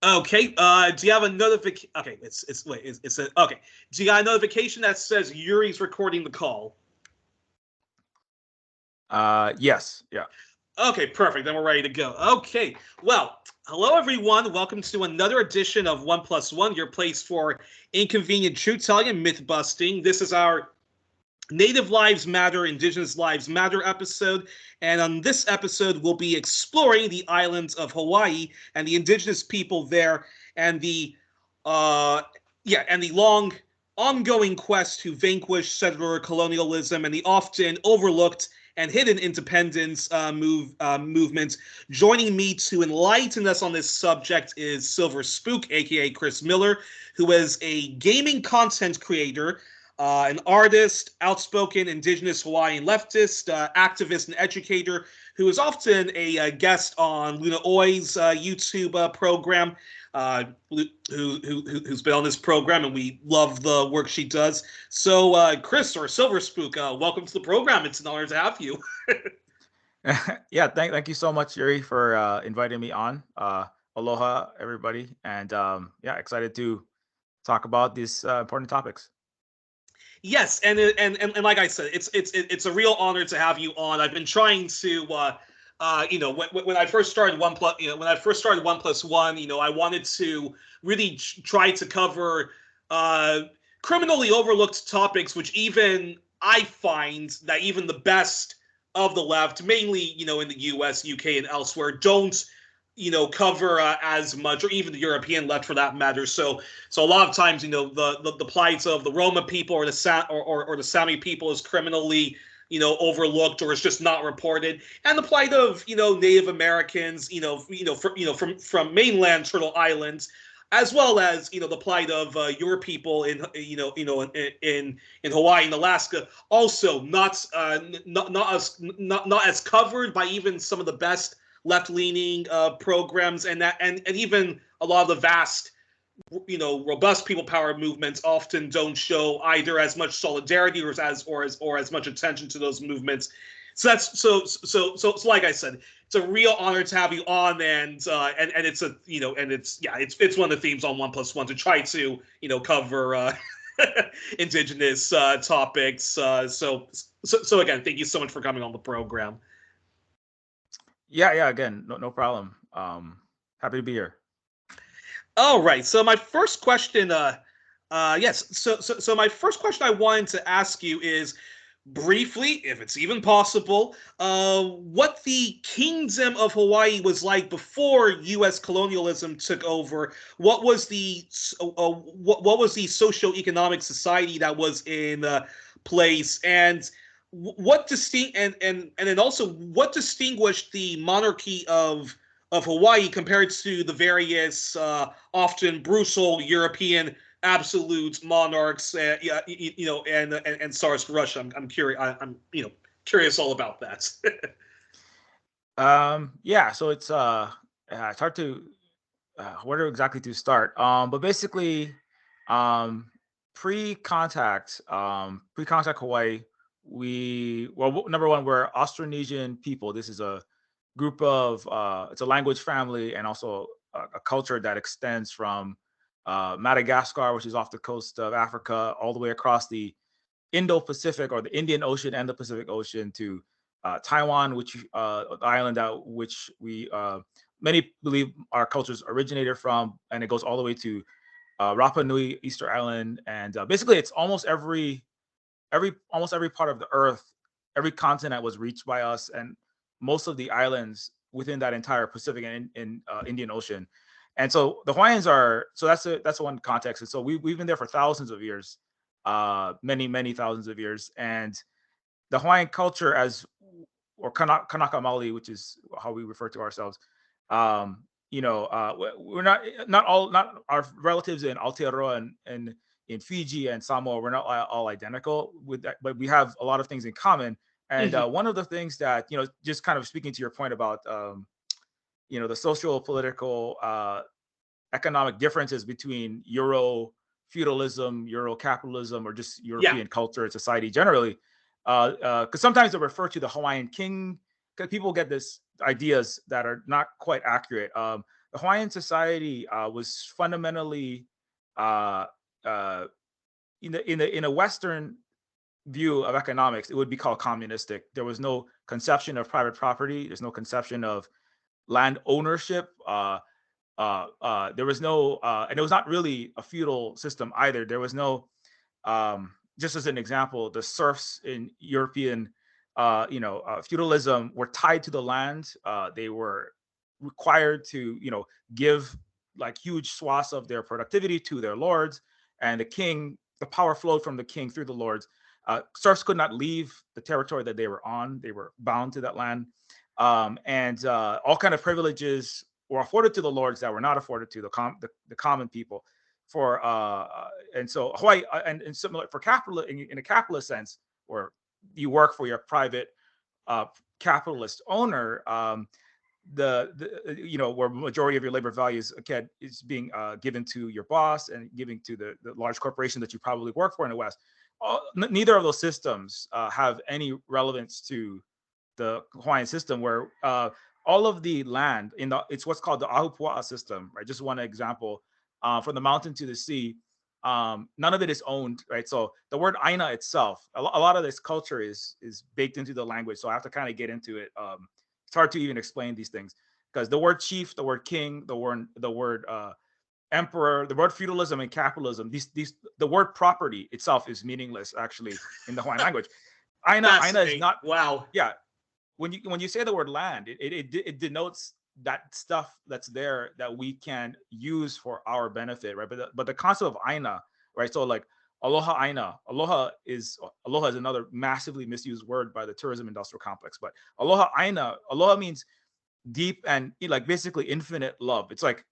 Okay. Do you have a notification? Okay. It's wait. It's a okay. Do you got a notification that says Yuri's recording the call? Yes, yeah. Okay, perfect. Then we're ready to go. Okay. Well, hello everyone. Welcome to another edition of One Plus One, your place for inconvenient truth telling and myth busting. This is our Native Lives Matter, Indigenous Lives Matter episode. And on this episode, we'll be exploring the islands of Hawaii and the indigenous people there and the uh and the long ongoing quest to vanquish settler colonialism and the often overlooked and hidden independence movements. Joining me to enlighten us on this subject is Silverspook, aka Chris Miller, who is a gaming content creator, an artist, outspoken Indigenous Hawaiian leftist, activist, and educator who is often a guest on Luna Oi's YouTube program. Who's been on this program, and we love the work she does. So, Chris or Silverspook, welcome to the program. It's an honor to have you. Yeah, thank you so much, Yuri, for inviting me on. Aloha, everybody, and yeah, excited to talk about these important topics. Yes, and like I said, it's a real honor to have you on. I've been trying to, when I first started One Plus, when I first started One Plus One, I wanted to really try to cover uh, criminally overlooked topics, which even I find that even the best of the left, mainly in the U.S., UK, and elsewhere, don't cover as much, or even the European left for that matter. So a lot of times, the plight of the Roma people or or the Sami people is criminally, overlooked, or it's just not reported, and the plight of Native Americans, from mainland Turtle Islands, as well as the plight of your people in in Hawaii and Alaska, also not as covered by even some of the best left leaning programs, and even a lot of the vast robust people power movements often don't show either as much solidarity or as much attention to those movements. So that's so like I said, it's a real honor to have you on, and it's a and it's one of the themes on One Plus One to try to cover indigenous topics. So again, thank you so much for coming on the program. Yeah. Again, no problem. Happy to be here. All right. So my first question, yes. So my first question I wanted to ask you is, briefly, if it's even possible, what the Kingdom of Hawaii was like before U.S. colonialism took over. What was the socio-economic society that was in place, and what distinct and then also what distinguished the monarchy of Hawaii compared to the various often brutal European absolute monarchs, and Tsarist Russia. I'm curious. I'm curious all about that. Yeah, so it's hard to where exactly to start. But basically, um, pre-contact Hawaii, number one, we're Austronesian people. This is a group of it's a language family and also a culture that extends from Madagascar, which is off the coast of Africa, all the way across the Indo-Pacific or the Indian Ocean and the Pacific Ocean to Taiwan, which the island out which we many believe our cultures originated from, and it goes all the way to Rapa Nui, Easter Island, and basically it's almost every part of the Earth, every continent was reached by us, and most of the islands within that entire Pacific and Indian Ocean. And so the Hawaiians are so that's one context. And so we've been there for thousands of years, many thousands of years, and the Hawaiian culture as or Kanaka Maoli, which is how we refer to ourselves. We're not our relatives in Aotearoa and in Fiji and Samoa. We're not all identical with that, but we have a lot of things in common. And Mhm. one of the things that just kind of speaking to your point about the social, political, economic differences between Euro feudalism, Euro capitalism, or just Yeah. European culture and society generally. Because sometimes they refer to the Hawaiian king, because people get this ideas that are not quite accurate. the Hawaiian society was fundamentally in a Western view of economics, it would be called communistic. There was no conception of private property. There's no conception of land ownership. There was no, and it was not really a feudal system either. There was no, just as an example, the serfs in European, feudalism were tied to the land. They were required to, give like huge swaths of their productivity to their lords, and the king, the power flowed from the king through the lords. Serfs could not leave the territory that they were on; they were bound to that land, and all kind of privileges were afforded to the lords that were not afforded to the common people. And so Hawaii, and similar for capital in a capitalist sense, where you work for your private capitalist owner, where majority of your labor values again is being given to your boss and giving to the large corporation that you probably work for in the West. Neither of those systems have any relevance to the Hawaiian system, where all of the land it's what's called the Ahupua'a system, right? Just one example, from the mountain to the sea, none of it is owned, right? So the word aina itself, a lot of this culture is baked into the language. So I have to kind of get into it. It's hard to even explain these things because the word chief, the word king, the word emperor, the word feudalism and capitalism, the word property itself is meaningless actually in the Hawaiian language. Aina is not. Wow. Yeah. When you say the word land, it denotes that stuff that's there that we can use for our benefit, right? But the concept of aina, right? So like aloha aina, aloha is another massively misused word by the tourism industrial complex. But aloha means deep and like basically infinite love. It's like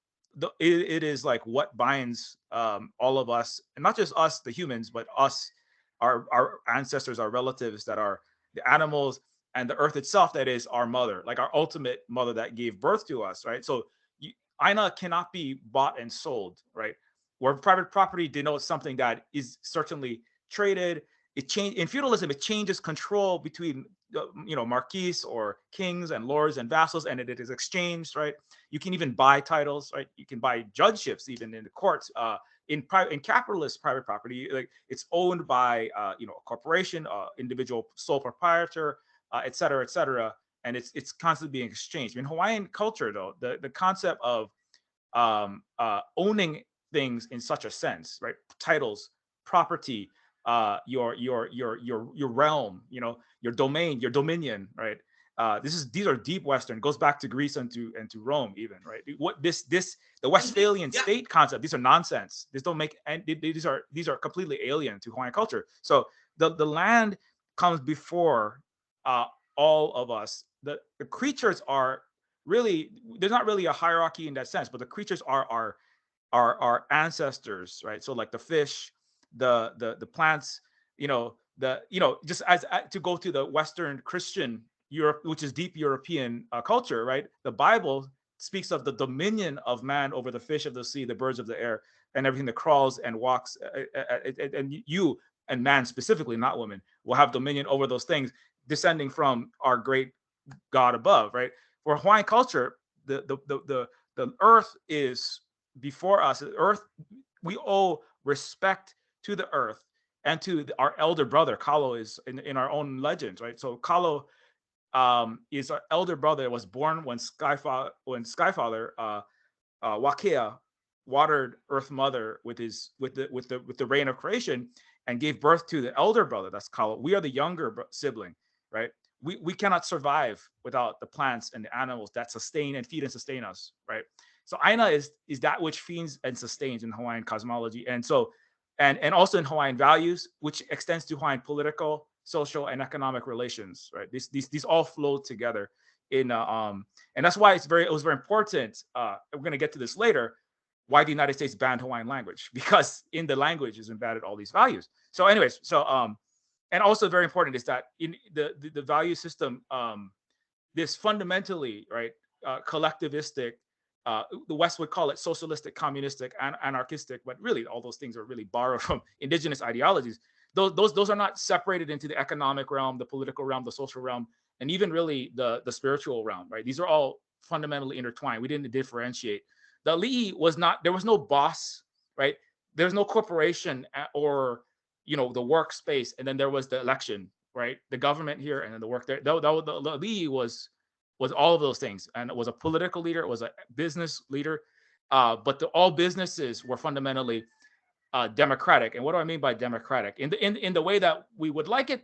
it is like what binds all of us, and not just us, the humans, but us, our ancestors, our relatives that are the animals, and the earth itself, that is our mother, like our ultimate mother that gave birth to us, right? So aina cannot be bought and sold, right? Where private property denotes something that is certainly traded. In feudalism, it changes control between marquis or kings and lords and vassals, and it is exchanged, right? You can even buy titles, right? You can buy judgeships even in the courts. In capitalist private property, like it's owned by a corporation, individual sole proprietor, et cetera, and it's constantly being exchanged. In Hawaiian culture, though, the concept of owning things in such a sense, right? Titles, property, your realm, your domain, your dominion, right? These are deep Western. Goes back to Greece and to Rome, even, right? What the Westphalian state concept. These are nonsense. These don't make, and these are completely alien to Hawaiian culture. So the land comes before all of us. The creatures are really, there's not really a hierarchy in that sense, but the creatures are our ancestors, right? So like the fish, the plants, just as to go to the Western Christian Europe, which is deep European culture, right? The Bible speaks of the dominion of man over the fish of the sea, the birds of the air, and everything that crawls and walks. And you and man specifically, not women, will have dominion over those things, descending from our great God above, right? For Hawaiian culture, the earth is before us. The earth, we owe respect to the earth and to our elder brother. Kalo is in our own legends, right? So Kalo is our elder brother that was born when Skyfather Wakea watered Earth Mother with the rain of creation and gave birth to the elder brother. That's Kalo. We are the younger sibling, right? We cannot survive without the plants and the animals that sustain and feed and sustain us, right? So aina is that which feeds and sustains in Hawaiian cosmology, and so and also in Hawaiian values, which extends to Hawaiian political, social, and economic relations, right? These all flow together in and that's why it was very important. We're going to get to this later. Why the United States banned Hawaiian language, because in the language is embedded all these values. So, anyways, and also very important is that in the value system, this fundamentally, right, collectivistic. The West would call it socialistic, communistic, and anarchistic, but really all those things are really borrowed from indigenous ideologies. Those are not separated into the economic realm, the political realm, the social realm, and even really the spiritual realm, right? These are all fundamentally intertwined. We didn't differentiate. The Ali'i was not, there was no boss, right? There's no corporation or, the workspace. And then there was the election, right? The government here and then the work there. The Ali'i was all of those things. And it was a political leader. It was a business leader. But all businesses were fundamentally democratic. And what do I mean by democratic? In the way that we would like it,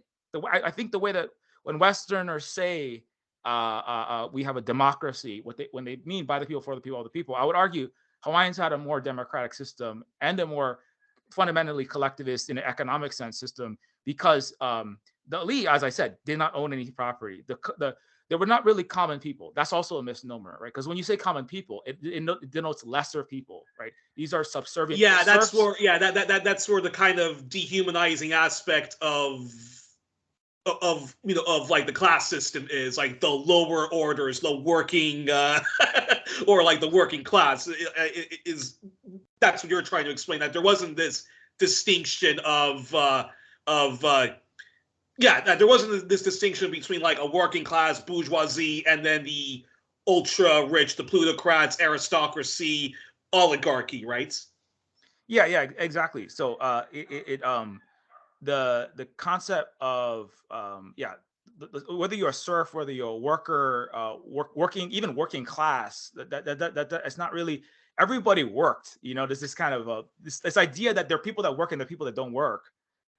I think the way that when Westerners say we have a democracy, when they mean by the people, for the people, of the people, I would argue Hawaiians had a more democratic system and a more fundamentally collectivist in an economic sense system because the Ali'i, as I said, did not own any property. They were not really common people. That's also a misnomer, right? Because when you say common people, it denotes lesser people, right? These are subservient. Yeah, that's where that's where the kind of dehumanizing aspect of like the class system is, like the lower orders, the working or like the working class is. That's what you're trying to explain, that there wasn't this distinction there wasn't this distinction between like a working class bourgeoisie and then the ultra rich, the plutocrats, aristocracy, oligarchy, right? Yeah, exactly. So the concept of whether you're a serf, whether you're a worker, working class, that it's not really, everybody worked. There's this kind of this idea that there are people that work and there are people that don't work.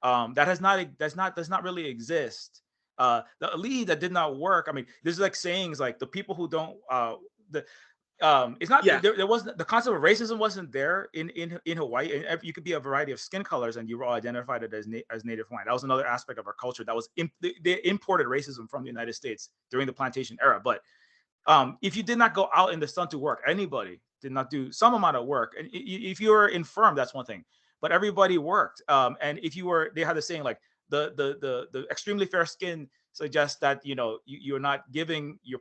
Does not really exist. The elite that did not work. I mean, this is like sayings like the people who don't it's not. Yeah. There wasn't, the concept of racism wasn't there in Hawaii. And you could be a variety of skin colors, and you were all identified as Native Hawaiian. That was another aspect of our culture that was they imported racism from the United States during the plantation era. But if you did not go out in the sun to work, anybody did not do some amount of work. And if you were infirm, that's one thing. But everybody worked. And if you were, they had the saying like the extremely fair skin suggests that you're not giving you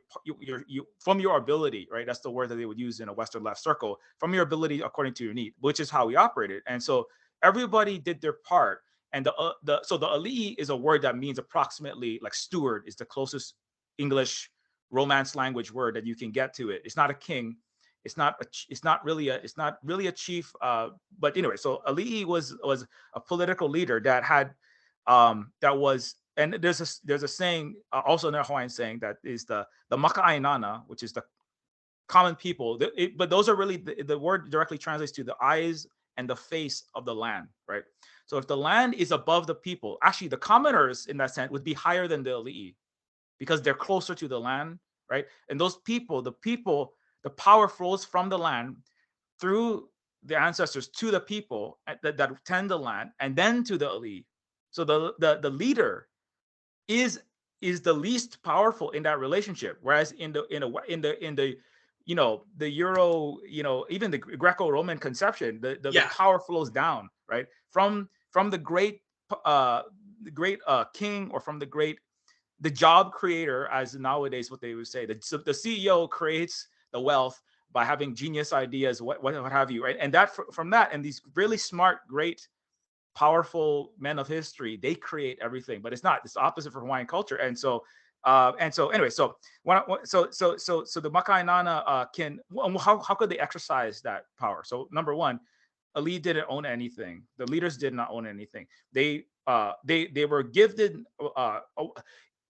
from your ability, right? That's the word that they would use in a Western left circle, from your ability according to your need, which is how we operated. And so everybody did their part. And so the ali'i is a word that means approximately, like steward is the closest English Romance language word that you can get to it. It's not a king. It's not really a chief. But anyway, so ali'i was a political leader that had that was. And there's a saying, also another Hawaiian saying, that is the maka'ainana, which is the common people. But those are really, the word directly translates to the eyes and the face of the land, right? So if the land is above the people, actually the commoners in that sense would be higher than the ali'i because they're closer to the land, right? And those people, the power flows from the land through the ancestors to the people that tend the land, and then to the ali'i. So the leader is the least powerful in that relationship, whereas in the the Euro, even the Greco-Roman conception, the power flows down, right, from the great king, or from the job creator, as nowadays what they would say. The CEO creates the wealth by having genius ideas, what have you, right? And that from that, and these really smart, great, powerful men of history, they create everything. But it's not. It's the opposite for Hawaiian culture. And so anyway, so the maka'ainana how could they exercise that power? So number one, ali'i didn't own anything. The leaders did not own anything. They were gifted.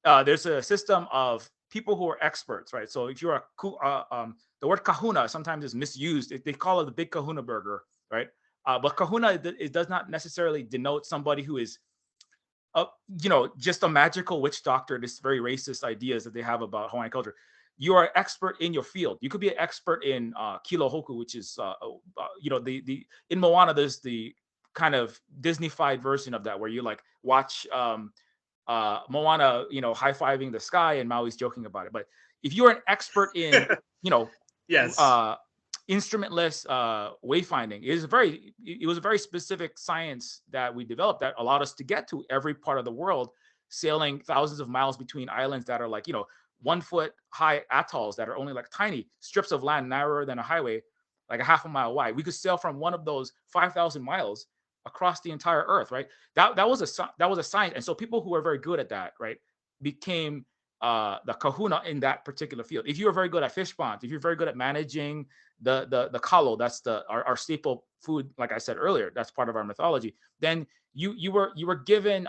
There's a system of people who are experts, right? So if you're the word kahuna sometimes is misused. They call it the big kahuna burger, right? But kahuna, it does not necessarily denote somebody who is, just a magical witch doctor. This very racist ideas that they have about Hawaiian culture. You are an expert in your field. You could be an expert in kilohoku, which is, the in Moana, there's the kind of Disney-fied version of that, where you like watch Moana, high-fiving the sky, and Maui's joking about it. But if you're an expert in, yes. Instrumentless wayfinding, it was a very specific science that we developed that allowed us to get to every part of the world, sailing thousands of miles between islands that are like 1 foot high atolls that are only like tiny strips of land narrower than a highway, like a half a mile wide. We could sail from one of those 5,000 miles across the entire earth, right? That was a science. And so people who are very good at that, right, became the kahuna in that particular field. If you are very good at fish ponds, if you're very good at managing the kalo, that's our staple food, like I said earlier, that's part of our mythology, then you were given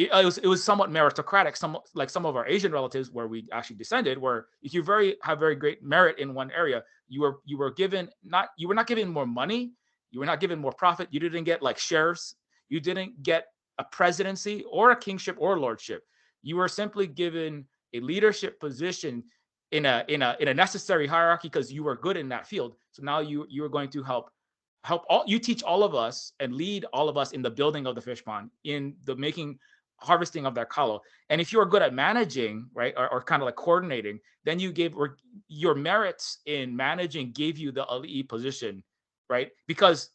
it was somewhat meritocratic, like some of our Asian relatives where we actually descended, where if you have very great merit in one area, you were not given more money, you were not given more profit, you didn't get like shares, you didn't get a presidency or a kingship or lordship. You were simply given a leadership position in a necessary hierarchy because you were good in that field. So now you are going to help you teach all of us and lead all of us in the building of the fish pond, in the harvesting of that kalo. And if you are good at managing, right, or kind of like coordinating, then your merits in managing gave you the ali'i position, right? Because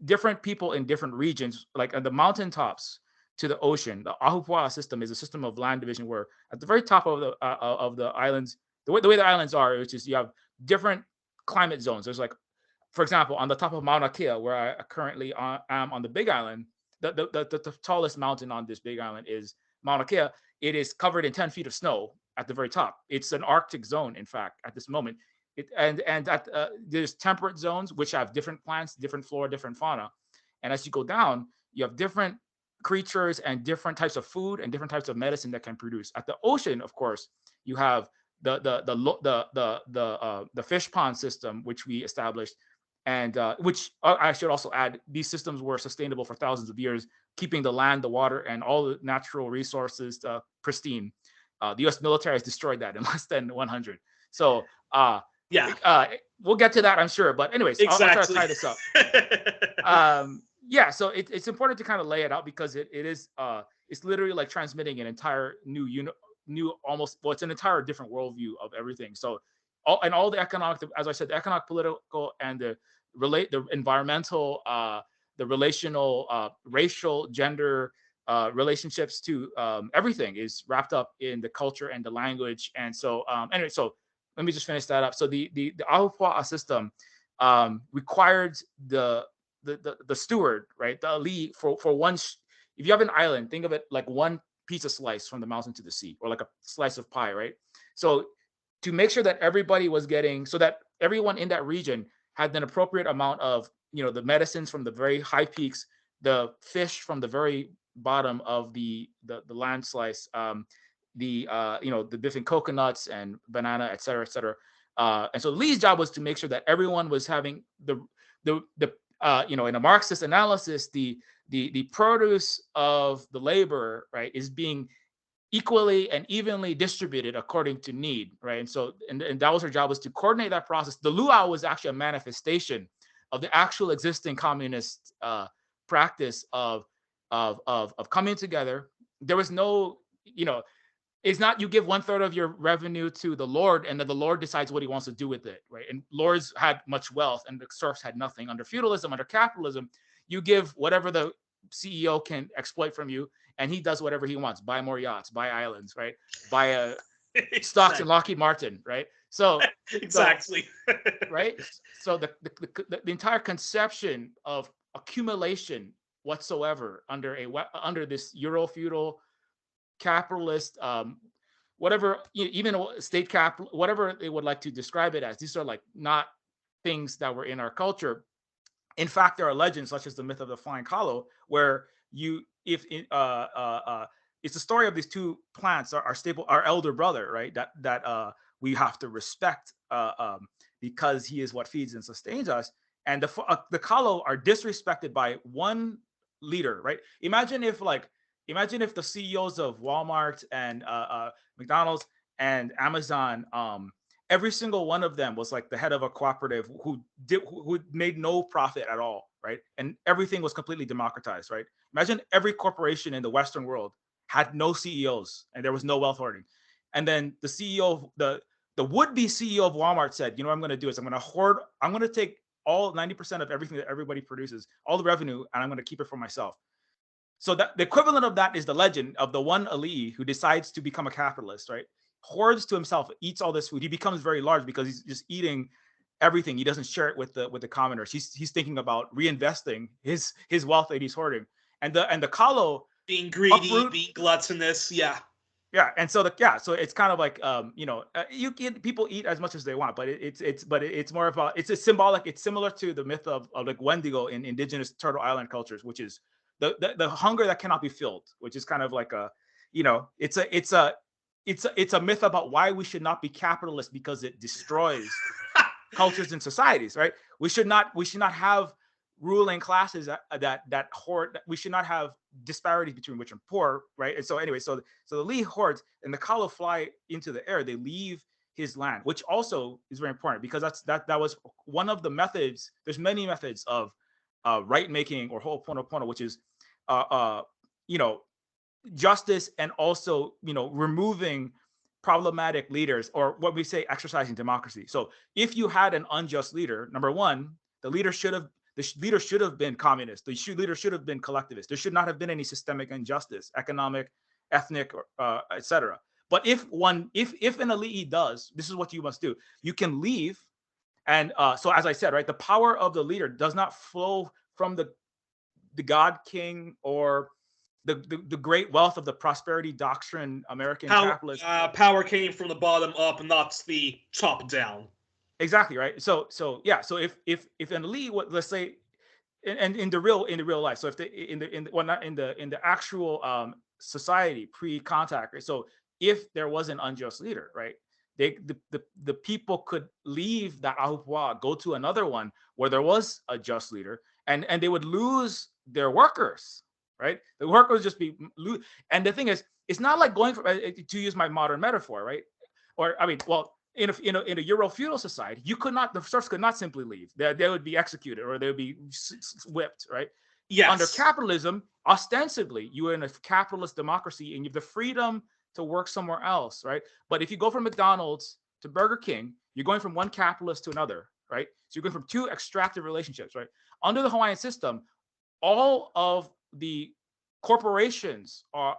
different people in different regions, like on the mountaintops to the ocean, the ahupua'a system is a system of land division where at the very top of the islands, the way the islands are, which is you have different climate zones. There's like, for example, on the top of Mauna Kea, where I currently am on the Big Island, the tallest mountain on this big island is Mauna Kea. It is covered in 10 feet of snow at the very top. It's an Arctic zone, in fact, at this moment. There's temperate zones which have different plants, different flora, different fauna. And as you go down, you have different creatures and different types of food and different types of medicine that can produce. At the ocean, of course, you have the fish pond system, which we established, and which I should also add, these systems were sustainable for thousands of years, keeping the land, the water, and all the natural resources pristine. The U.S. military has destroyed that in less than 100. So we'll get to that, I'm sure. But anyways, exactly. I'll try to tie this up. So it's important to kind of lay it out because it's literally like transmitting an entire it's an entire different worldview of everything. So all the economic, as I said, the economic, political, and the environmental, the relational, racial, gender relationships to everything is wrapped up in the culture and the language. And so anyway, so let me just finish that up. So the ahupua'a system required the steward, right, the ali'i, for one. If you have an island, think of it like one pizza slice from the mountain to the sea, or like a slice of pie, right? So to make sure that everybody was getting, so that everyone in that region had an appropriate amount of, the medicines from the very high peaks, the fish from the very bottom of the land slice, the different coconuts and banana, et cetera, et cetera. And so Lee's job was to make sure that everyone was having in a Marxist analysis, the produce of the labor, right, is being equally and evenly distributed according to need, right? And so, and that was her job, was to coordinate that process. The luau was actually a manifestation of the actual existing communist practice of coming together. There was no, it's not you give 1/3 of your revenue to the Lord and then the Lord decides what he wants to do with it, right? And lords had much wealth and the serfs had nothing. Under feudalism, under capitalism, you give whatever the CEO can exploit from you, and he does whatever he wants. Buy more yachts, buy islands, right? Buy stocks in Lockheed Martin, right? So exactly, right. So the entire conception of accumulation whatsoever under this Euro feudal capitalist, whatever, even state capital, whatever they would like to describe it as, these are like not things that were in our culture. In fact, there are legends such as the myth of the flying kalo, where it's the story of these two plants, our elder brother, right? That we have to respect because he is what feeds and sustains us. And the kalo are disrespected by one leader, right? Imagine if the CEOs of Walmart and McDonald's and Amazon, every single one of them was like the head of a cooperative who made no profit at all, right? And everything was completely democratized, right? Imagine every corporation in the Western world had no CEOs and there was no wealth hoarding. And then the CEO, the would-be CEO of Walmart said, what I'm going to do is I'm going to take all 90% of everything that everybody produces, all the revenue, and I'm going to keep it for myself. So that the equivalent of that is the legend of the one ali'i who decides to become a capitalist, right? Hoards to himself, eats all this food. He becomes very large because he's just eating everything. He doesn't share it with the commoners. He's thinking about reinvesting his wealth that he's hoarding. And the kalo, being greedy, being gluttonous, yeah. Yeah, and so so it's kind of like people eat as much as they want, but it's more about it's a symbolic. It's similar to the myth of like Wendigo in indigenous Turtle Island cultures, which is the hunger that cannot be filled, which is kind of like it's a myth about why we should not be capitalist because it destroys cultures and societies, right? We should not have ruling classes that hoard. We should not have disparities between rich and poor, right? And so anyway, so the Lee hoards, and the Kalo fly into the air. They leave his land, which also is very important because that was one of the methods. There's many methods of right making or ho'oponopono, which is justice, and also removing problematic leaders, or what we say exercising democracy. So if you had an unjust leader, number one, the leader should have been communist. The leader should have been collectivist. There should not have been any systemic injustice, economic, ethnic, etc. But if an elite does, this is what you must do. You can leave, and so as I said, right, the power of the leader does not flow from the God King or the great wealth of the prosperity doctrine, American capitalist. Power came from the bottom up, not the top down. Exactly, right. So if an elite, let's say, and in the real life, so if in the actual society pre-contact, right? So if there was an unjust leader, right, the people could leave that ahupua'a, go to another one where there was a just leader, and they would lose their workers, right? The workers just be lose. And the thing is, it's not like going from, to use my modern metaphor, right? Or I mean, well, in a Euro feudal society, the serfs could not simply leave. They would be executed, or they would be whipped, right? Yes. Under capitalism, ostensibly, you are in a capitalist democracy and you have the freedom to work somewhere else, right? But if you go from McDonald's to Burger King, you're going from one capitalist to another, right? So you're going from two extractive relationships, right? Under the Hawaiian system, all of the corporations are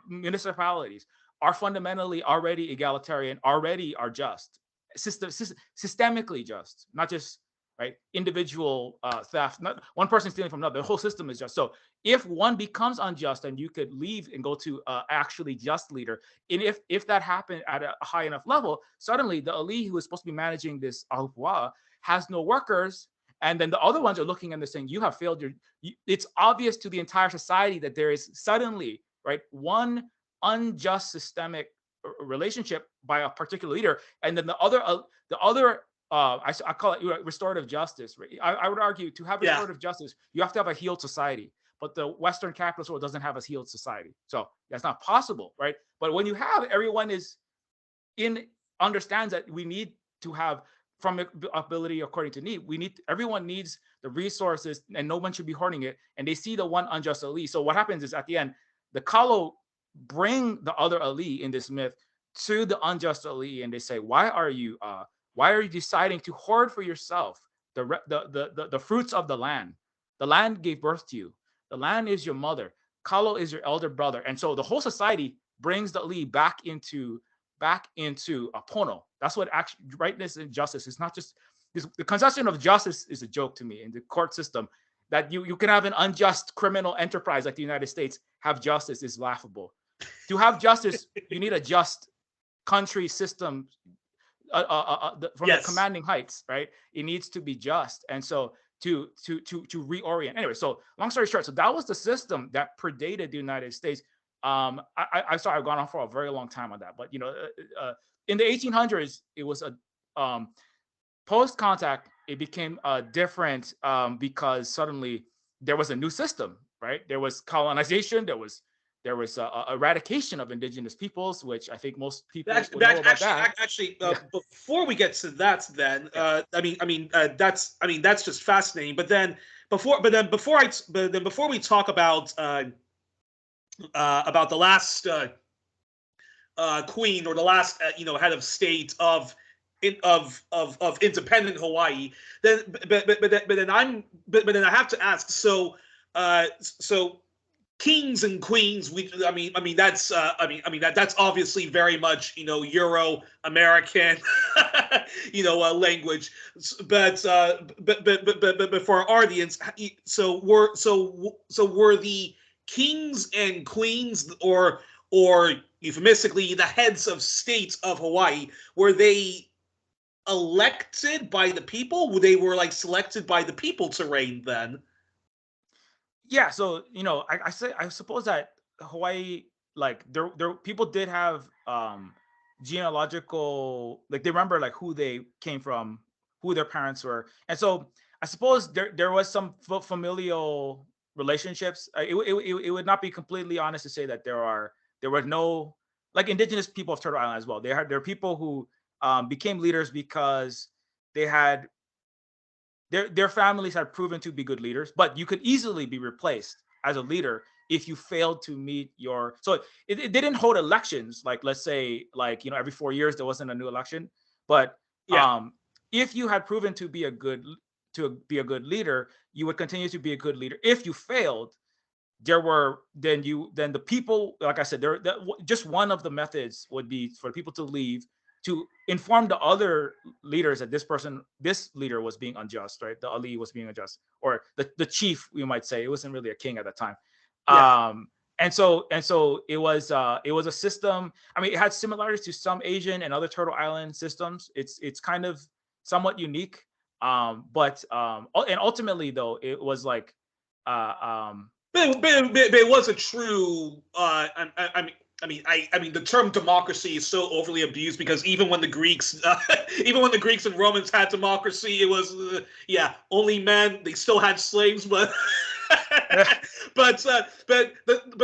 municipalities are fundamentally already egalitarian, already are just, systemically just, not just right individual theft. Not one person stealing from another. The whole system is just. So if one becomes unjust, and you could leave and go to actually just leader, and if that happened at a high enough level, suddenly the elite who is supposed to be managing this ahupua'a has no workers. And then the other ones are looking and they're saying, you have failed. It's obvious to the entire society that there is suddenly, right, one unjust systemic relationship by a particular leader, and then the other I call it restorative justice. I would argue to have restorative justice, you have to have a healed society, but the Western capitalist world doesn't have a healed society, so that's not possible, right? But when you have everyone understands that we need to have, from ability according to need, everyone needs the resources, and no one should be hoarding it, and they see the one unjust elite. So what happens is, at the end, the Kalo bring the other elite in this myth to the unjust elite, and they say, why are you deciding to hoard for yourself the fruits of the land? The land gave birth to you. The land is your mother. Kalo is your elder brother. And so the whole society brings the elite back into a pono. That's what actually rightness and justice is. Not just the conception of justice is a joke to me in the court system. That you can have an unjust criminal enterprise like the United States have justice is laughable. To have justice, you need a just country system from the commanding heights, right? It needs to be just, and so to reorient. Anyway, so long story short, so that was the system that predated the United States. I've gone on for a very long time on that, but in the 1800s, it was a post-contact. It became different because suddenly there was a new system, right? There was colonization. There was eradication of indigenous peoples, which I think most people know about that. Actually, before we get to that, then that's just fascinating. But then before we talk about the last queen, or the last head of state of independent Hawaii, then I have to ask. So kings and queens, that's that's obviously very much Euro-American language, but for our audience, so were the kings and queens, or or euphemistically, the heads of states of Hawaii, were they elected by the people? They were like selected by the people to reign then? Yeah, so I suppose that Hawaii, like there people did have genealogical, like they remember like who they came from, who their parents were, and so I suppose there was some familial relationships. It would not be completely honest to say that there were no, like, indigenous people of Turtle Island as well. There are people who became leaders because they had their families had proven to be good leaders, but you could easily be replaced as a leader if you failed to meet your. So it didn't hold elections, like, let's say, like, every 4 years there wasn't a new election, but Yeah. if you had proven to be a good leader, you would continue to be a good leader. If you failed, then the people, like I said, just one of the methods would be for people to leave, to inform the other leaders that this leader was being unjust, right? The Ali was being unjust, or the chief, we might say. It wasn't really a king at the time. Yeah. And so it was a system. I mean, it had similarities to some Asian and other Turtle Island systems. It's kind of somewhat unique. But ultimately though, it was like But it was a true. I mean, the term democracy is so overly abused because even when the Greeks, even when the Greeks and Romans had democracy, it was only men. They still had slaves, but but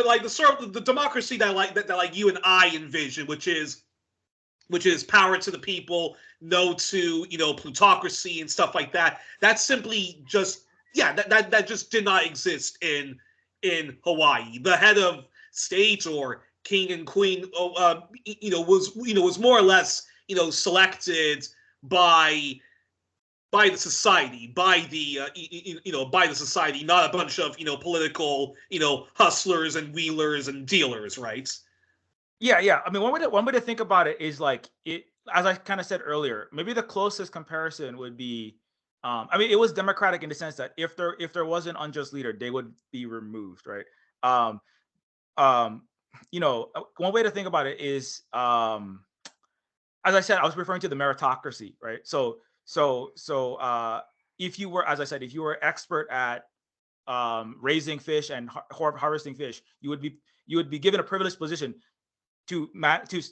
like the sort of the democracy that you and I envision, which is power to the people, no to plutocracy and stuff like that. That's simply just that just did not exist in Hawaii. The head of state or king and queen, was more or less selected by the society, by the society, not a bunch of political hustlers and wheelers and dealers, right? Yeah. I mean, one way to think about it is like it, as I kind of said earlier, maybe the closest comparison would be, I mean, it was democratic in the sense that if there was an unjust leader, they would be removed, right? Um, one way to think about it is, as I said, I was referring to the meritocracy, right? So if you were, as I said, if you were expert at raising fish and harvesting fish, you would be given a privileged position to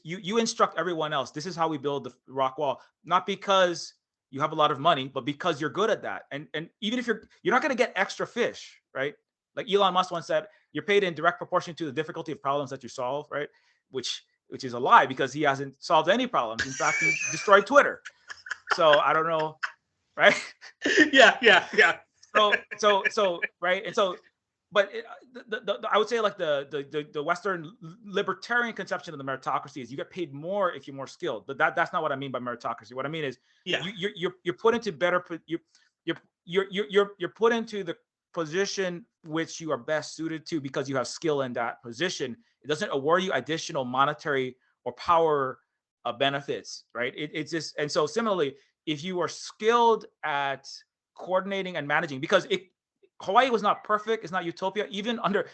you instruct everyone else. This is how we build the rock wall, not because you have a lot of money, but because you're good at that. And even if you're not going to get extra fish, right? Like Elon Musk once said, you're paid in direct proportion to the difficulty of problems that you solve, right? Which is a lie, because he hasn't solved any problems. In fact, he destroyed Twitter. So I don't know, right? Yeah. So right, and so, but I would say like the Western libertarian conception of the meritocracy is you get paid more if you're more skilled. But that's not what I mean by meritocracy. What I mean is you're put into you're put into the position which you are best suited to because you have skill in that position. It doesn't award you additional monetary or power benefits, right? It's just, and so similarly, if you are skilled at coordinating and managing, because Hawaii was not perfect, it's not utopia, even under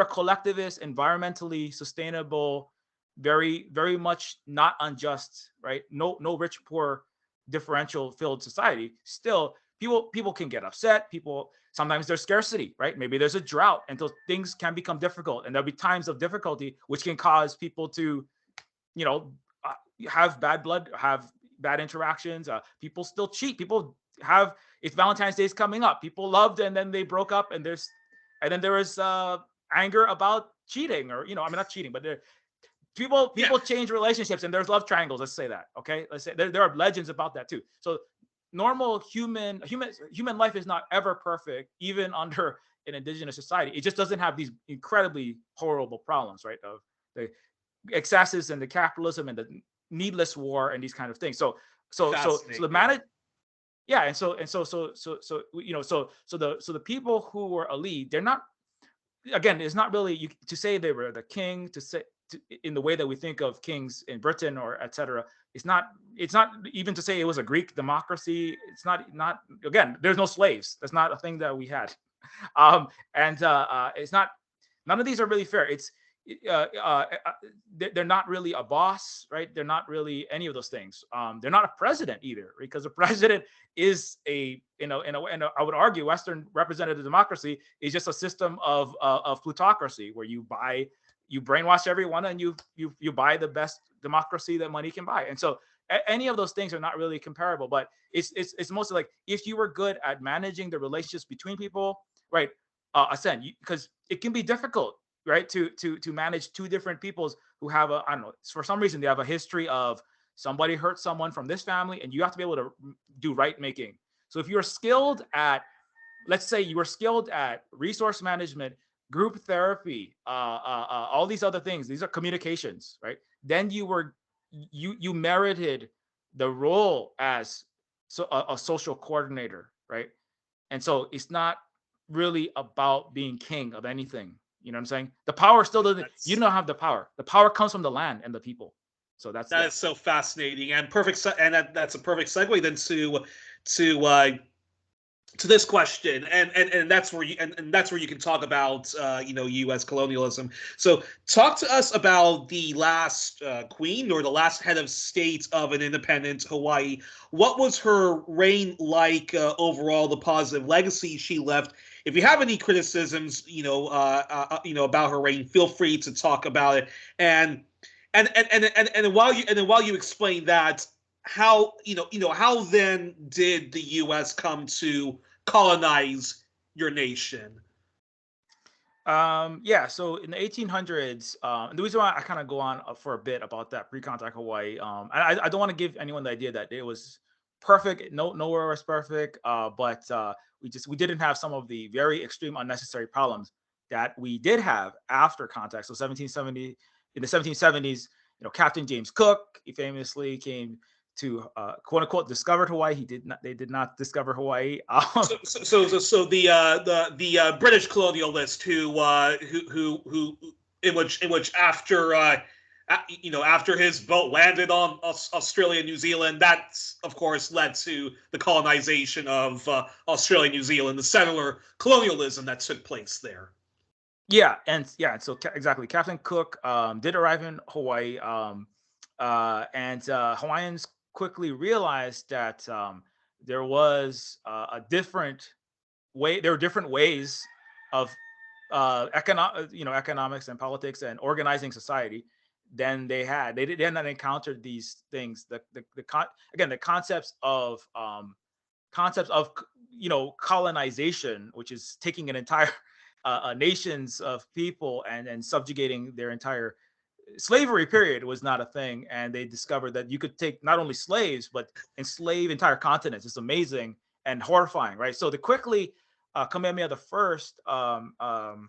a collectivist, environmentally sustainable, very very much not unjust, right? No rich poor differential filled society. Still, people can get upset. People, sometimes there's scarcity, right? Maybe there's a drought, and so things can become difficult, and there'll be times of difficulty which can cause people to have bad blood, have bad interactions. People still cheat. People have, it's Valentine's Day is coming up. People loved and then they broke up, and then there was anger about cheating, or I mean, not cheating, but people change relationships, and there's love triangles. Let's say that. Okay, let's say there are legends about that too. So normal human life is not ever perfect, even under an indigenous society. It just doesn't have these incredibly horrible problems, right? Of the excesses and the capitalism and the needless war and these kind of things. So the manage, and so the people who were elite, they're not, again, it's not really to say they were the king, in the way that we think of kings in Britain or etc. It's not even to say it was a Greek democracy. It's not again, there's no slaves. That's not a thing that we had. It's not, none of these are really fair. they're not really a boss, right? They're not really any of those things. They're not a president either, because a president is I would argue Western representative democracy is just a system of plutocracy, where you brainwash everyone, and you buy the best democracy that money can buy. And so any of those things are not really comparable. But it's mostly like, if you were good at managing the relationships between people, right? Because it can be difficult, right, to manage two different peoples who have I don't know, for some reason they have a history of somebody hurt someone from this family, and you have to be able to do right making. So if you're skilled at, let's say you were skilled at resource management, group therapy, all these other things, these are communications, right? Then you merited the role as a social coordinator, right? And so it's not really about being king of anything. You know what I'm saying? The power still doesn't. You don't have the power. The power comes from the land and the people. So that is so fascinating and perfect. And that's a perfect segue then to this question, and that's where you and that's where you can talk about U.S. colonialism. So talk to us about the last queen, or the last head of state of an independent Hawaii. What was her reign like overall? The positive legacy she left. If you have any criticisms, about her reign, feel free to talk about it. And while you explain that, how then did the U.S. come to colonize your nation? So in the 1800s, the reason why I kind of go on for a bit about that pre-contact Hawaii, I don't want to give anyone the idea that it was perfect. Nowhere was perfect, but we didn't have some of the very extreme unnecessary problems that we did have after contact. So in the 1770s, Captain James Cook, he famously came to quote unquote discovered Hawaii. They did not discover Hawaii. So the British colonialist who in which after his boat landed on Australia and New Zealand, that's of course led to the colonization of Australia and New Zealand, the settler colonialism that took place there. So exactly. Captain Cook did arrive in Hawaii, and Hawaiians quickly realized that there was a different way. There were different ways of economics and politics and organizing society than they had. They hadn't encountered these things. The concepts of colonization, which is taking an entire nations of people and subjugating their entire slavery period, was not a thing. And they discovered that you could take not only slaves but enslave entire continents. It's amazing and horrifying, right? So they quickly Kamehameha the First, number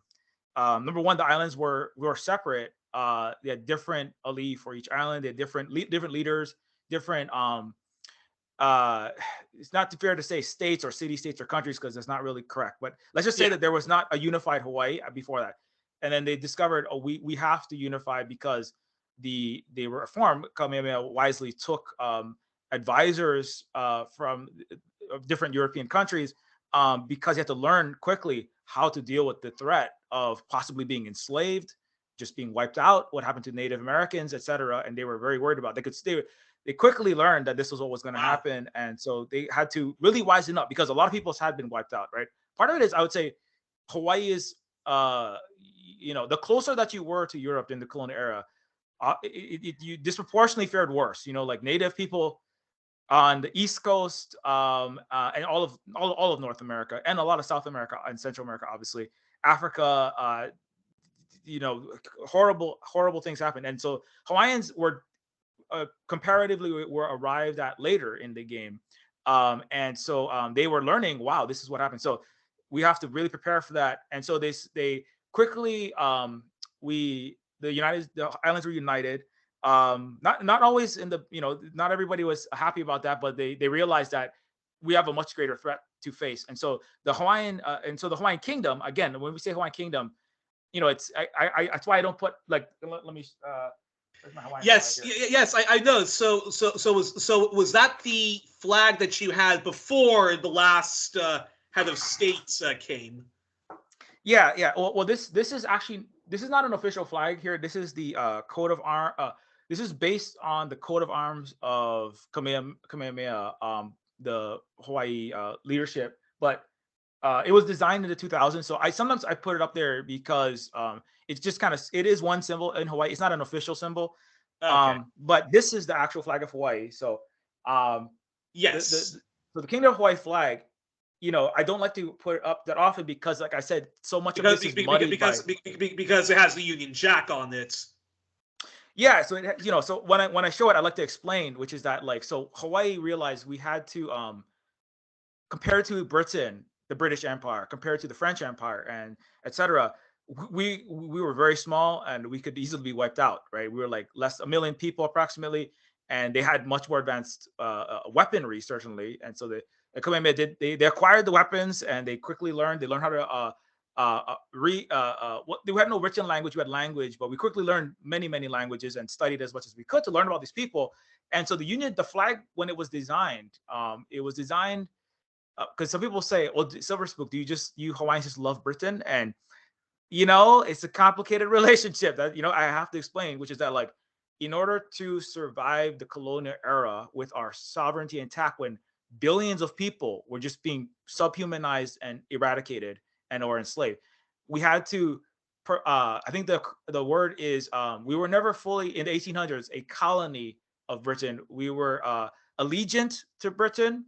one, the islands were separate. They had different alii for each island. They had different leaders, different it's not fair to say states or city-states or countries, because that's not really correct. But let's just say that there was not a unified Hawaii before that. And then they discovered, we have to unify, because they were reformed. Kamehameha wisely took advisors from different European countries, because you had to learn quickly how to deal with the threat of possibly being enslaved, just being wiped out, what happened to Native Americans, etc. And they were very worried about it. They quickly learned that this was what was going to happen. And so they had to really wisen up, because a lot of peoples had been wiped out, right? Part of it is, I would say, Hawaii is, the closer that you were to Europe in the colonial era, you disproportionately fared worse. Like Native people on the East Coast, and all of North America, and a lot of South America and Central America, obviously, Africa, horrible things happened. And so Hawaiians were comparatively arrived at later in the game, and so they were learning, wow, this is what happened. So we have to really prepare for that. And so they quickly, the islands were united. Not always in the, not everybody was happy about that, but they realized that we have a much greater threat to face. And so the Hawaiian Kingdom, again, when we say Hawaiian Kingdom, it's that's why I don't put, like, let me yes, I know. So was that the flag that you had before the last head of state came? Yeah. Well, this is actually this is not an official flag here. This is the coat of arm. This is based on the coat of arms of Kamehameha, the Hawaii leadership, but it was designed in the 2000s. So sometimes I put it up there because it's just kind of, it is one symbol in Hawaii. It's not an official symbol, Okay. but this is the actual flag of Hawaii. So yes. So the Kingdom of Hawaii flag, I don't like to put it up that often because, like I said, so much of this is muddied because it has the Union Jack on it. Yeah, so so when I show it, I like to explain, which is that, like, so Hawaii realized we had to compared to Britain, the British Empire, compared to the French Empire, and etc. We were very small and we could easily be wiped out, right? We were like a million people approximately, and they had much more advanced weaponry, certainly. And so the Kamehameha they acquired the weapons, and they quickly learned. They learned how to we had no written language, we had language, but we quickly learned many languages and studied as much as we could to learn about these people. And so the flag, when it was designed because some people say, well, Silverspook, do you Hawaiians just love Britain? And it's a complicated relationship that I have to explain, which is that, like, in order to survive the colonial era with our sovereignty intact, when billions of people were just being subhumanized and eradicated and or enslaved, we had to I think the word is we were never fully, in the 1800s, a colony of Britain. We were allegiant to Britain.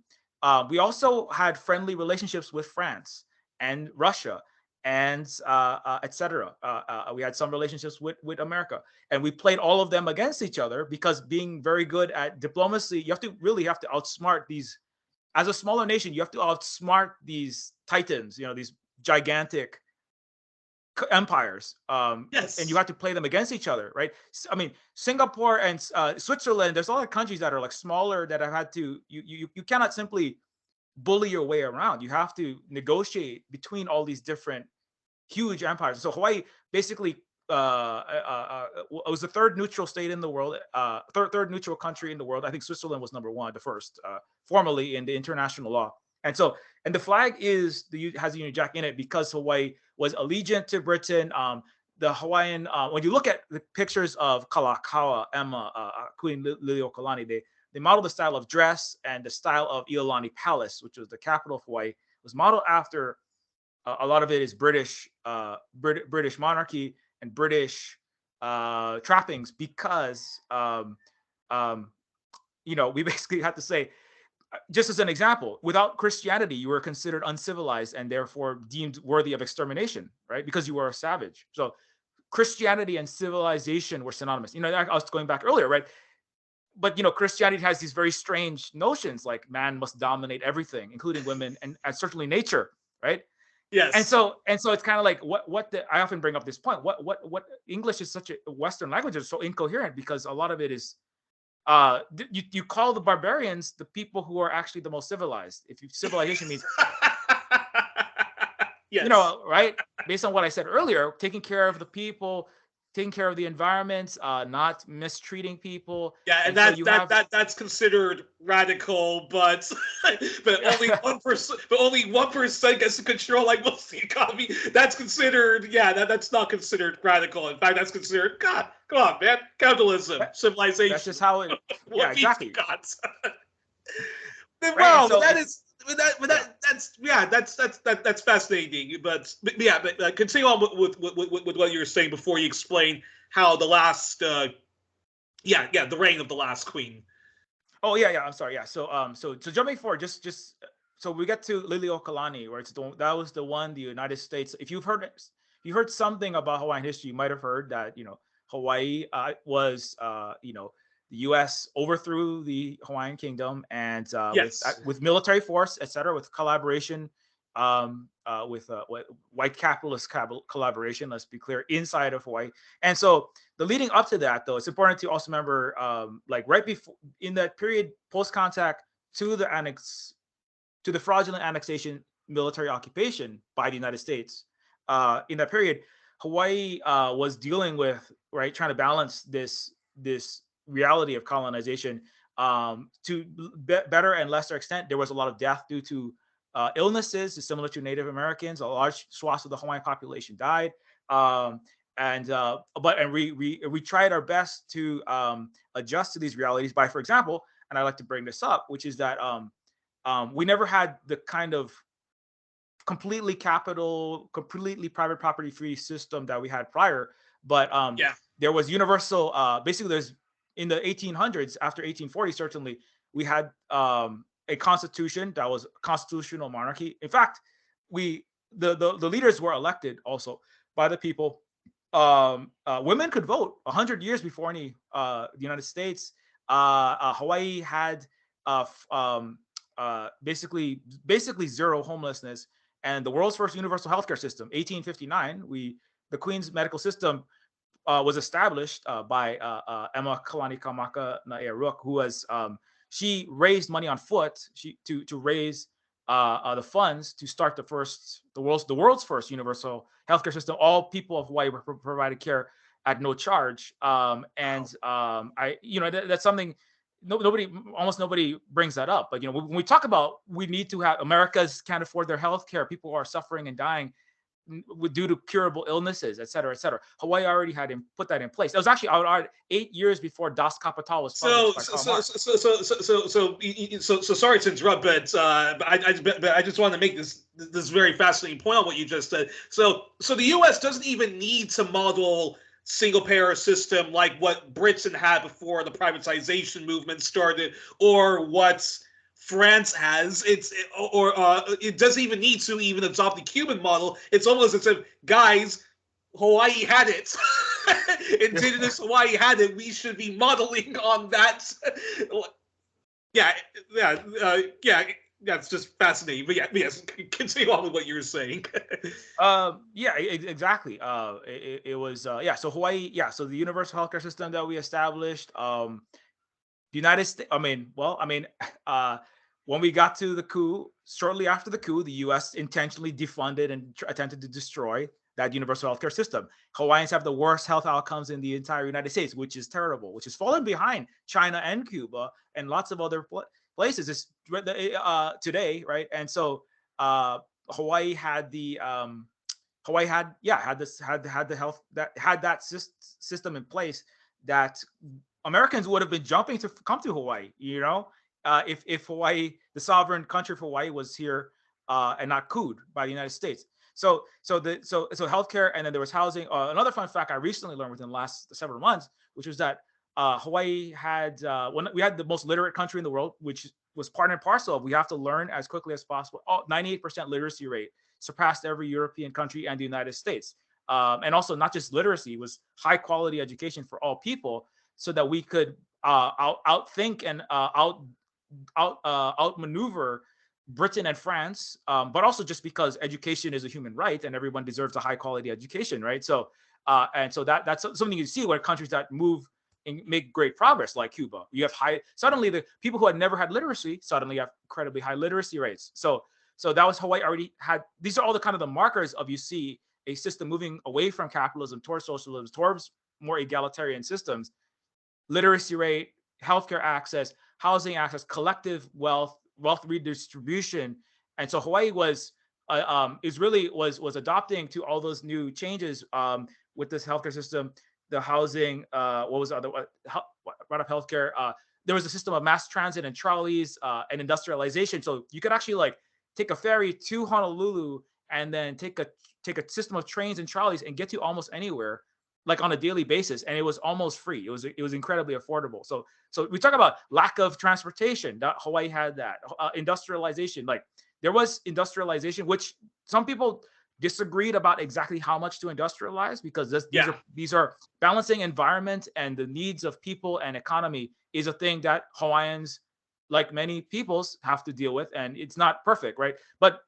We also had friendly relationships with France and Russia and etc. We had some relationships with America, and we played all of them against each other, because being very good at diplomacy, you have to outsmart these. As a smaller nation, you have to outsmart these titans, these gigantic empires, Yes. and you have to play them against each other, right? I mean, Singapore and Switzerland, there's a lot of countries that are like smaller that have had to, you cannot simply bully your way around. You have to negotiate between all these different huge empires. So Hawaii basically was the third neutral state in the world, third neutral country in the world. I think Switzerland was number one, the first, formally in the international law. And so, and the flag has the Union Jack in it because Hawaii was allegiant to Britain. The Hawaiian, when you look at the pictures of Kalakaua, Emma, Queen Liliuokalani, they modeled the style of dress and the style of Iolani Palace, which was the capital of Hawaii, was modeled after. A lot of it is British monarchy and British trappings, because we basically have to say, just as an example, without Christianity, you were considered uncivilized and therefore deemed worthy of extermination, right? Because you were a savage. So Christianity and civilization were synonymous. I was going back earlier, right? But Christianity has these very strange notions, like man must dominate everything, including women, and certainly nature, right? Yes. And so it's kind of like I often bring up this point. What English is such a Western language is so incoherent, because a lot of it is you call the barbarians the people who are actually the most civilized. If civilization means yes. Right? Based on what I said earlier, taking care of the people, taking care of the environment, not mistreating people. Yeah, and that's considered radical, but only 1%. But only 1% gets to control like most of the economy. That's considered, that's not considered radical. In fact, that's considered, God, come on, man, capitalism, civilization. That's just how it. Yeah, exactly. Wow, right, so that's fascinating. But continue on with what you were saying before you explain how the last the reign of the last queen. Oh yeah, I'm sorry. Yeah, so jumping forward, just so we get to Liliuokalani, where that was the one, the United States. If you've heard something about Hawaiian history, you might have heard that Hawaii was the U.S. overthrew the Hawaiian Kingdom, and with military force, etc., with collaboration, with white capitalist collaboration. Let's be clear, inside of Hawaii. And so the leading up to that, though, it's important to also remember, like right before, in that period post-contact to the fraudulent annexation, military occupation by the United States, in that period, Hawaii was dealing with, right, trying to balance this reality of colonization. To better and lesser extent, there was a lot of death due to illnesses, similar to Native Americans. A large swath of the Hawaiian population died. we tried our best to adjust to these realities by, for example, and I like to bring this up, which is that we never had the kind of completely private property free system that we had prior, but there was universal. Basically, there's in the 1800s, after 1840, certainly we had a constitution that was constitutional monarchy. In fact, the leaders were elected also by the people. Women could vote 100 years before any the United States. Hawaii had basically zero homelessness, and the world's first universal healthcare system, 1859. The Queen's medical system was established by Emma Kalani Kamaka Naearuk, who was she raised money on foot to raise the funds to start the world's first universal healthcare system. All people of Hawaii were provided care at no charge. That's something almost nobody brings that up. But when we talk about we need to have Americans can't afford their health care, people are suffering and dying due to curable illnesses, et cetera, et cetera. Hawaii already had put that in place. That was actually 8 years before Das Kapital was published by Karl Marx. So sorry to interrupt, but I just want to make this very fascinating point on what you just said. So the U.S. doesn't even need to model single-payer system like what Britain had before the privatization movement started, or what France has. It doesn't even need to even adopt the Cuban model. It's almost as if, guys, Hawaii had it. Indigenous Hawaii had it. We should be modeling on that. That's just fascinating. But yes, continue on with what you were saying. Exactly. It was So Hawaii, so the universal healthcare system that we established, the United States. When we got to the coup, shortly after the coup, the U.S. intentionally defunded and attempted to destroy that universal healthcare system. Hawaiians have the worst health outcomes in the entire United States, which is terrible, which is falling behind China and Cuba and lots of other places today, right? And so Hawaii had the system in place that Americans would have been jumping to come to Hawaii, if Hawaii, the sovereign country of Hawaii, was here and not couped by the United States. So healthcare, and then there was housing. Another fun fact I recently learned within the last several months, which was that Hawaii had we had the most literate country in the world, which was part and parcel of we have to learn as quickly as possible. 98% literacy rate, surpassed every European country and the United States. And also not just literacy, it was high quality education for all people, so that we could outthink and outmaneuver Britain and France, but also just because education is a human right and everyone deserves a high quality education, right? So that's something you see where countries that move and make great progress, like Cuba, you have suddenly the people who had never had literacy suddenly have incredibly high literacy rates. So that was Hawaii already had. These are all the kind of the markers of you see a system moving away from capitalism towards socialism, towards more egalitarian systems. Literacy rate, healthcare access, housing access, collective wealth redistribution. And so Hawaii was adopting to all those new changes with this healthcare system, the housing, what was the other, brought up healthcare. There was a system of mass transit and trolleys and industrialization. So you could actually take a ferry to Honolulu and then take a system of trains and trolleys and get to almost anywhere, on a daily basis, and it was almost free. It was incredibly affordable. So we talk about lack of transportation. That Hawaii had that. Industrialization, there was industrialization, which some people disagreed about exactly how much to industrialize, because these are balancing environment and the needs of people and economy is a thing that Hawaiians, like many peoples, have to deal with, and it's not perfect, right? But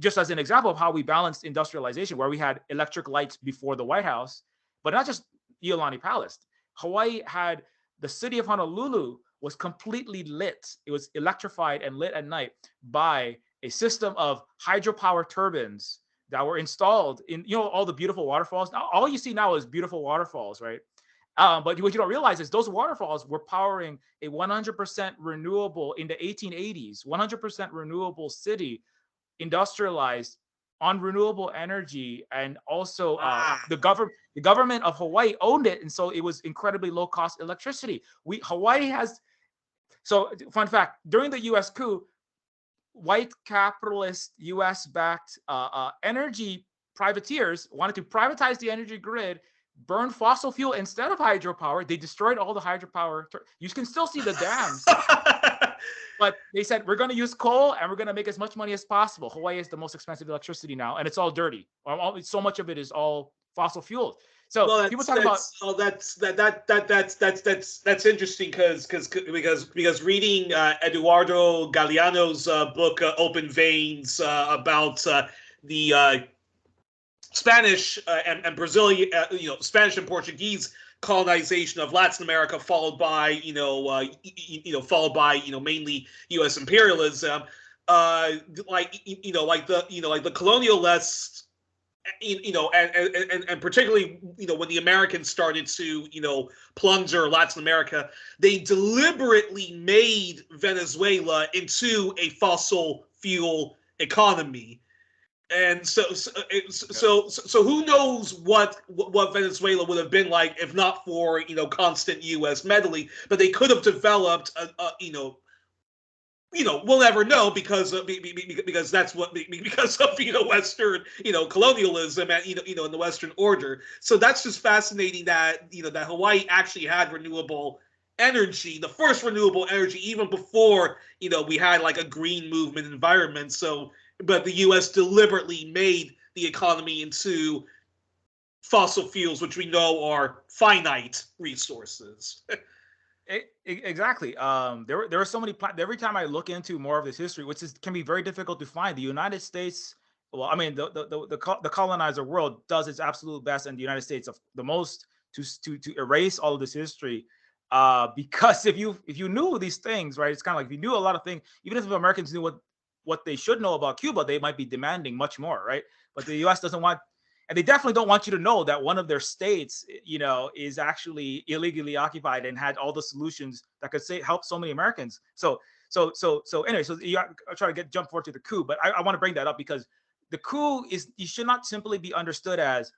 just as an example of how we balanced industrialization, where we had electric lights before the White House. But not just Iolani Palace. Hawaii had the city of Honolulu was completely lit. It was electrified and lit at night by a system of hydropower turbines that were installed in all the beautiful waterfalls. Now, all you see now is beautiful waterfalls, right? But what you don't realize is those waterfalls were powering a 100% renewable in the 1880s, 100% renewable city, industrialized on renewable energy, and also Ah. the government of Hawaii owned it, and so it was incredibly low cost electricity. Hawaii has, so fun fact, during the U.S. coup, white capitalist U.S. backed energy privateers wanted to privatize the energy grid, burn fossil fuel instead of hydropower. They destroyed all the hydropower. You can still see the dams. But they said, we're going to use coal and we're going to make as much money as possible. Hawaii is the most expensive electricity now, and it's all dirty. So much of it is all fossil fuels. So Well, people talk about that's interesting because reading Eduardo Galeano's book Open Veins about the Spanish and Brazilian, Spanish and Portuguese colonization of Latin America, followed by mainly U.S. imperialism, like the colonialists, and particularly when the Americans started to plunder Latin America, they deliberately made Venezuela into a fossil fuel economy. And so who knows what Venezuela would have been like if not for constant U.S. meddling? But they could have developed we'll never know because that's because of Western colonialism and in the Western order. So that's just fascinating that that Hawaii actually had renewable energy, the first renewable energy, even before we had like a green movement environment. So. But the U.S. deliberately made the economy into fossil fuels, which we know are finite resources. Exactly. There are so many. Every time I look into more of this history, which can be very difficult to find, the United States. Well, I mean, the colonizer world does its absolute best, and the United States of the most to erase all of this history. Because if you knew these things, right, it's kind of like if you knew a lot of things, even if Americans knew what they should know about Cuba, they might be demanding much more, right? But the U.S. doesn't want, and they definitely don't want you to know that one of their states, is actually illegally occupied and had all the solutions that could help so many Americans. So anyway, I try to jump forward to the coup, but I want to bring that up because the coup you should not simply be understood as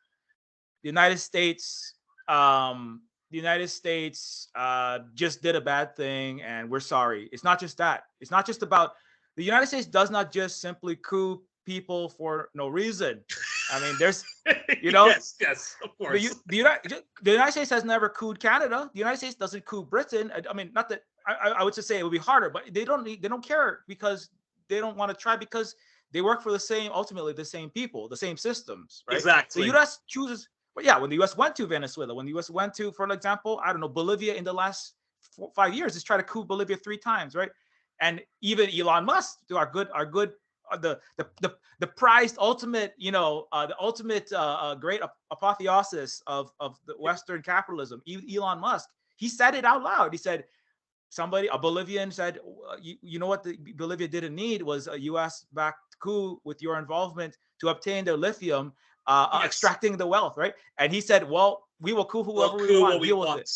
the United States. Just did a bad thing and we're sorry. It's not just that. It's not just about. The United States does not just simply coup people for no reason. I mean, there's, yes, of course. The United States has never couped Canada. The United States doesn't coup Britain. I mean, not that I would just say it would be harder, but they don't care because they don't want to try because they work for ultimately the same people, the same systems, right? Exactly. The U.S. chooses. Well, yeah, when the U.S. went to Venezuela, when the U.S. went to, for example, I don't know, Bolivia in the last 5 years, it's tried to coup Bolivia 3 times, right? And even Elon Musk, the prized ultimate, the ultimate great apotheosis of the Western capitalism, Elon Musk, he said it out loud. He said, a Bolivian said, you know what Bolivia didn't need was a U.S.-backed coup with your involvement to obtain their lithium, extracting the wealth, right? And he said, well, we will coup whoever we want, deal with it.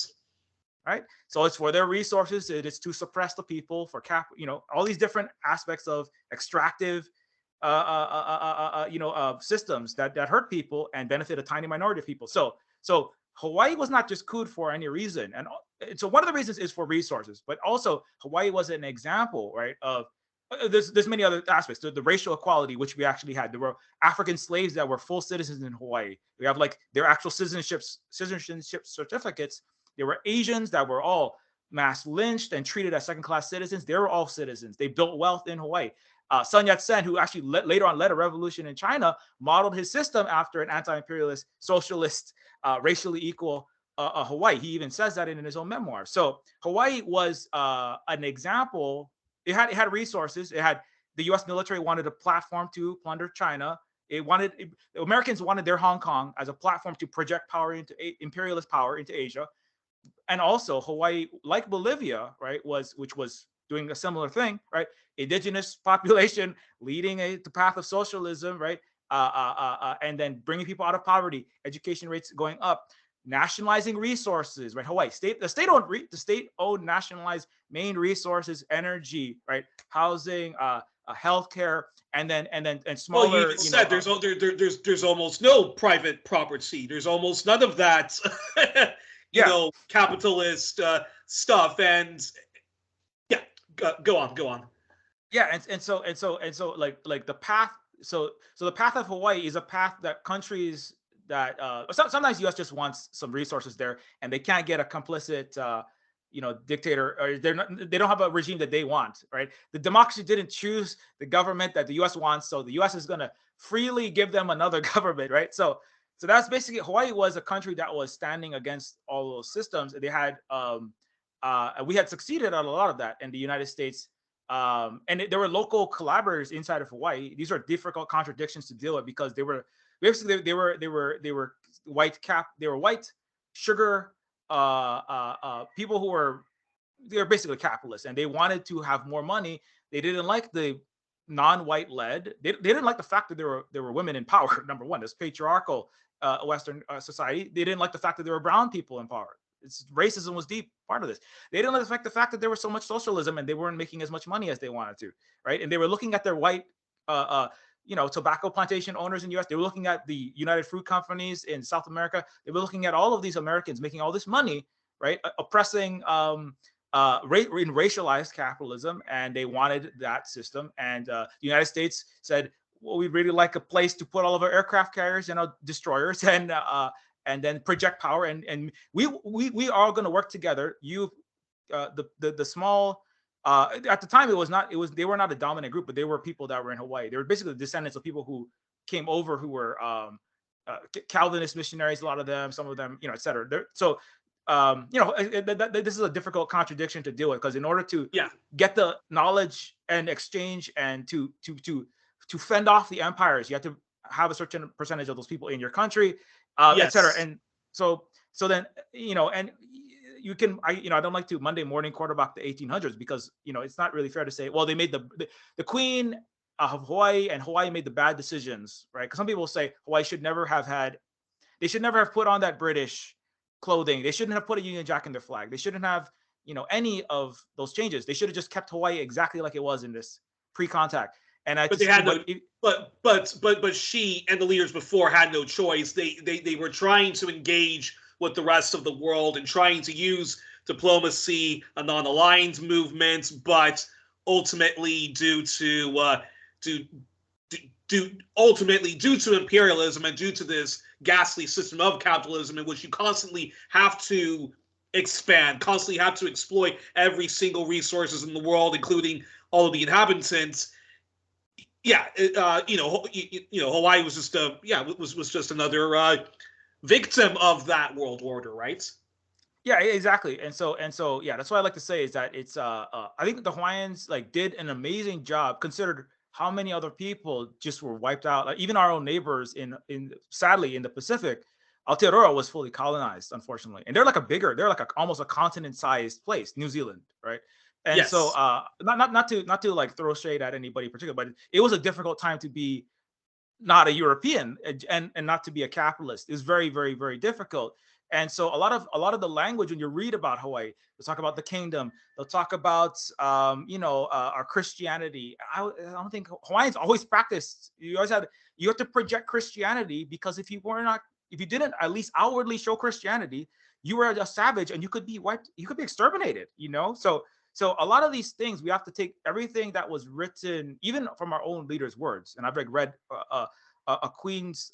Right, so it's for their resources. It is to suppress the people for all these different aspects of extractive, systems that hurt people and benefit a tiny minority of people. So Hawaii was not just couped for any reason, and so one of the reasons is for resources, but also Hawaii was an example, right, of there's many other aspects. The racial equality, which we actually had. There were African slaves that were full citizens in Hawaii. We have like their actual citizenship certificates. There were Asians that were all mass lynched and treated as second-class citizens. They were all citizens. They built wealth in Hawaii. Sun Yat-sen, who actually later on led a revolution in China, modeled his system after an anti-imperialist, socialist, racially equal Hawaii. He even says that in his own memoir. So Hawaii was an example. It had resources. It had the U.S. military wanted a platform to plunder China. Americans wanted their Hong Kong as a platform to project power into imperialist power into Asia. And also Hawaii, like Bolivia, right, which was doing a similar thing, right? Indigenous population leading the path of socialism, right? And then bringing people out of poverty, education rates going up, nationalizing resources, right? Hawaii, the state-owned nationalized main resources, energy, right? Housing, healthcare, and Well, you smaller, even said there's almost no private property. There's almost none of that, yeah. capitalist stuff. And yeah, go on. Yeah, and so like the path. So the path of Hawaii is a path that countries that sometimes U.S. just wants some resources there, and they can't get a complicit dictator, or they don't have a regime that they want, right? The democracy didn't choose the government that the U.S. wants, so the U.S. is going to freely give them another government, right? So that's basically, Hawaii was a country that was standing against all those systems. They had we had succeeded on a lot of that, in the United States. There were local collaborators inside of Hawaii. These are difficult contradictions to deal with, because they were basically white sugar people who were, they were basically capitalists, and they wanted to have more money. They didn't like the non-white led. They didn't like the fact that there were women in power. Number one, this patriarchal Western society. They didn't like the fact that there were brown people in power. Racism was deep part of this. They didn't like the fact that there was so much socialism and they weren't making as much money as they wanted to, right? And they were looking at their white, tobacco plantation owners in the U.S. They were looking at the United Fruit Companies in South America. They were looking at all of these Americans making all this money, right? Oppressing, in racialized capitalism, and they wanted that system. And the United States said, well, we'd really like a place to put all of our aircraft carriers and our destroyers, and then project power, and we are going to work together. The small, at the time they were not a dominant group, but they were people that were in Hawaii. They were basically the descendants of people who came over, who were Calvinist missionaries, a lot of them, some of them, et cetera. This is a difficult contradiction to deal with, because in order to get the knowledge and exchange and to fend off the empires, you have to have a certain percentage of those people in your country, et cetera. And so then, and you can, I don't like to Monday morning quarterback the 1800s, because, it's not really fair to say, well, they made the Queen of Hawaii and Hawaii made the bad decisions, right? Because some people say Hawaii should never have put on that British clothing. They shouldn't have put a Union Jack in their flag. They shouldn't have, any of those changes. They should have just kept Hawaii exactly like it was in this pre-contact. And but she and the leaders before had no choice. They were trying to engage with the rest of the world and trying to use diplomacy, a non-aligned movement, but ultimately due to imperialism and due to this ghastly system of capitalism, in which you constantly have to expand, constantly have to exploit every single resources in the world, including all of the inhabitants. Hawaii was just another victim of that world order, right? Yeah, exactly. And so that's what I like to say, is that it's I think the Hawaiians did an amazing job, considered how many other people just were wiped out. Like, even our own neighbors sadly in the Pacific, Aotearoa was fully colonized, unfortunately, and they're almost a continent-sized place, New Zealand, right? And so not to throw shade at anybody in particular, but it was a difficult time to be not a European and not to be a capitalist. Is very, very, very difficult. And so a lot of the language, when you read about Hawaii, they'll talk about the kingdom, they'll talk about our Christianity. I don't think Hawaiians always practiced. You have to project Christianity, because if you didn't at least outwardly show Christianity, you were a savage and you could be wiped, you could be exterminated, So a lot of these things, we have to take everything that was written, even from our own leaders' words. And I've read a queen's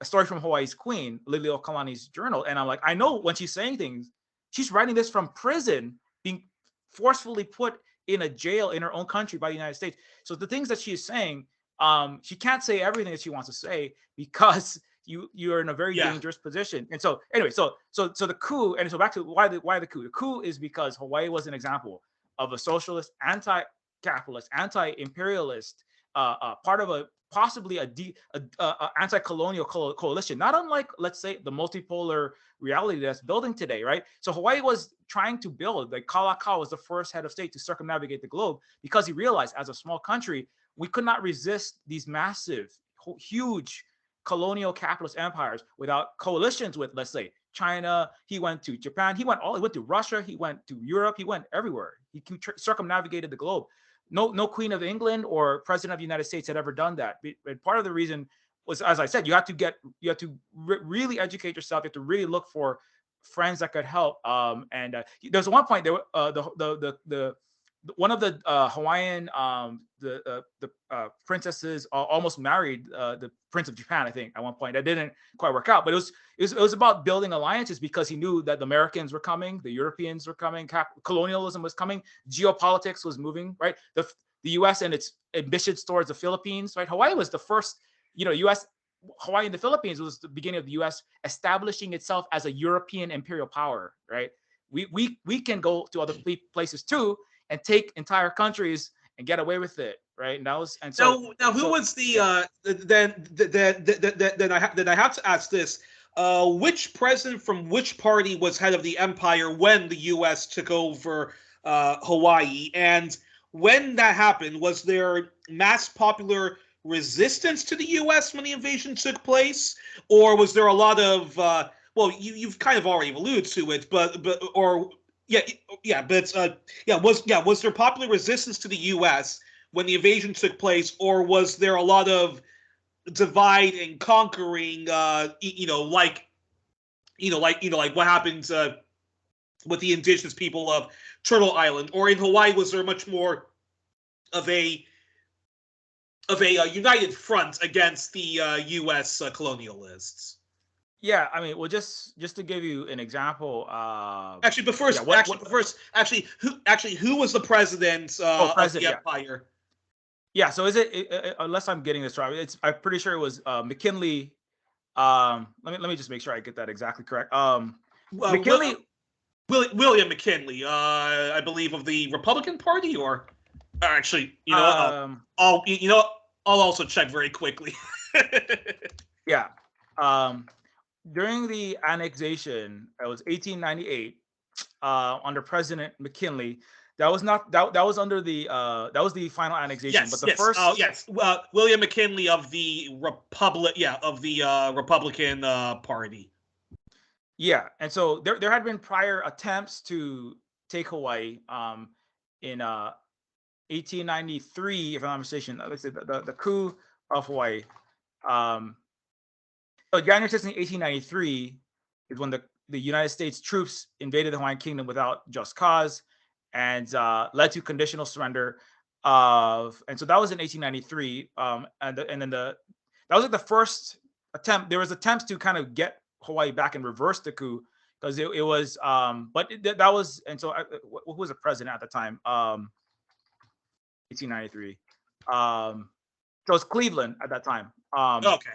a story from Hawaii's queen, Liliuokalani's journal, and I'm like, I know when she's saying things, she's writing this from prison, being forcefully put in a jail in her own country by the United States. So the things that she is saying, she can't say everything that she wants to say, because you are in a very dangerous position. And so anyway, so the coup, and so back to why the coup. The coup is because Hawaii was an example of a socialist, anti-capitalist, anti-imperialist, part of a possibly a anti-colonial coalition, not unlike, let's say, the multipolar reality that's building today, right? So Hawaii was trying to build, Kalakaua was the first head of state to circumnavigate the globe, because he realized, as a small country, we could not resist these massive, huge colonial capitalist empires without coalitions with, let's say, China. He went to Japan. He went to Russia. He went to Europe. He went everywhere. He circumnavigated the globe. no Queen of England or President of the United States had ever done that. But part of the reason was, as I said, you have to really educate yourself. You have to really look for friends that could help. There's one point there, one of the Hawaiian princesses almost married the Prince of Japan, I think, at one point. That didn't quite work out, but it was about building alliances because he knew that the Americans were coming, the Europeans were coming, colonialism was coming, geopolitics was moving, right? The U.S. and its ambitions towards the Philippines, right? Hawaii was the first, U.S. Hawaii and the Philippines was the beginning of the U.S. establishing itself as a European imperial power, right? We can go to other places too and take entire countries and get away with it, right? And that was who was the then I have to ask this: which president from which party was head of the empire when the U.S. took over Hawaii? And when that happened, was there mass popular resistance to the U.S. when the invasion took place, or was there a lot of you've kind of already alluded to it, was there popular resistance to the U.S. when the invasion took place, or was there a lot of divide and conquering? Like what happens with the indigenous people of Turtle Island, or in Hawaii, was there much more of a united front against the U.S. Colonialists? Yeah, I mean, well, just to give you an example. Who was the president of the empire? Yeah, so is it unless I'm getting this right? I'm pretty sure it was McKinley. Let me just make sure I get that exactly correct. McKinley, William McKinley, I believe, of the Republican Party, or actually, I'll also check very quickly. Yeah. During the annexation, it was 1898, under President McKinley. That was under the that was the final annexation. Yes, but the first William McKinley of the Republican Party. Yeah, and so there had been prior attempts to take Hawaii in 1893, if I'm not mistaken. Let's say the coup of Hawaii. So January 16, 1893 is when the United States troops invaded the Hawaiian Kingdom without just cause and led to conditional surrender and so that was in 1893. That was like the first attempt. There was attempts to kind of get Hawaii back and reverse the coup because it was that was, and so who was the president at the time? 1893. So it was Cleveland at that time. Okay.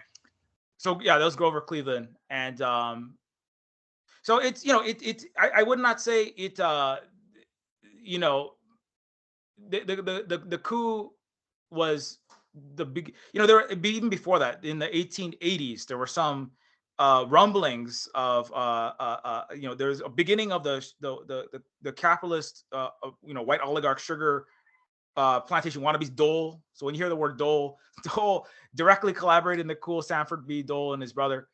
So yeah, that was Grover Cleveland, and so it's I would not say it the coup was the big, there were, even before that in the 1880s there were some rumblings of there's a beginning of the capitalist white oligarch sugar plantation wannabes. Dole. So when you hear the word Dole directly collaborated in the coup. Sanford B. Dole and his brother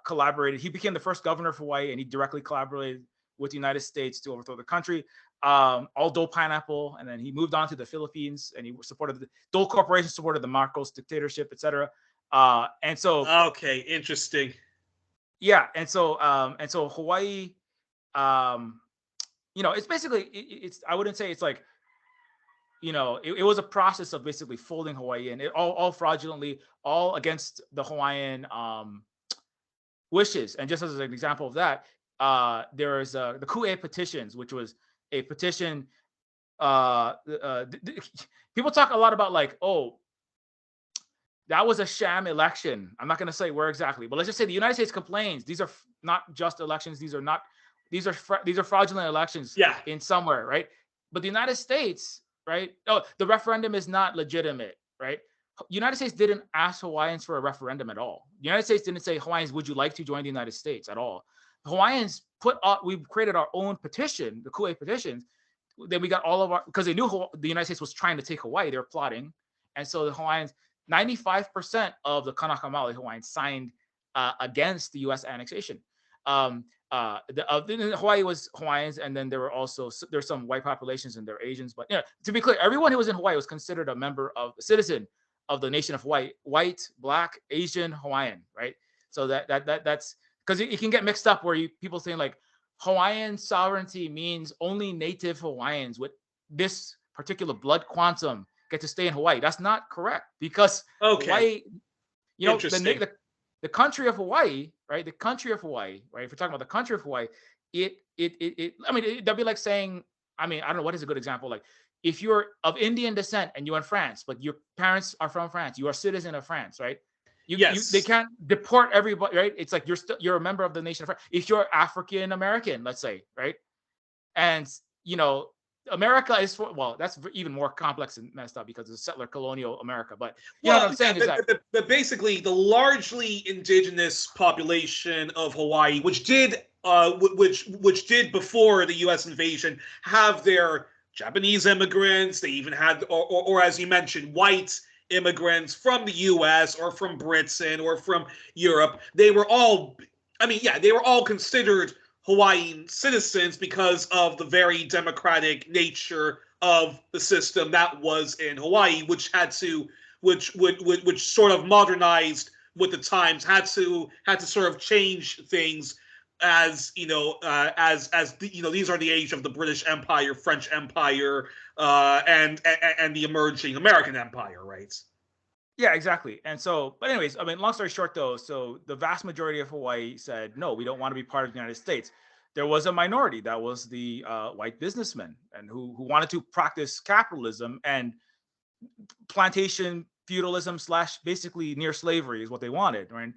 collaborated. He became the first governor of Hawaii, and he directly collaborated with the United States to overthrow the country. All Dole pineapple, and then he moved on to the Philippines, and he supported the Dole Corporation, supported the Marcos dictatorship, etc. And so okay, interesting. Yeah, and so Hawaii, it's basically it's I wouldn't say it's like it was a process of basically folding Hawaii in, all fraudulently, all against the Hawaiian wishes. And just as an example of that, there is the coup petitions, which was a petition. People talk a lot about like, oh, that was a sham election. I'm not going to say where exactly, but let's just say the United States complains these are not just elections. These are fraudulent elections. Yeah. In somewhere, right? But the United States, right? Oh, the referendum is not legitimate, right? United States didn't ask Hawaiians for a referendum at all. The United States didn't say, Hawaiians, would you like to join the United States at all? The Hawaiians we created our own petition, the coup petitions. Then we got all of because they knew the United States was trying to take Hawaii. They were plotting. And so the Hawaiians, 95% of the Kanaka Maoli Hawaiians signed against the U.S. annexation. Hawaii was Hawaiians, and then there were also there's some white populations and there are Asians. But to be clear, everyone who was in Hawaii was considered a citizen of the nation of Hawaii, white, black, Asian, Hawaiian, right? So that's because it can get mixed up where people saying like Hawaiian sovereignty means only native Hawaiians with this particular blood quantum get to stay in Hawaii. That's not correct because Hawaii, the country of Hawaii, right? The country of Hawaii, right? If we're talking about the country of Hawaii, that'd be like saying, I don't know what is a good example. Like if you're of Indian descent and you're in France, but your parents are from France, you are a citizen of France, right? They can't deport everybody, right? It's like you're a member of the nation of France. If you're African American, let's say, right? And America is that's even more complex and messed up because it's settler colonial America. But you know what I'm saying is that basically the largely indigenous population of Hawaii, which did before the U.S. invasion have their Japanese immigrants. They even had, or as you mentioned, white immigrants from the U.S. or from Britain or from Europe. They were all, they were all considered Hawaiian citizens because of the very democratic nature of the system that was in Hawaii, which sort of modernized with the times, had to sort of change things as these are the age of the British Empire, French Empire, and the emerging American Empire, right? Yeah, exactly. And so, but anyways, long story short though, so the vast majority of Hawaii said, no, we don't want to be part of the United States. There was a minority that was the white businessmen and who wanted to practice capitalism and plantation feudalism / basically near slavery is what they wanted, right?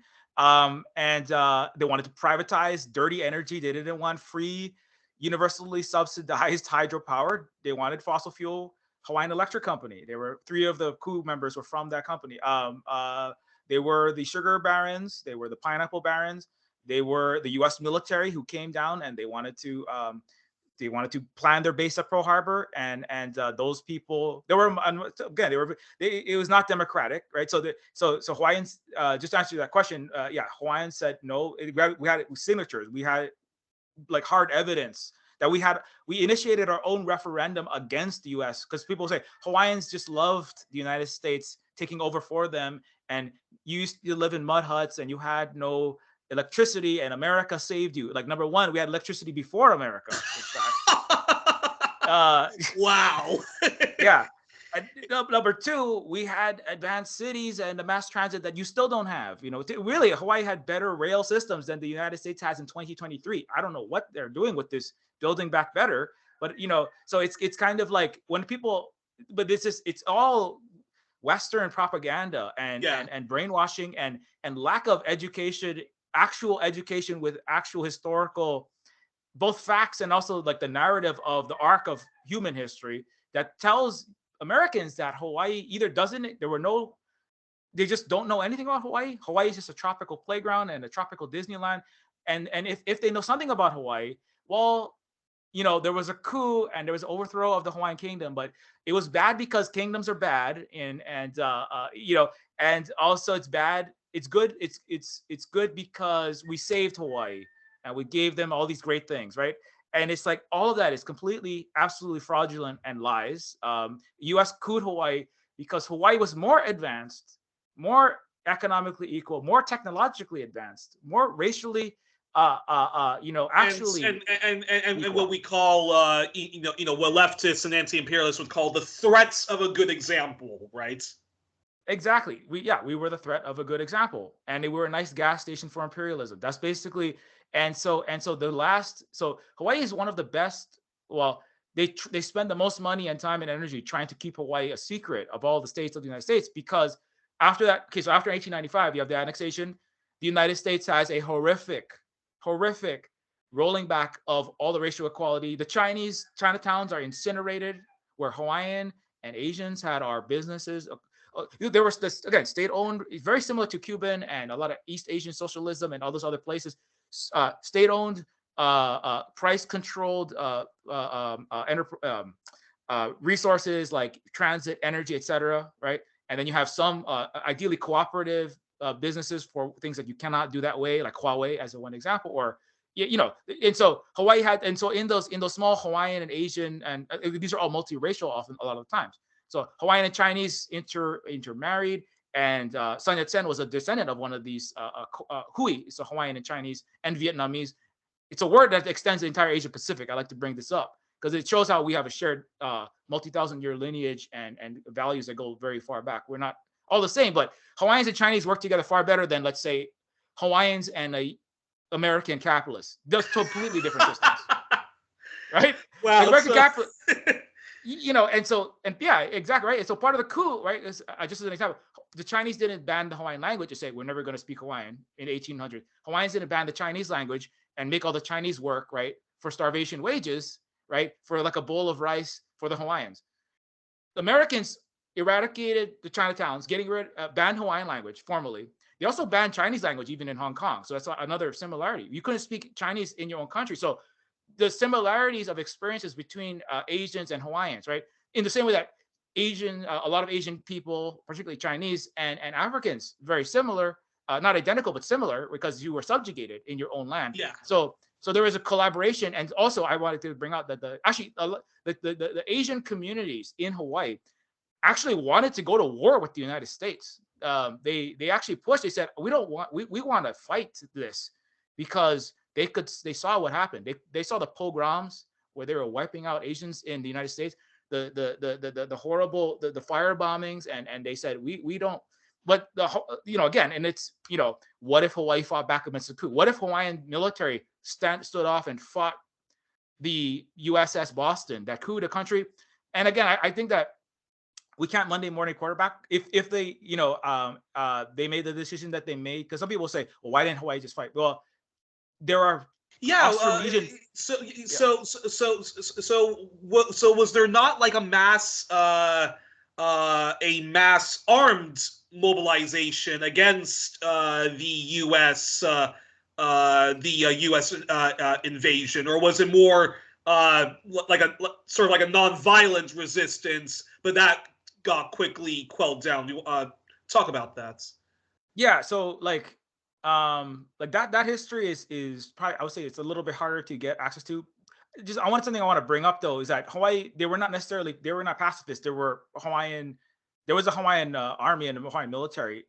And they wanted to privatize dirty energy. They didn't want free, universally subsidized hydropower. They wanted fossil fuel. Hawaiian Electric Company. There were 3 of the coup members were from that company. They were the sugar barons. They were the pineapple barons. They were the U.S. military who came down and they wanted to plan their base at Pearl Harbor. And those people, it was not democratic, right? So Hawaiians, just to answer that question, Hawaiians said no. We had signatures. We had like hard evidence that we initiated our own referendum against the U.S. because people say Hawaiians just loved the United States taking over for them, and you used to live in mud huts and you had no electricity, and America saved you. Like number one, we had electricity before America. Wow. Yeah. Number 2, we had advanced cities and the mass transit that you still don't have. Really, Hawaii had better rail systems than the United States has in 2023. I don't know what they're doing with this building back better, but so it's kind of like when people, but it's all Western propaganda and brainwashing and lack of education, actual education with actual historical, both facts and also like the narrative of the arc of human history that tells Americans that Hawaii either they just don't know anything about Hawaii. Hawaii is just a tropical playground and a tropical Disneyland. And if they know something about Hawaii, well, there was a coup and there was overthrow of the Hawaiian kingdom, but it was bad because kingdoms are bad, and also it's bad. It's good. It's good because we saved Hawaii and we gave them all these great things, right? And it's like all of that is completely, absolutely fraudulent and lies. U.S. coupped Hawaii because Hawaii was more advanced, more economically equal, more technologically advanced, more racially, actually, and what we call, what leftists and anti-imperialists would call the threats of a good example, right? Exactly. We were the threat of a good example, and they were a nice gas station for imperialism. That's basically. And so Hawaii is one of the best. Well, they spend the most money and time and energy trying to keep Hawaii a secret of all the states of the United States, because after that, so after 1895, you have the annexation. The United States has a horrific rolling back of all the racial equality. The Chinatowns are incinerated, where Hawaiian and Asians had our businesses. There was this, again, state-owned, very similar to Cuban and a lot of East Asian socialism and all those other places. State-owned, price-controlled resources like transit, energy, etc. Right, and then you have some ideally cooperative businesses for things that you cannot do that way, like Huawei as one example, or and so Hawaii had, and so in those small Hawaiian and Asian, and these are all multiracial often a lot of times. So Hawaiian and Chinese intermarried, and Sun Yat-sen was a descendant of one of these Hui, so Hawaiian and Chinese and Vietnamese. It's a word that extends the entire Asia Pacific. I like to bring this up because it shows how we have a shared multi-thousand-year lineage and values that go very far back. We're not all the same, but Hawaiians and Chinese work together far better than, let's say, Hawaiians and American capitalists. Just completely different systems, right? Wow. American capitalists, and yeah, exactly, right. And so part of the coup, right, is just as an example, the Chinese didn't ban the Hawaiian language to say we're never going to speak Hawaiian in 1800. Hawaiians didn't ban the Chinese language and make all the Chinese work, right, for starvation wages, right, for like a bowl of rice for the Hawaiians. The Americans eradicated the Chinatowns, banned Hawaiian language formally. They also banned Chinese language even in Hong Kong. So that's another similarity. You couldn't speak Chinese in your own country. So the similarities of experiences between Asians and Hawaiians, right? In the same way that a lot of Asian people, particularly Chinese and Africans, very similar, not identical, but similar, because you were subjugated in your own land. Yeah. So there is a collaboration. And also I wanted to bring out that the Asian communities in Hawaii actually wanted to go to war with the United States. They actually pushed. They said, we want to fight this, because they saw what happened. They saw the pogroms where they were wiping out Asians in the United States, the horrible the fire bombings, and they said we don't. But again, and it's what if Hawaii fought back against the coup? What if Hawaiian military stood off and fought the USS Boston that couped the country? And again, I think that we can't Monday morning quarterback if they they made the decision that they made, because some people say, well, why didn't Hawaii just fight? Well, there are so was there not like a mass armed mobilization against the U.S. Invasion, or was it more like a sort of like a non-violent resistance, but that got quickly quelled down? Talk about that. Yeah, so like that history is probably, I would say, it's a little bit harder to get access to. Something I want to bring up though is that Hawaii, they were not pacifists. There was a Hawaiian army and a Hawaiian military,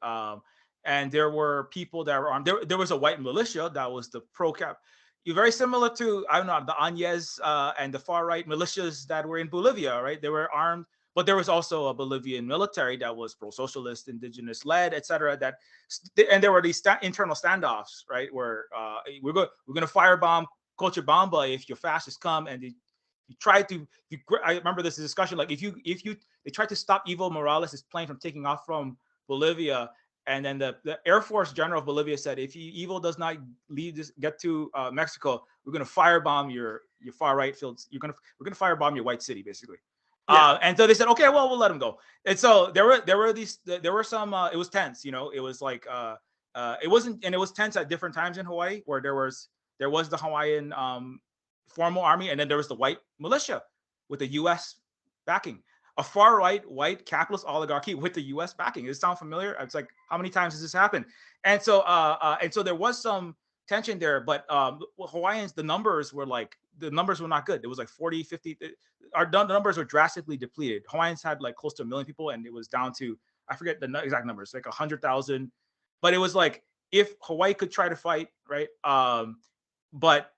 and there were people that were armed. There was a white militia that was the pro-cap. Very similar to, I don't know, the Anyes and the far right militias that were in Bolivia, right? They were armed, but there was also a Bolivian military that was pro-socialist, indigenous led, etc. And there were these internal standoffs, right? Where we're going to firebomb Cochabamba if your fascists come, and they tried to. I remember this discussion, like if they tried to stop Evo Morales' plane from taking off from Bolivia. And then the Air Force General of Bolivia said, if Evo does not get to Mexico, we're going to firebomb your far right fields. We're going to firebomb your white city, basically. Yeah. And so they said, okay, well, we'll let them go. And so there were some. It was tense, It was like it was tense at different times in Hawaii, where there was the Hawaiian formal army, and then there was the white militia with the U.S. backing. A far right white capitalist oligarchy with the U.S. backing. Does it sound familiar? It's like, how many times has this happened? And so there was some tension there, but Hawaiians, the numbers were not good. It was like 40, 50. The numbers were drastically depleted. Hawaiians had like close to 1 million people, and it was down to, I forget the exact numbers, like 100,000. But it was like, if Hawaii could try to fight, right? But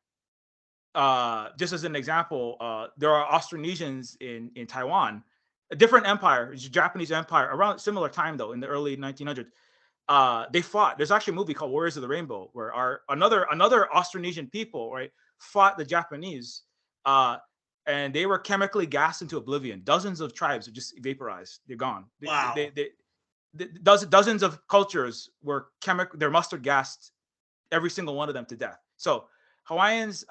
just as an example, there are Austronesians in Taiwan, a different empire, Japanese empire, around similar time though, in the early 1900s. They fought. There's actually a movie called Warriors of the Rainbow, where another Austronesian people, right, fought the Japanese, and they were chemically gassed into oblivion. Dozens of tribes were just vaporized. They're gone. Wow. Dozens of cultures were they're mustard gassed, every single one of them to death. So Hawaiians,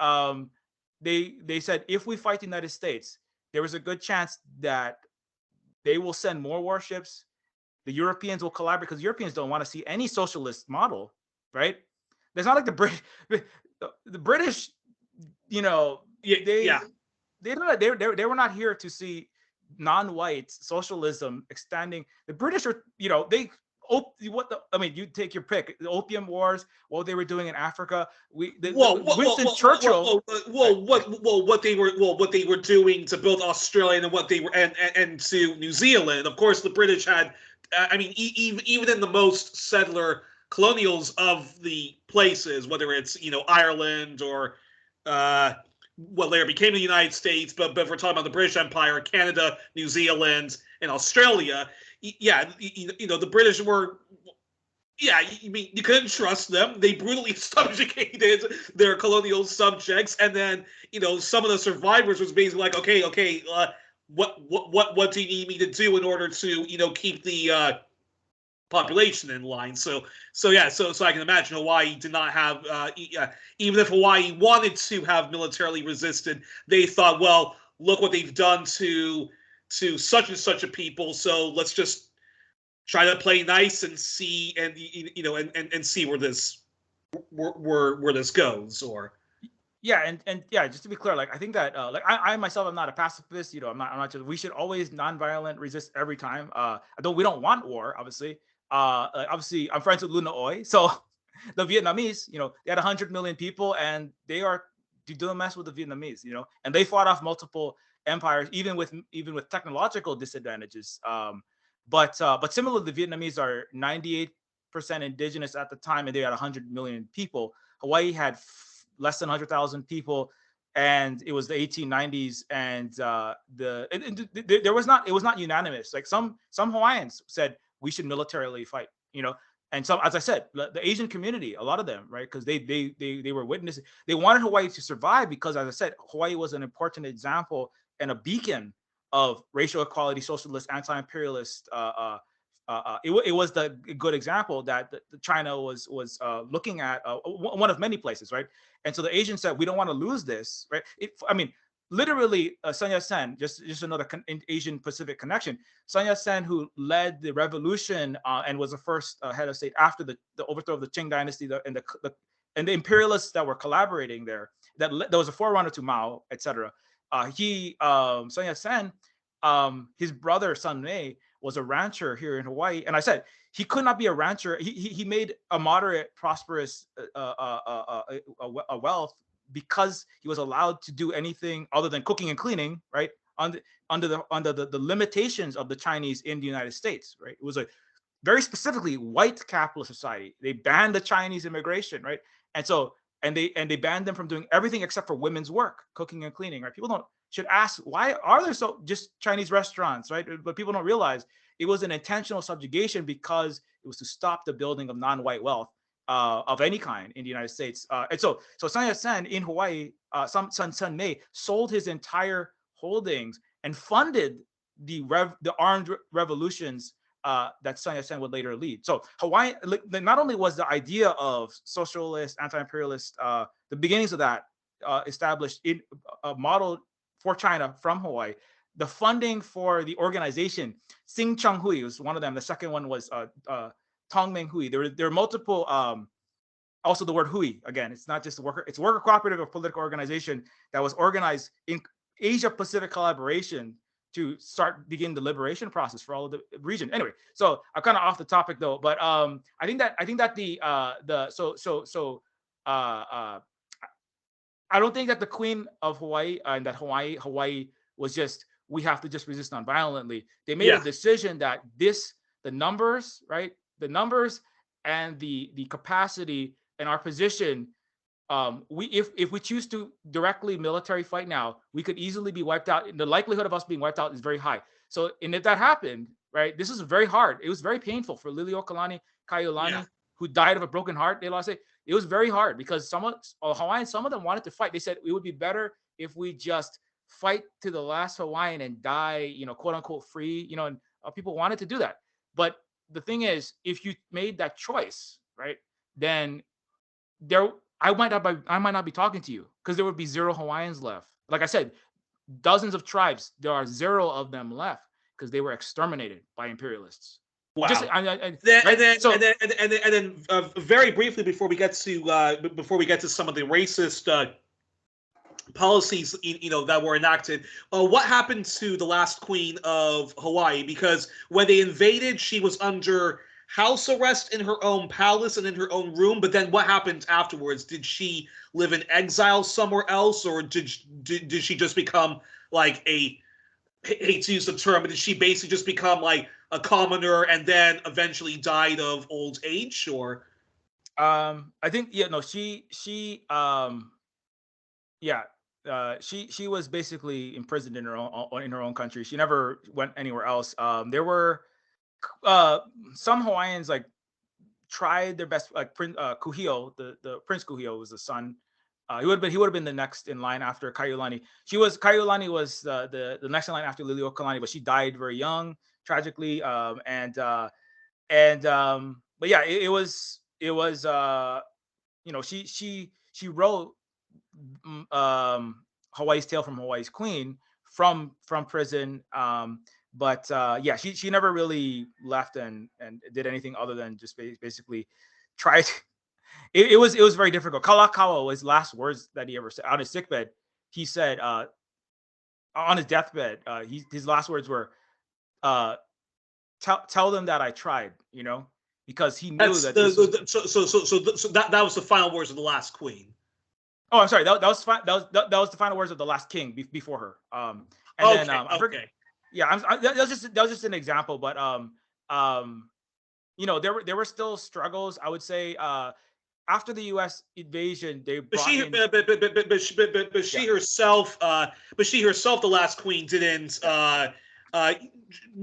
they said, if we fight the United States, there was a good chance that they will send more warships. The Europeans will collaborate, because Europeans don't want to see any socialist model, right? There's not like the British, they were not here to see non-white socialism expanding. The British are, they I mean, you take your pick. The Opium Wars, what they were doing in Africa. Winston Churchill. What they were doing to build Australia and what they were and to New Zealand. Of course, the British had. I mean, even in the most settler colonials of the places, whether it's Ireland or what later became the United States, but if we're talking about the British Empire, Canada, New Zealand, and Australia, the British were. Yeah, you couldn't trust them. They brutally subjugated their colonial subjects, and then some of the survivors was basically like, okay, what do you need me to do in order to keep the population in line? So I can imagine Hawaii did not have even if Hawaii wanted to have militarily resisted, they thought, well, look what they've done to such and such a people, so let's just try to play nice and see and see where this goes. Or and just to be clear, like I think that like I myself am not a pacifist. I'm not just, we should always nonviolent resist every time. Though we don't want war, obviously. Obviously I'm friends with Luna Oi, so the Vietnamese, they had 100 million people and they are doing mess with the Vietnamese, and they fought off multiple empires, even with technological disadvantages. But similarly, the Vietnamese are 98% indigenous at the time, and they had 100 million people. Hawaii had less than 100,000 people, and it was the 1890s, and it was not unanimous. Like some Hawaiians said we should militarily fight, and some, as I said, the Asian community, a lot of them, right, because they were witnesses. They wanted Hawaii to survive because, as I said, Hawaii was an important example and a beacon of racial equality, socialist, anti-imperialist. It was the good example that China was looking at, one of many places, right? And so the Asians said, we don't want to lose this, right? Literally, Sun Yat-sen, just another Asian Pacific connection. Sun Yat-sen, who led the revolution and was the first head of state after the overthrow of the Qing dynasty and the imperialists that were collaborating there, that was a forerunner to Mao, etc. Sun Yat-sen, his brother Sun Mei was a rancher here in Hawaii, and I said he could not be a rancher. He made a moderate, prosperous a wealth because he was allowed to do anything other than cooking and cleaning, right? Under the limitations of the Chinese in the United States, right? It was a very specifically white capitalist society. They banned the Chinese immigration, right? And they banned them from doing everything except for women's work, cooking and cleaning, right? People should ask, why are there so just Chinese restaurants, right? But people don't realize it was an intentional subjugation because it was to stop the building of non-white wealth of any kind in the United States. And so Sun Yat-sen in Hawaii, Sun Mei sold his entire holdings and funded the armed revolutions that Sun Yat-sen would later lead. So Hawaii, not only was the idea of socialist, anti-imperialist, the beginnings of that established in modeled for China from Hawaii, the funding for the organization, Sing Chung Hui was one of them. The second one was Tong Meng Hui. There are multiple, also the word Hui, again, it's not just it's a worker cooperative or political organization that was organized in Asia Pacific collaboration to begin the liberation process for all of the region. Anyway, so I'm kind of off the topic though, but I think that I don't think that the Queen of Hawaii and that Hawaii was just, we have to just resist nonviolently. They made a decision that the numbers, right? The numbers and the capacity and our position, if we choose to directly military fight now, we could easily be wiped out. The likelihood of us being wiped out is very high. So, and if that happened, right, this is very hard. It was very painful for Liliuokalani, Kaiulani, who died of a broken heart. They lost it. It was very hard because Hawaiians, some of them wanted to fight. They said it would be better if we just fight to the last Hawaiian and die, quote unquote free, and people wanted to do that. But the thing is, if you made that choice, right, then I might not be talking to you because there would be zero Hawaiians left. Like I said, dozens of tribes, there are zero of them left because they were exterminated by imperialists. Wow. And then very briefly before we get to some of the racist policies that were enacted, what happened to the last queen of Hawaii? Because when they invaded, she was under house arrest in her own palace and in her own room. But then what happened afterwards? Did she live in exile somewhere else, or did she just become like a, hate to use the term, but did she basically just become like a commoner and then eventually died of old age? Or I think she was basically imprisoned in her own country. She never went anywhere else. There were some Hawaiians like tried their best, like Kuhio, the Prince Kuhio was the son. He would have been the next in line after Kaiulani. Kaiulani was the next in line after Liliuokalani, but she died very young, tragically. But yeah, it was she wrote Hawaii's Tale from Hawaii's Queen from prison. But yeah, she never really left and did anything other than just basically tried. It was very difficult. Kalakaua was last words that he ever said on his sickbed. He said on his deathbed, his last words were, "Tell them that I tried," because he knew that. So that was the final words of the last queen. Oh, I'm sorry. That was the final words of the last king before her. Okay. Yeah, that was just an example, but there were still struggles. I would say after the U.S. invasion, they brought she herself, the last queen, didn't.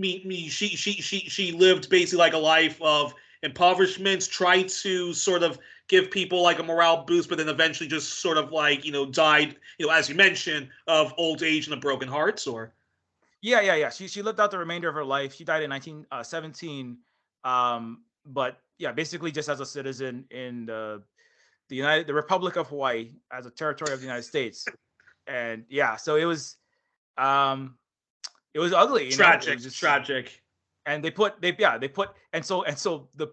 She lived basically like a life of impoverishment, tried to sort of give people like a morale boost, but then eventually just sort of like died, as you mentioned, of old age and a broken heart. Or yeah. She lived out the remainder of her life. She died in 1917. But yeah, basically just as a citizen in the Republic of Hawaii as a territory of the United States. And yeah, so it was ugly. Tragic. It was just tragic. And they put and so the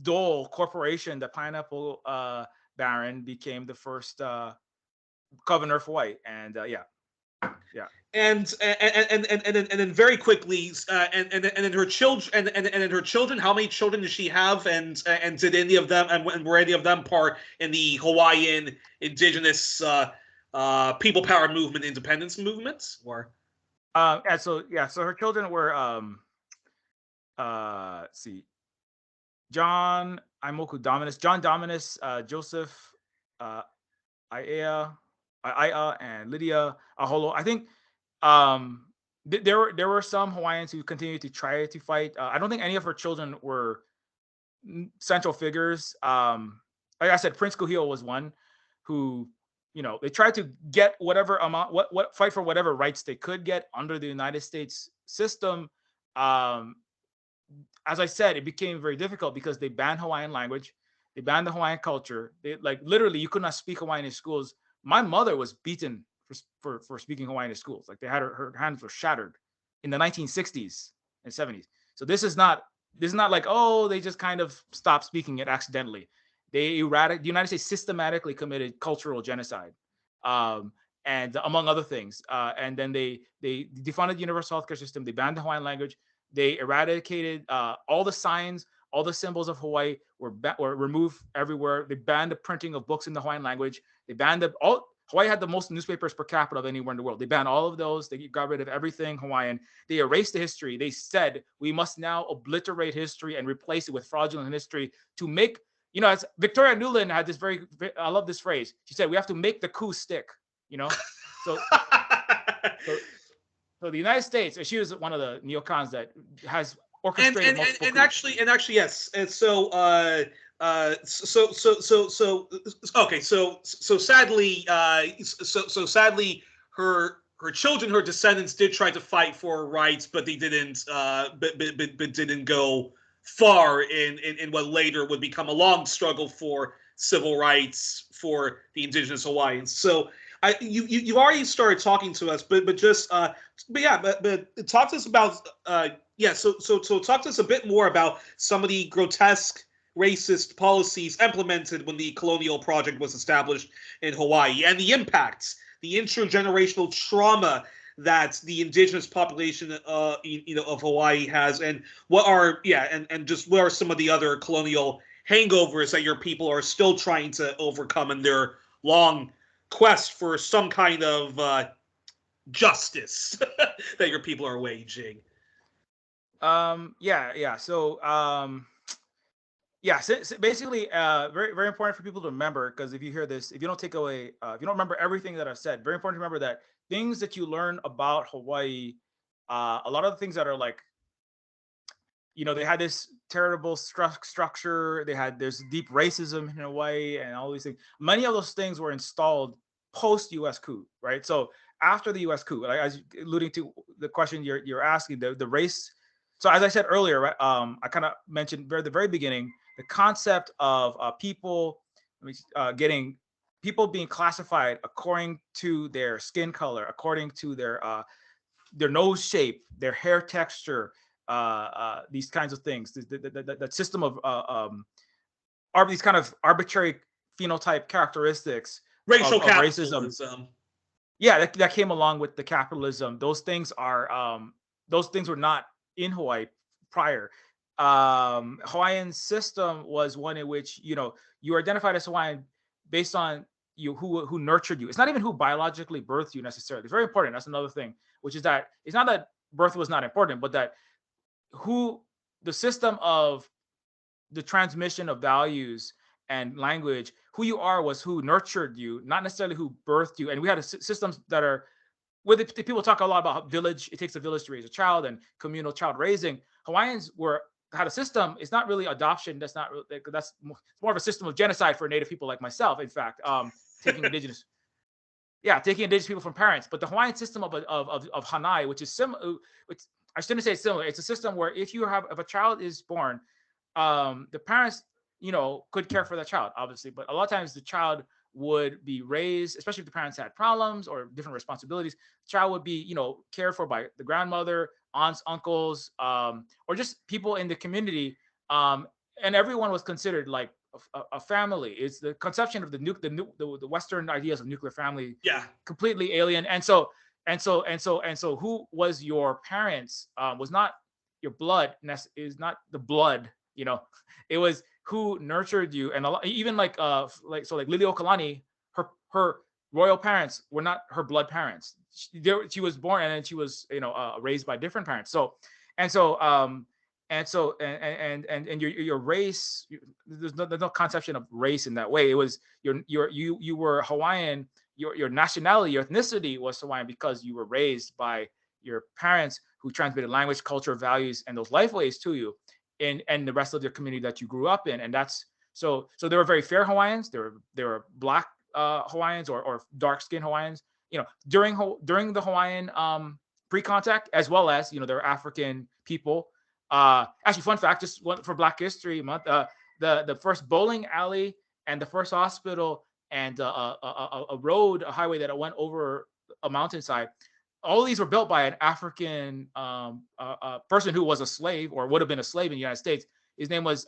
Dole Corporation, the pineapple baron, became the first governor of Hawaii. And yeah. And then very quickly, and then her children, and then her children. How many children does she have? And did any of them, and were any of them part in the Hawaiian indigenous people power movement, independence movements? Or so her children were let's see, John Dominus, Joseph, Aya, and Lydia Aholo. I think there were some Hawaiians who continued to try to fight. I don't think any of her children were central figures. Like I said, Prince Kuhio was one who, they tried to get whatever amount, fight for whatever rights they could get under the United States system. As I said, it became very difficult because they banned Hawaiian language, they banned the Hawaiian culture. They, like, literally, you could not speak Hawaiian in schools. My mother was beaten for speaking Hawaiian in schools. Like, they had her hands were shattered in the 1960s and 70s. So this is not like, oh, they just kind of stopped speaking it accidentally. The United States systematically committed cultural genocide, and among other things. And then they defunded the universal healthcare system. They banned the Hawaiian language. They eradicated all the signs, all the symbols of Hawaii were removed everywhere. They banned the printing of books in the Hawaiian language. They banned Hawaii had the most newspapers per capita of anywhere in the world. They banned all of those. They got rid of everything Hawaiian. They erased the history. They said, we must now obliterate history and replace it with fraudulent history to make, as Victoria Nuland had this I love this phrase. She said, we have to make the coup stick, So the United States, and she was one of the neocons that has orchestrated multiple and actually yes. And so sadly, her children, her descendants, did try to fight for rights, but they didn't but didn't go far in what later would become a long struggle for civil rights for the indigenous Hawaiians. So you've already started talking to us, but talk to us about So talk to us a bit more about some of the grotesque racist policies implemented when the colonial project was established in Hawaii, and the impacts, the intergenerational trauma that the indigenous population, of Hawaii has, and what are and just what are some of the other colonial hangovers that your people are still trying to overcome in their long quest for some kind of justice that your people are waging. So basically, very very important for people to remember, because if you hear this, if you don't take away, if you don't remember everything that I've said, very important to remember that things that you learn about Hawaii, a lot of the things that are like, they had this terrible structure, there's deep racism in Hawaii and all these things. Many of those things were installed post U.S. coup, right? So after the U.S. coup, like as alluding to the question you're asking, the race. So as I said earlier, right, I kind of mentioned at the very beginning the concept of people being classified according to their skin color, according to their nose shape, their hair texture, these kinds of things. That system of these kind of arbitrary phenotype characteristics, racial of racism. Yeah, that came along with the capitalism. Those things were not in Hawaii prior. Hawaiian system was one in which you identified as Hawaiian based on who nurtured you. It's not even who biologically birthed you necessarily. It's very important. That's another thing, which is that it's not that birth was not important, but that the system of the transmission of values and language, who you are was who nurtured you, not necessarily who birthed you. And we had systems that are where the people talk a lot about village. It takes a village to raise a child and communal child raising. Hawaiians had a system. It's not really adoption. That's more of a system of genocide for Native people like myself. In fact, taking indigenous people from parents. But the Hawaiian system of Hanai, which is similar, I shouldn't say it's similar. It's a system where if a child is born, the parents, could care for that child, obviously. But a lot of times the child would be raised, especially if the parents had problems or different responsibilities. The child would be, cared for by the grandmother, aunts, uncles, or just people in the community. And everyone was considered like a family. It's the conception of the Western ideas of nuclear family. Yeah, completely alien. And so who was your parents was not your blood, is not the blood, it was who nurtured you. And even like Liliuokalani, her royal parents were not her blood parents. She was born and then she was raised by different parents. Your race, there's no conception of race in that way. It was you were Hawaiian. Your nationality, your ethnicity was Hawaiian because you were raised by your parents who transmitted language, culture, values, and those life ways to you, and the rest of your community that you grew up in. And that's so there were very fair Hawaiians. There were black Hawaiians or dark skinned Hawaiians. During the Hawaiian pre-contact, as well as there were African people. Actually, fun fact, just for Black History Month, the first bowling alley and the first hospital and a highway that went over a mountainside. All of these were built by an African person who was a slave or would have been a slave in the United States. His name was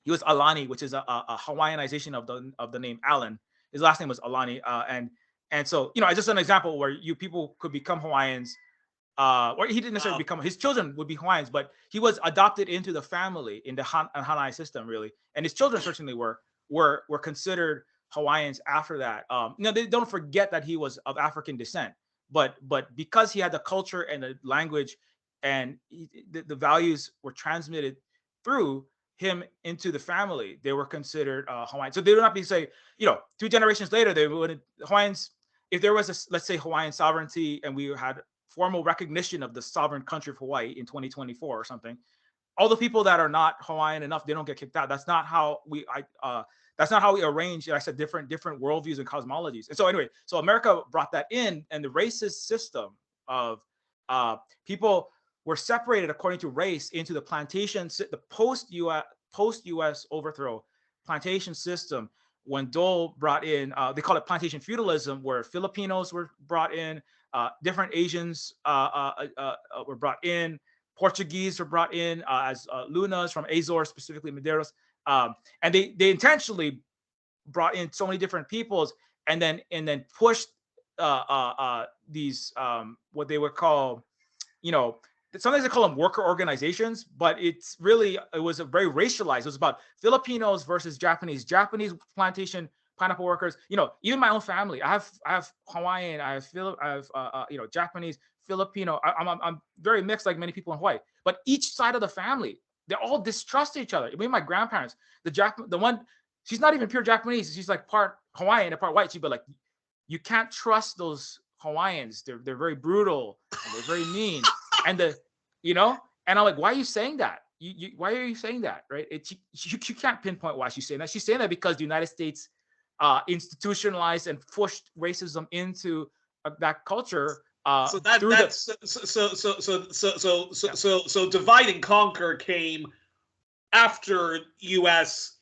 he was Alani, which is a Hawaiianization of the name Allen. His last name was Alani, and so it's just an example where people could become Hawaiians. Or he didn't necessarily become. His children would be Hawaiians, but he was adopted into the family in the Hanai system, really, and his children certainly were considered Hawaiians after that. They don't forget that he was of African descent, but because he had the culture and the language and the values were transmitted through him into the family, they were considered Hawaiian. So they would not be 2 generations later, they would Hawaiians, if there was let's say Hawaiian sovereignty and we had formal recognition of the sovereign country of Hawaii in 2024 or something, all the people that are not Hawaiian enough, they don't get kicked out. That's not how we arrange. I said different worldviews and cosmologies. And so anyway, so America brought that in, and the racist system of people were separated according to race into the plantation, the post-US overthrow plantation system. When Dole brought in, they call it plantation feudalism, where Filipinos were brought in, different Asians were brought in, Portuguese were brought in as Lunas from Azores, specifically Madeiros. And they intentionally brought in so many different peoples and then pushed these what they would call, sometimes they call them worker organizations, but it was a very racialized. It was about Filipinos versus Japanese plantation pineapple workers. Even my own family, I have Hawaiian, I have Japanese, Filipino. I'm very mixed, like many people in Hawaii. But each side of the family, they all distrust each other. Even my grandparents, the one, she's not even pure Japanese. She's like part Hawaiian and part white. She'd be like, you can't trust those Hawaiians. They're very brutal and they're very mean. And and I'm like, why are you saying that? Why are you saying that? Right? You can't pinpoint why she's saying that. She's saying that because the United States institutionalized and pushed racism into that culture. So divide and conquer came after U.S.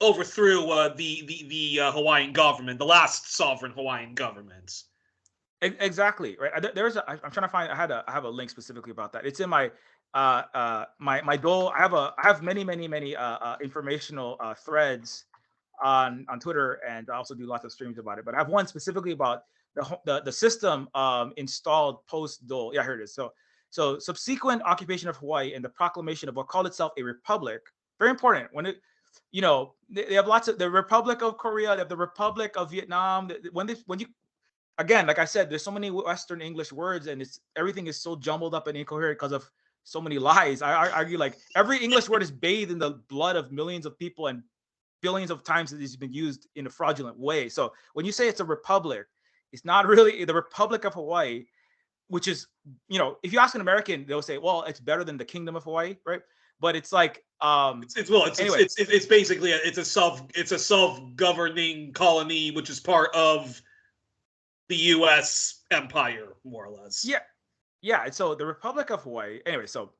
Overthrew the Hawaiian government, the last sovereign Hawaiian government. Exactly, right. I'm trying to find. I have a link specifically about that. It's in my my Dole. I have many informational threads on Twitter, and I also do lots of streams about it. But I have one specifically about the system installed post Dole. Yeah, here it is. So subsequent occupation of Hawaii and the proclamation of what called itself a republic. Very important. When it, they have lots of the Republic of Korea, they have the Republic of Vietnam. When you again, like I said, there's so many Western English words, and everything is so jumbled up and incoherent because of so many lies. I argue like every English word is bathed in the blood of millions of people, and billions of times it has been used in a fraudulent way. So when you say it's a republic, it's not really the Republic of Hawaii, which is, if you ask an American, they'll say, well, it's better than the Kingdom of Hawaii, right? But it's like it's basically it's a self-governing colony, which is part of the U.S. empire, more or less. Yeah. So the Republic of Hawaii. Anyway, so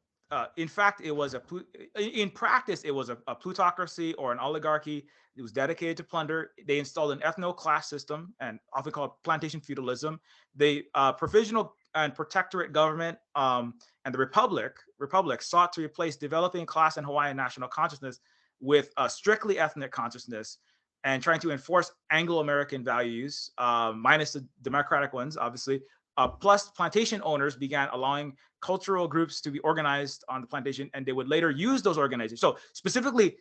in fact, in practice, it was a plutocracy or an oligarchy. It was dedicated to plunder. They installed an ethno-class system, and often called plantation feudalism. The provisional and protectorate government and the republic sought to replace developing class and Hawaiian national consciousness with strictly ethnic consciousness, and trying to enforce Anglo-American values, minus the democratic ones, obviously. Plus, plantation owners began allowing cultural groups to be organized on the plantation, and they would later use those organizations. So specifically,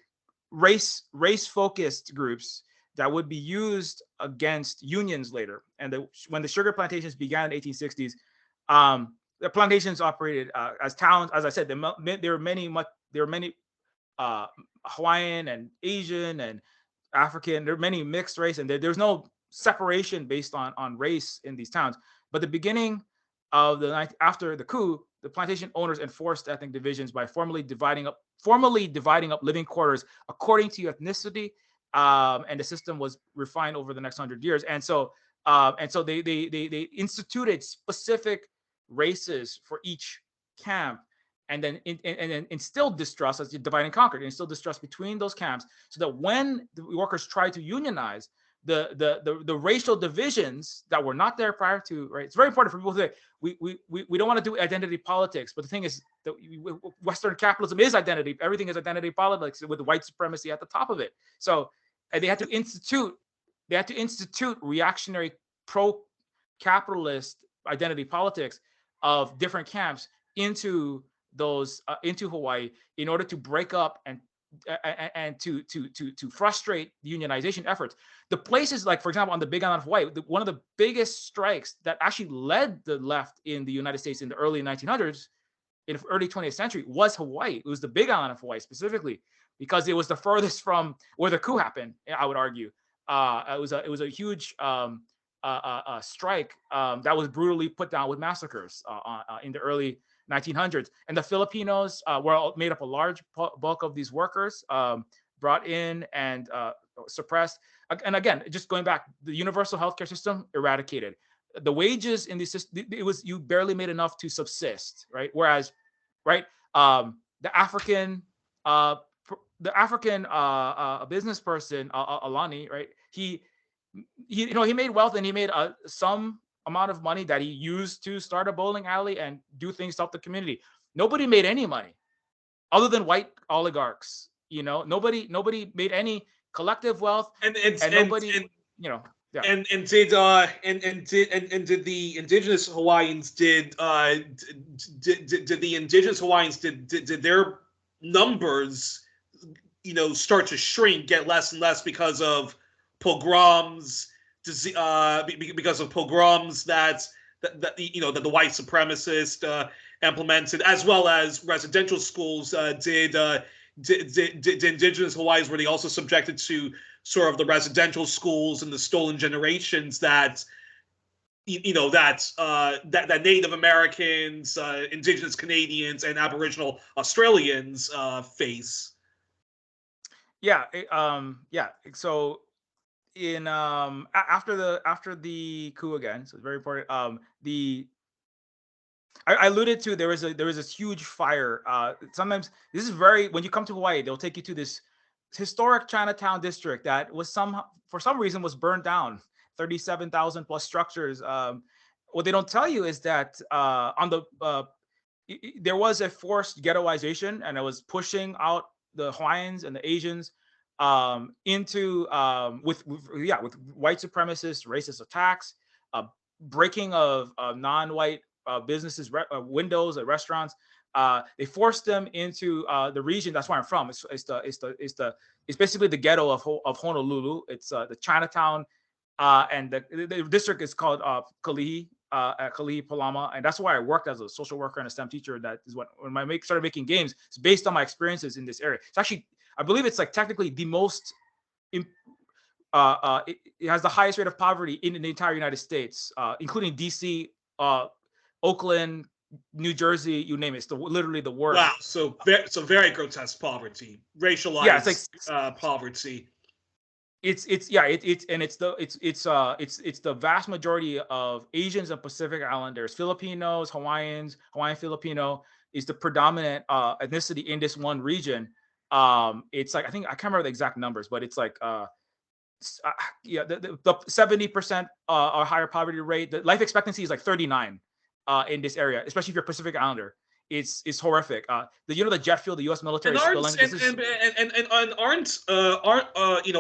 race-focused groups that would be used against unions later. And when the sugar plantations began in the 1860s, the plantations operated as towns. As I said, there were many Hawaiian and Asian and African. There are many mixed race, and there's no separation based on race in these towns. But the beginning of after the coup, the plantation owners enforced ethnic divisions by formally dividing up living quarters according to ethnicity, and the system was refined over the next 100 years. And so they instituted specific races for each camp, and then instilled distrust, as you divide and conquer, instilled distrust between those camps, so that when the workers tried to unionize, the racial divisions that were not there prior to, right? It's very important for people to say we don't want to do identity politics, but the thing is that Western capitalism is identity. Everything is identity politics with white supremacy at the top of it. So they had to institute reactionary pro-capitalist identity politics of different camps into Hawaii in order to break up and to frustrate the unionization efforts. The places, like, for example, on the Big Island of Hawaii, one of the biggest strikes that actually led the left in the United States in the early 1900s, in the early 20th century, was Hawaii. It was the Big Island of Hawaii specifically, because it was the furthest from where the coup happened, I would argue. It was a huge strike that was brutally put down with massacres in the early 1900s. And the Filipinos made up a large bulk of these workers, brought in and suppressed. And again, just going back, the universal healthcare system eradicated. The wages in the system, you barely made enough to subsist, right? Whereas, right, the African business person, Alani, right? He made wealth, and he made some amount of money that he used to start a bowling alley and do things to help the community. Nobody made any money other than white oligarchs. Nobody made any collective wealth, and nobody. Yeah. And did the indigenous Hawaiians did the indigenous Hawaiians did their numbers, start to shrink, get less and less because of pogroms, because of pogroms that the white supremacist implemented, as well as residential schools. Did indigenous Hawaiians, were they also subjected to sort of the residential schools and the stolen generations that that Native Americans, Indigenous Canadians, and Aboriginal Australians face? Yeah. Yeah. So in after the coup again, so it's very important. I alluded to, there was this huge fire. Sometimes this is very, when you come to Hawaii, they'll take you to this historic Chinatown district that was for some reason was burned down. 37,000 plus structures. What they don't tell you is that there was a forced ghettoization, and it was pushing out the Hawaiians and the Asians into with white supremacist racist attacks, breaking of non-white businesses, windows at restaurants. They forced them into the region. That's where I'm from. It's basically the ghetto of Honolulu. It's the Chinatown, and the district is called Kalihi, at Kalihi Palama, and that's why I worked as a social worker and a STEM teacher. That is when I started making games. It's based on my experiences in this area. It's actually, I believe it's like technically the most it has the highest rate of poverty in the entire United States, including DC, Oakland, New Jersey, you name it. It's literally the worst. Wow, so very grotesque poverty, racialized, yeah, it's like poverty. It's the vast majority of Asians and Pacific Islanders, Filipinos, Hawaiians, Hawaiian Filipino is the predominant ethnicity in this one region. It's like, I can't remember the exact numbers, but it's like the 70% or higher poverty rate. The life expectancy is like 39 in this area, especially if you're Pacific Islander. It's horrific. The jet fuel the U.S. military is spilling.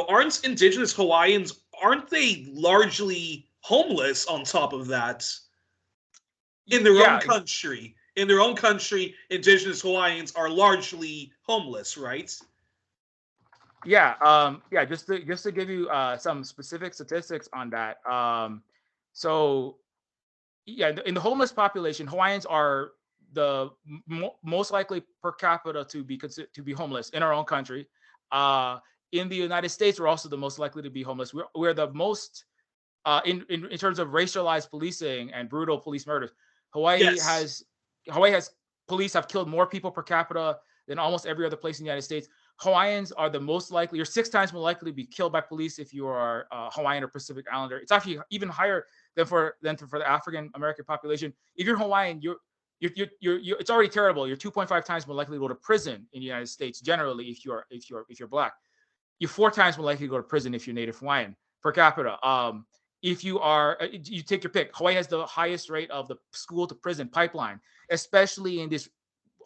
Aren't indigenous Hawaiians, aren't they largely homeless on top of that? In their own country. In their own country, indigenous Hawaiians are largely homeless, right? Yeah. Just to give you some specific statistics on that. So yeah, in the homeless population, Hawaiians are the most likely per capita to be homeless in our own country. In the United States, we're also the most likely to be homeless. We're the most in terms of racialized policing and brutal police murders. Hawaii has police have killed more people per capita than almost every other place in the United States. Hawaiians are the most likely, you're 6 times more likely to be killed by police if you are Hawaiian or Pacific Islander. It's actually even higher than for the African American population. If you're Hawaiian, it's already terrible. You're 2.5 times more likely to go to prison in the United States generally if you're black. You're 4 times more likely to go to prison if you're Native Hawaiian per capita. If you are, you take your pick. Hawaii has the highest rate of the school to prison pipeline, especially in this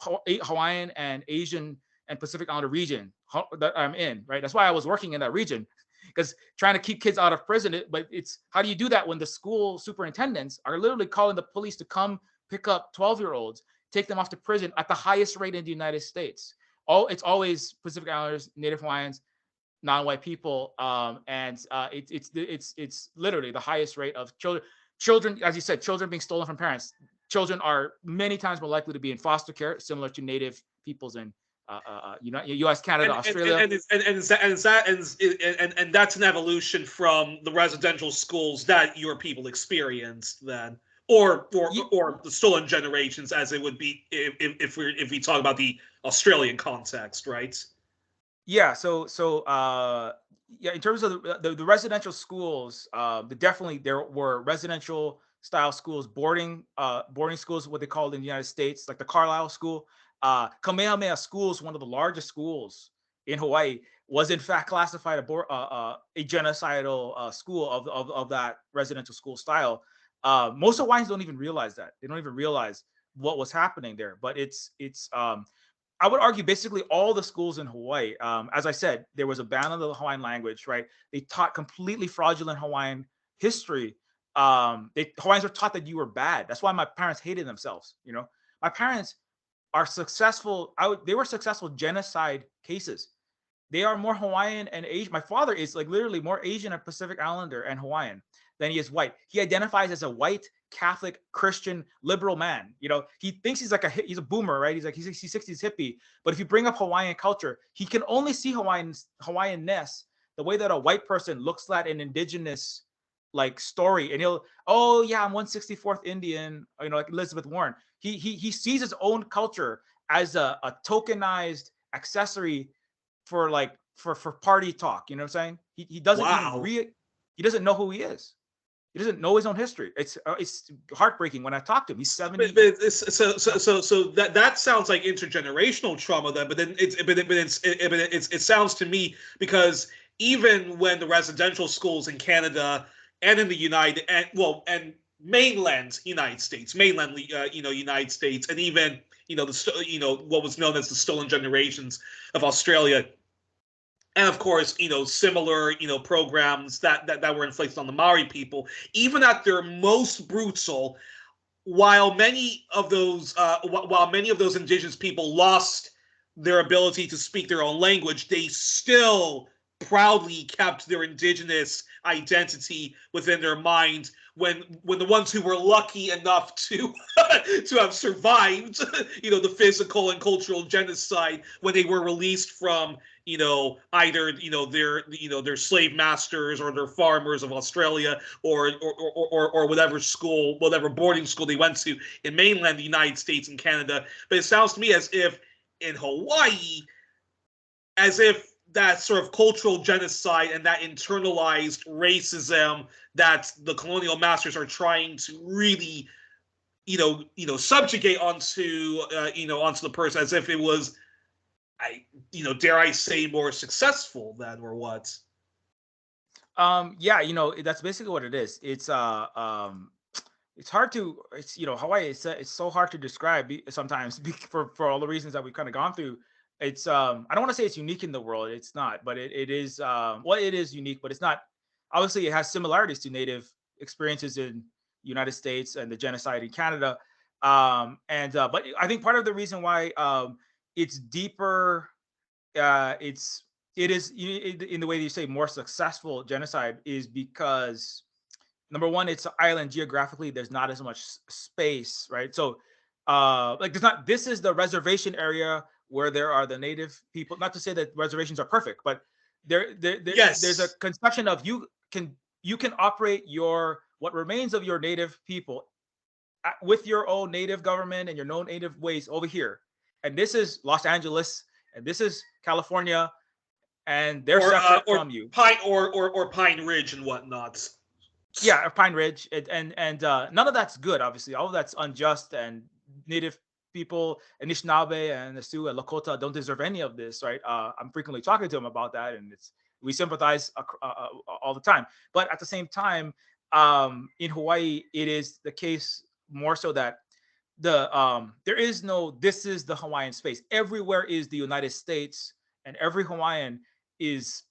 Hawaiian and Asian and Pacific Islander region that I'm in, right? That's why I was working in that region, because trying to keep kids out of prison. But it's, how do you do that when the school superintendents are literally calling the police to come pick up 12-year-olds, take them off to prison at the highest rate in the United States? It's always Pacific Islanders, Native Hawaiians, non-white people, and it's literally the highest rate of children, as you said, children being stolen from parents. Children are many times more likely to be in foster care, similar to Native peoples in U.S., Canada, Australia. And that's an evolution from the residential schools that your people experienced then, or the stolen generations, as it would be if we talk about the Australian context, right? Yeah. So in terms of the residential schools, definitely there were residential style schools, boarding schools, what they called in the United States, like the Carlisle School. Kamehameha Schools, one of the largest schools in Hawaii, was in fact classified a genocidal school of that residential school style. Most Hawaiians don't even realize that. They don't even realize what was happening there. But it's I would argue basically all the schools in Hawaii. As I said, there was a ban on the Hawaiian language, right? They taught completely fraudulent Hawaiian history, Hawaiians were taught that you were bad. That's why my parents hated themselves. You know, my parents are successful. They were successful genocide cases. They are more Hawaiian and Asian. My father is like literally more Asian and Pacific Islander and Hawaiian than he is white. He identifies as a white Catholic Christian liberal man. You know, he thinks he's like he's a boomer, right? He's like he's 60s hippie. But if you bring up Hawaiian culture, he can only see Hawaiianness the way that a white person looks at an indigenous like story, and he'll, oh yeah, I'm 164th Indian, you know, like Elizabeth Warren. He sees his own culture as a tokenized accessory for like for party talk. You know what I'm saying? He doesn't even he doesn't know who he is. He doesn't know his own history. It's heartbreaking when I talk to him. He's 70. So that sounds like intergenerational trauma then. But then it sounds to me, because even when the residential schools in Canada and in the and mainland United States, United States, and even what was known as the stolen generations of Australia. And of course, similar, programs that were inflicted on the Maori people, even at their most brutal, while many of those indigenous people lost their ability to speak their own language, they still proudly kept their indigenous identity within their mind. When the ones who were lucky enough to to have survived, the physical and cultural genocide, when they were released from either their slave masters or their farmers of Australia, or whatever boarding school they went to in mainland the United States and Canada. But it sounds to me as if in Hawaii, as if that sort of cultural genocide and that internalized racism that the colonial masters are trying to really, subjugate onto the person, as if it was, dare I say, more successful than, or what? Yeah, that's basically what it is. It's hard to, Hawaii, it's so hard to describe sometimes for all the reasons that we've kind of gone through. It's I don't want to say it's unique in the world. It's not, but it is it is unique, but it's not. Obviously, it has similarities to Native experiences in the United States and the genocide in Canada. But I think part of the reason why it's deeper, it is in the way that you say more successful genocide is because, number one, it's an island. Geographically, there's not as much space, right? So this is the reservation area where there are the Native people. Not to say that reservations are perfect, but Yes. there's a conception of you can operate what remains of your Native people with your own Native government and your own Native ways over here. And this is Los Angeles, and this is California, and they're separate from you. Pine Ridge and whatnot. Yeah, Pine Ridge, and none of that's good. Obviously, all of that's unjust, and Native people, Anishinaabe and the Sioux and Lakota don't deserve any of this, right? I'm frequently talking to them about that, and we sympathize all the time. But at the same time, in Hawaii, it is the case more so that there is no, this is the Hawaiian space. Everywhere is the United States, and every Hawaiian is,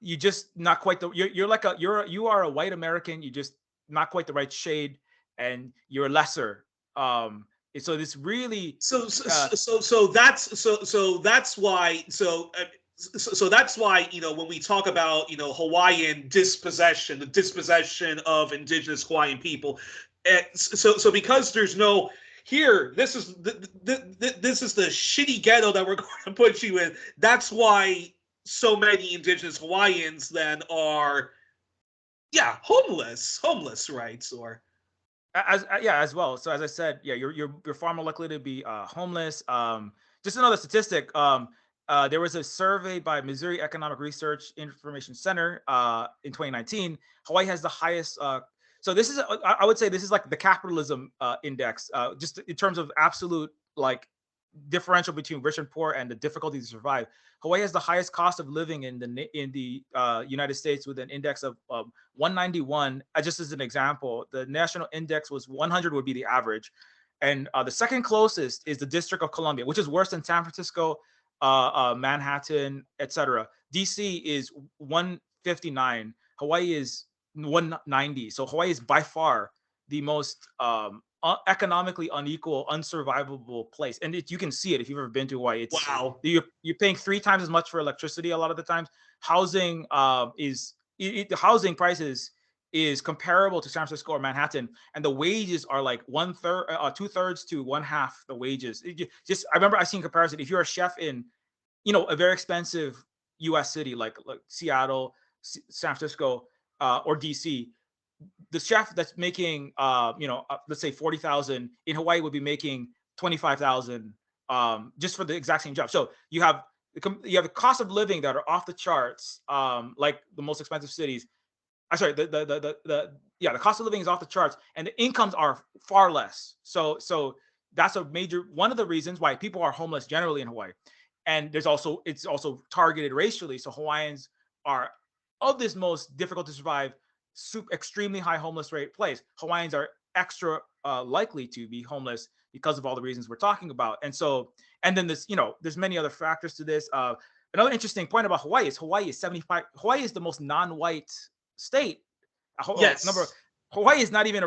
you just not quite you are a white American, you just not quite the right shade, and you're lesser. So this really that's why when we talk about Hawaiian dispossession, the dispossession of indigenous Hawaiian people, so because there's no here, this is the shitty ghetto that we're going to put you in. That's why so many indigenous Hawaiians then are homeless, right? Or as well. So as I said, you're far more likely to be homeless. Just another statistic. There was a survey by Missouri Economic Research Information Center in 2019. Hawaii has the highest. So this is, I would say, this is like the capitalism index, just in terms of absolute like differential between rich and poor and the difficulty to survive. Hawaii has the highest cost of living in the United States, with an index of 191. Just as an example, the national index was 100 would be the average, and the second closest is the District of Columbia, which is worse than San Francisco, Manhattan, etc. DC is 159. Hawaii is 190. So Hawaii is by far the most economically unequal, unsurvivable place. And you can see it if you've ever been to Hawaii. It's Wow. you're paying 3 times as much for electricity a lot of the times. Housing the housing prices is comparable to San Francisco or Manhattan, and the wages are like 1/3, 2/3 to 1/2 the wages. I remember I seen comparison. If you're a chef in, a very expensive U.S. city like Seattle, San Francisco, or DC, the chef that's making, let's say 40,000 in Hawaii would be making 25,000 just for the exact same job. So you have the cost of living that are off the charts, like the most expensive cities. I'm sorry, the cost of living is off the charts, and the incomes are far less. So that's one of the reasons why people are homeless generally in Hawaii. And it's also targeted racially. So Hawaiians are of this most difficult to survive, extremely high homeless rate place. Hawaiians are extra likely to be homeless because of all the reasons we're talking about. And then there's many other factors to this. Another interesting point about Hawaii is Hawaii is the most non-white state. Yes. Hawaii is not even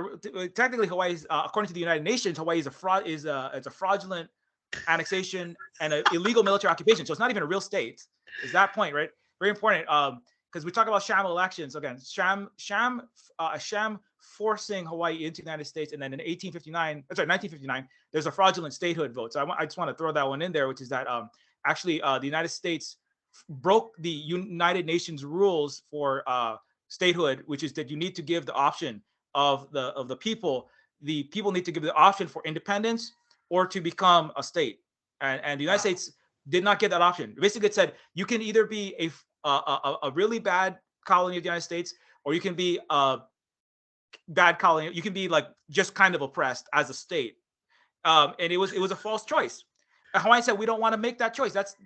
technically Hawaii is, according to the United Nations, Hawaii is it's a fraudulent annexation and an illegal military occupation. So it's not even a real state. Is that point, right? Very important. Because we talk about sham elections again, a sham forcing Hawaii into the United States, and then in 1959, there's a fraudulent statehood vote. So I just want to throw that one in there, which is that actually the United States broke the United Nations rules for statehood, which is that you need to give the option of the people. The people need to give the option for independence or to become a state, and the United States did not get that option. Basically, it said you can either be a really bad colony of the United States, or you can be a bad colony. You can be like just kind of oppressed as a state, and it was a false choice. And Hawaii said we don't want to make that choice. That's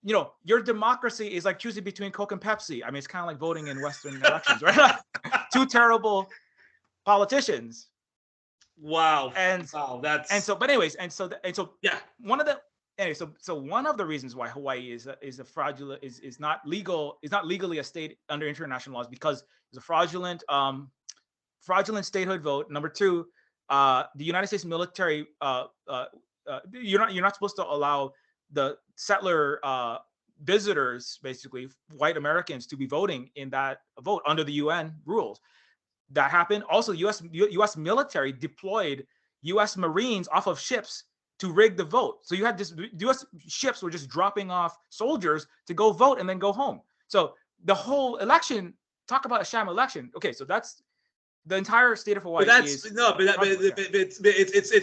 your democracy is like choosing between Coke and Pepsi. I mean, it's kind of like voting in Western elections, right? Two terrible politicians. Wow. One of the reasons why Hawaii is not legally a state under international laws, because it's a fraudulent statehood vote. Number two, the United States military, you're not supposed to allow the settler visitors, basically white Americans, to be voting in that vote under the UN rules. That happened. Also, U.S. military deployed U.S. Marines off of ships to rig the vote. So you had this U.S. ships were just dropping off soldiers to go vote and then go home. So the whole election, talk about a sham election. Okay, so that's the entire state of Hawaii. It's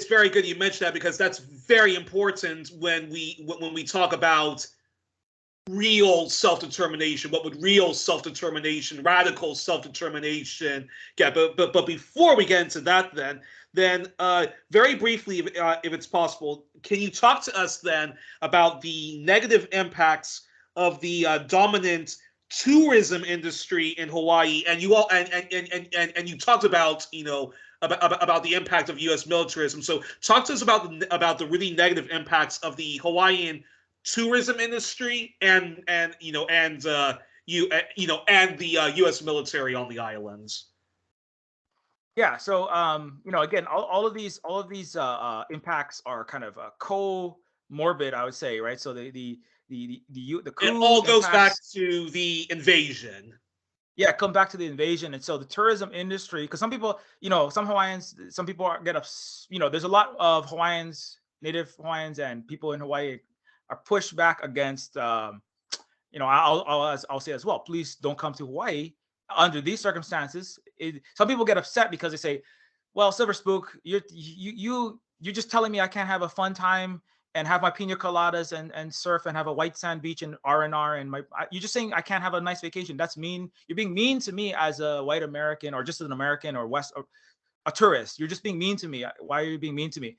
very good you mentioned that, because that's very important when we talk about real self-determination. What would real self-determination, radical self-determination get? But before we get into that, then very briefly, if it's possible, can you talk to us then about the negative impacts of the dominant tourism industry in Hawaii? And you talked about about the impact of U.S. militarism. So talk to us about the really negative impacts of the Hawaiian tourism industry and the U.S. military on the islands. Yeah. So again, all of these impacts are kind of comorbid, I would say, right? So the coup, it all goes back to the invasion. Yeah, come back to the invasion. And so the tourism industry, because some people, some Hawaiians, some people there's a lot of Hawaiians, native Hawaiians, and people in Hawaii are pushed back against, I'll say as well, please don't come to Hawaii under these circumstances. Some people get upset because they say, well, Silverspook, you're just telling me I can't have a fun time and have my pina coladas and surf and have a white sand beach and R&R, and you're just saying I can't have a nice vacation. That's mean. You're being mean to me as a white American, or just as an American, or a tourist. You're just being mean to me. Why are you being mean to me?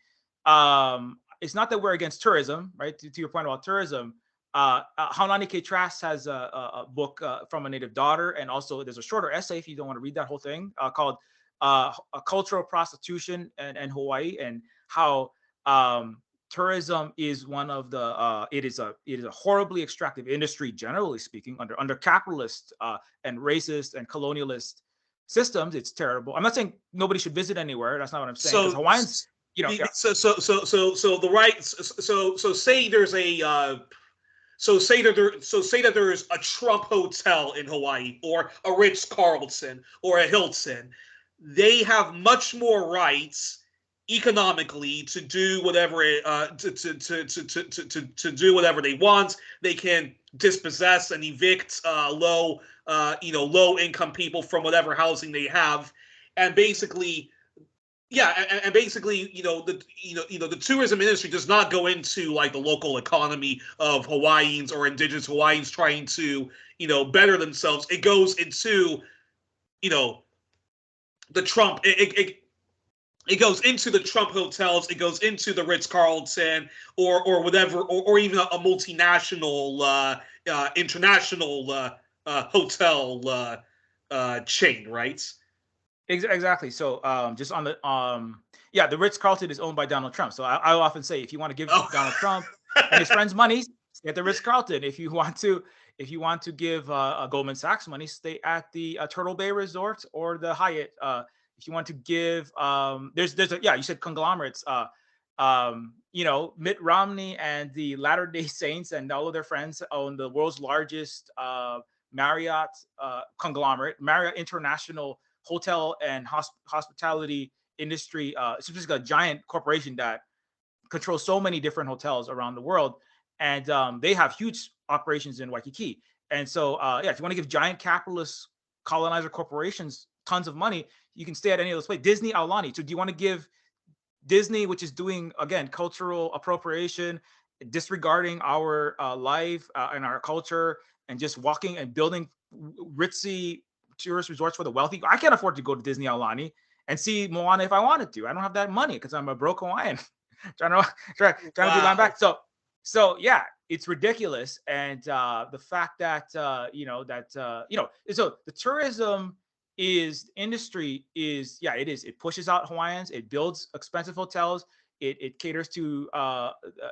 It's not that we're against tourism, right? To your point about tourism, Haunani Kay-Trask has a book from a native daughter, and also there's a shorter essay if you don't want to read that whole thing, called "A Cultural Prostitution in Hawaii," and how tourism is one of the it is a horribly extractive industry, generally speaking, under capitalist and racist and colonialist systems. It's terrible. I'm not saying nobody should visit anywhere. That's not what I'm saying. Because So, Hawaiians, yeah. so the right. So say there's a. Say that there's a Trump hotel in Hawaii, or a Ritz-Carlton, or a Hilton. They have much more rights economically to do whatever to do whatever they want. They can dispossess and evict low income people from whatever housing they have, and basically. Yeah, and basically, the tourism industry does not go into like the local economy of Hawaiians or indigenous Hawaiians trying to, better themselves. It goes into, the Trump. It goes into the Trump hotels. It goes into the Ritz-Carlton or whatever, or even a multinational, international hotel chain, right? Exactly. So just on the the Ritz-Carlton is owned by Donald Trump. So I often say, if you want to give Donald Trump and his friends money, stay at the Ritz-Carlton. If you want to give Goldman Sachs money, stay at the Turtle Bay Resort or the Hyatt. If you want to give you said conglomerates. Mitt Romney and the Latter-day Saints and all of their friends own the world's largest Marriott conglomerate, Marriott International hotel and hospitality industry. It's just a giant corporation that controls so many different hotels around the world, and they have huge operations in Waikiki. And so, if you want to give giant capitalist colonizer corporations tons of money, you can stay at any of those places. Disney Aulani. So, do you want to give Disney, which is doing again cultural appropriation, disregarding our life and our culture, and just walking and building ritzy tourist resorts for the wealthy? I can't afford to go to Disney Aulani and see Moana if I wanted to. I don't have that money because I'm a broke Hawaiian trying to do line back. So yeah, it's ridiculous. And the fact that so the tourism industry is it pushes out Hawaiians. It builds expensive hotels. It caters to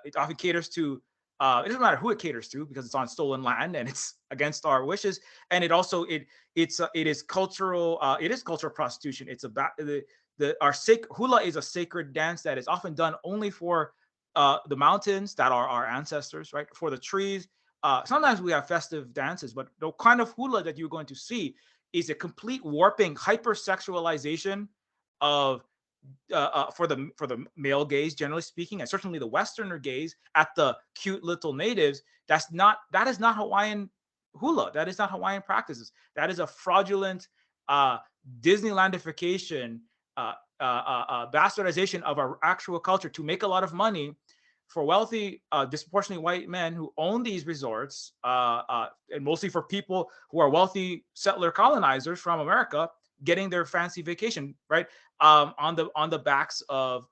it often caters to it doesn't matter who it caters to, because it's on stolen land and it's against our wishes. And it also it is cultural prostitution. It's about hula is a sacred dance that is often done only for the mountains that are our ancestors, right? For the trees. Sometimes we have festive dances, but the kind of hula that you're going to see is a complete warping, hypersexualization of for the male gaze, generally speaking, and certainly the Westerner gaze at the cute little natives. That is not Hawaiian hula. That is not Hawaiian practices. That is a fraudulent Disneylandification, bastardization of our actual culture to make a lot of money for wealthy, disproportionately white men who own these resorts, and mostly for people who are wealthy settler colonizers from America getting their fancy vacation, right? On the backs of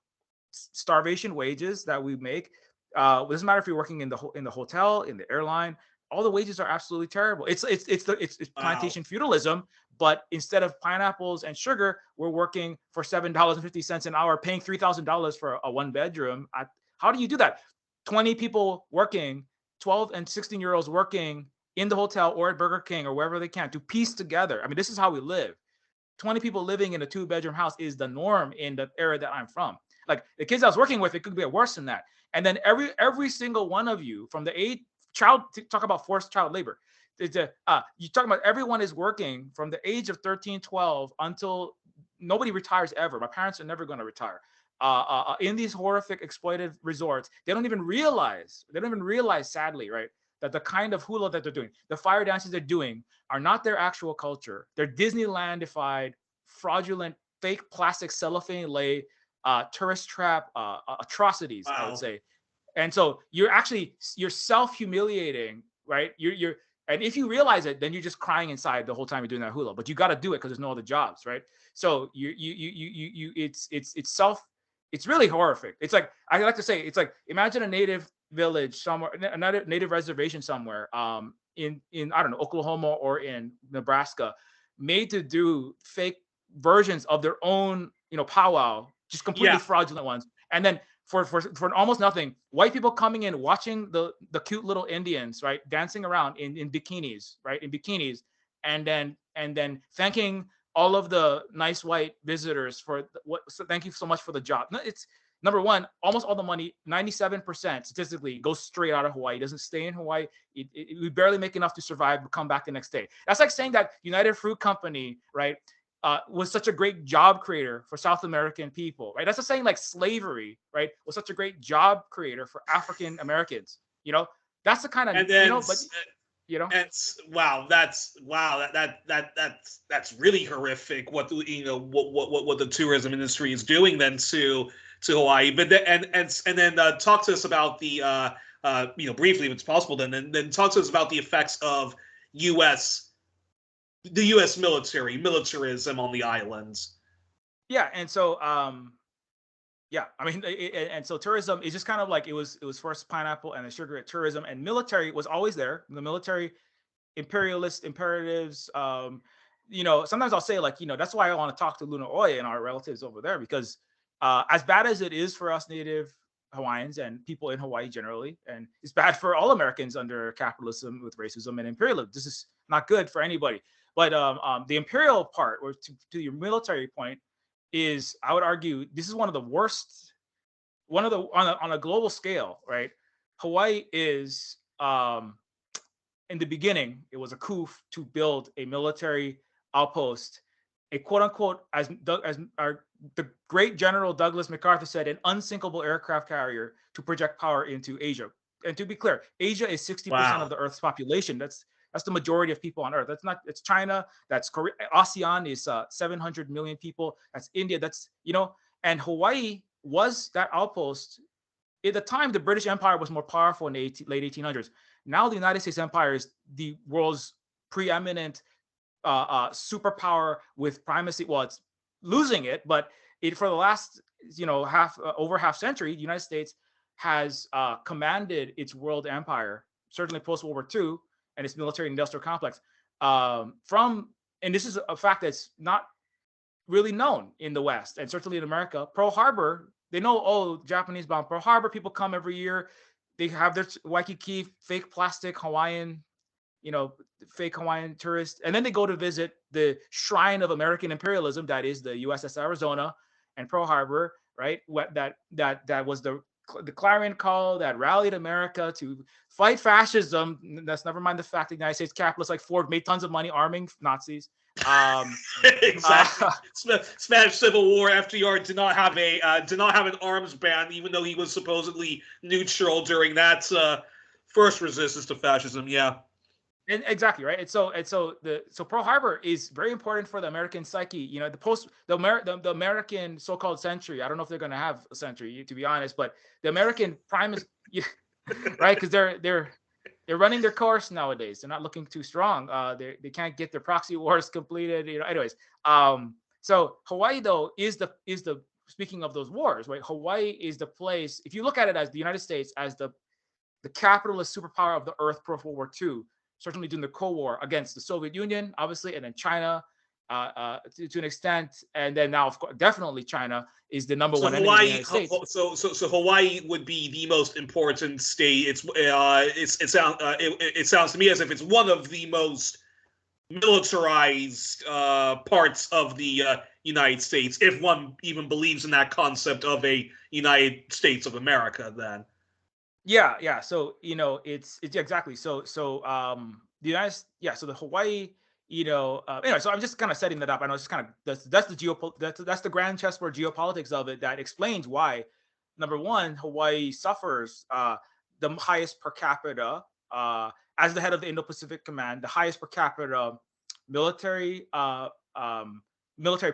starvation wages that we make. It doesn't matter if you're working in the hotel, in the airline. All the wages are absolutely terrible. It's plantation feudalism, but instead of pineapples and sugar, we're working for $7.50 an hour, paying $3,000 for a one bedroom. How do you do that? 20 people working, 12 and 16-year-olds working in the hotel or at Burger King or wherever they can to piece together. I mean, this is how we live. 20 people living in a 2-bedroom house is the norm in the era that I'm from. Like the kids I was working with, it could be worse than that. And then every single one of you from the talk about forced child labor. You talk about everyone is working from the age of 13, 12 until nobody retires ever. My parents are never going to retire. In these horrific exploitive resorts, they don't even realize, sadly, right, that the kind of hula that they're doing, the fire dances they're doing, are not their actual culture. They're Disneylandified, fraudulent, fake plastic cellophane lay, tourist trap atrocities, I would say. And so you're self-humiliating, right? And if you realize it, then you're just crying inside the whole time you're doing that hula. But you got to do it because there's no other jobs, right? So it's really horrific. It's like, I like to say, it's like, imagine a native village somewhere, another native reservation somewhere, in I don't know, Oklahoma or in Nebraska, made to do fake versions of their own, powwow, just completely fraudulent ones, and then for almost nothing. White people coming in, watching the cute little Indians, right, dancing around in bikinis, right, in bikinis, and then thanking all of the nice white visitors for what. So thank you so much for the job. It's number one. Almost all the money, 97% statistically, goes straight out of Hawaii. It doesn't stay in Hawaii. We barely make enough to survive, but come back the next day. That's like saying that United Fruit Company, right, was such a great job creator for South American people, right? That's the saying like slavery, right, was such a great job creator for African Americans. That's the kind of, and then but and that's really horrific what what the tourism industry is doing then to Hawaii. But then, and then talk to us about the briefly if it's possible, then talk to us about the effects of the U.S. militarism on the islands. Yeah, and so yeah, I mean, and so tourism is just kind of like it was first pineapple and then sugar at tourism, and military was always there. The military imperialist imperatives. Sometimes I'll say like, that's why I want to talk to Luna Oya and our relatives over there, because as bad as it is for us Native Hawaiians and people in Hawaii generally, and it's bad for all Americans under capitalism with racism and imperialism. This is not good for anybody. But the imperial part, or to your military point, is, I would argue, this is one of the worst, on a global scale, right? Hawaii is, in the beginning, it was a coup to build a military outpost, a quote unquote, as the great General Douglas MacArthur said, an unsinkable aircraft carrier to project power into Asia. And to be clear, Asia is 60% of the Earth's population. That's the majority of people on Earth. It's China, that's Korea. ASEAN is 700 million people. That's India. That's, and Hawaii was that outpost. At the time, the British Empire was more powerful in the late 1800s. Now the United States Empire is the world's preeminent superpower with primacy. Well, it's losing it, but for the last, over half century, the United States has commanded its world empire, certainly post-World War II, and its military industrial complex, and this is a fact that's not really known in the West, and certainly in America. Pearl Harbor, they know, Japanese bombed Pearl Harbor. People come every year. They have their Waikiki fake plastic Hawaiian, fake Hawaiian tourists, and then they go to visit the shrine of American imperialism, that is the USS Arizona and Pearl Harbor, right? That was the clarion call that rallied America to fight fascism. That's never mind the fact that the United States capitalists like Ford made tons of money arming Nazis. Exactly. Spanish Civil War. FDR did not have an arms ban, even though he was supposedly neutral during that first resistance to fascism. Yeah. And exactly right. And so Pearl Harbor is very important for the American psyche. The American so-called century. I don't know if they're going to have a century, to be honest, but the American primacy, right? Because they're running their course nowadays. They're not looking too strong. They can't get their proxy wars completed. Anyways. So Hawaii though is the speaking of those wars, right? Hawaii is the place. If you look at it as the United States as the capitalist superpower of the earth post World War II. Certainly during the Cold War against the Soviet Union, obviously, and then China to an extent, and then now, of course, definitely China is the number one enemy of the United States. So Hawaii would be the most important state. It sounds to me as if it's one of the most militarized parts of the United States, if one even believes in that concept of a United States of America. Then. Yeah. So it's exactly. So the United, so the Hawaii, anyway. So I'm just kind of setting that up. I know it's kind of that's the grand chessboard geopolitics of it that explains why, number one, Hawaii suffers the highest per capita as the head of the Indo-Pacific Command, the highest per capita military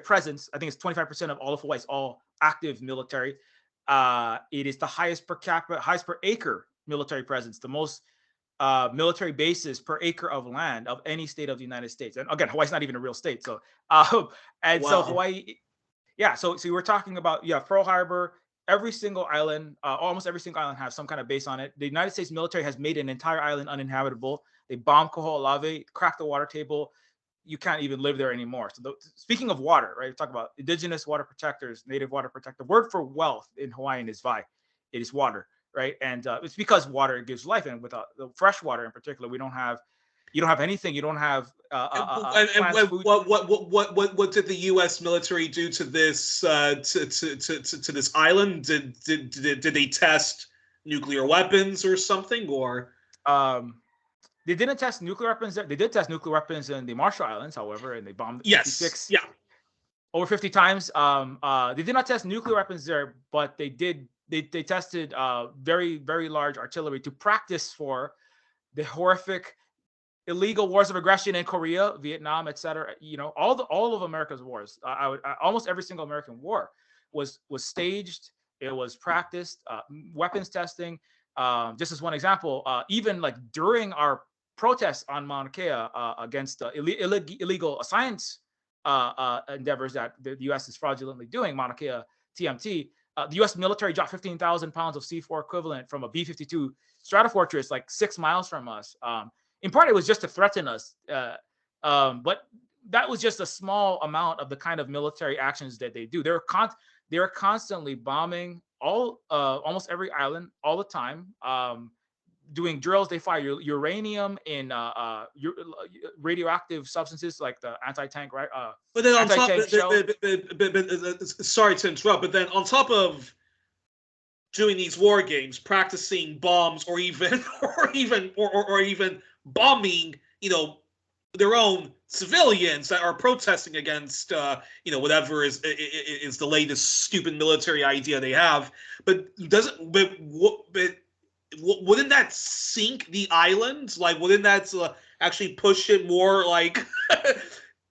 presence. I think it's 25% of all of Hawaii's all active military. It is the highest per capita, highest per acre military presence, the most military bases per acre of land of any state of the United States. And again, Hawaii's not even a real state. So, so Hawaii, so we're talking about, Pearl Harbor, every single island, almost every single island has some kind of base on it. The United States military has made an entire island uninhabitable. They bombed Koho'olawe, cracked the water table. You can't even live there anymore. So speaking of water, right? We talk about indigenous water protectors, native water protector. The word for wealth in Hawaiian is vai. it is water, right? And it's because water gives life, and without the fresh water in particular, you don't have anything. You don't have plants, food. What did the U.S. military do to this to this island? Did they test nuclear weapons or something? Or They didn't test nuclear weapons there. They did test nuclear weapons in the Marshall Islands, however, and they bombed yes, 56 yeah, over 50 times. They did not test nuclear weapons there, but they did. They tested very, very large artillery to practice for the horrific illegal wars of aggression in Korea, Vietnam, etc. You know, all of America's wars. Almost every single American war was staged. It was practiced. Weapons testing. Just as one example, even like during our protests on Mauna Kea against illegal science endeavors that the U.S. is fraudulently doing, Mauna Kea TMT, the U.S. military dropped 15,000 pounds of C4 equivalent from a B-52 Stratofortress like 6 miles from us. In part, it was just to threaten us, but that was just a small amount of the kind of military actions that they do. They're constantly bombing almost every island all the time, doing drills. They fire uranium in radioactive substances like the anti-tank, right? But then on top, shell. Sorry to interrupt, but then on top of doing these war games, practicing bombs, or even bombing, their own civilians that are protesting against, whatever is the latest stupid military idea they have. But wouldn't that sink the island? Like, wouldn't that actually push it more like,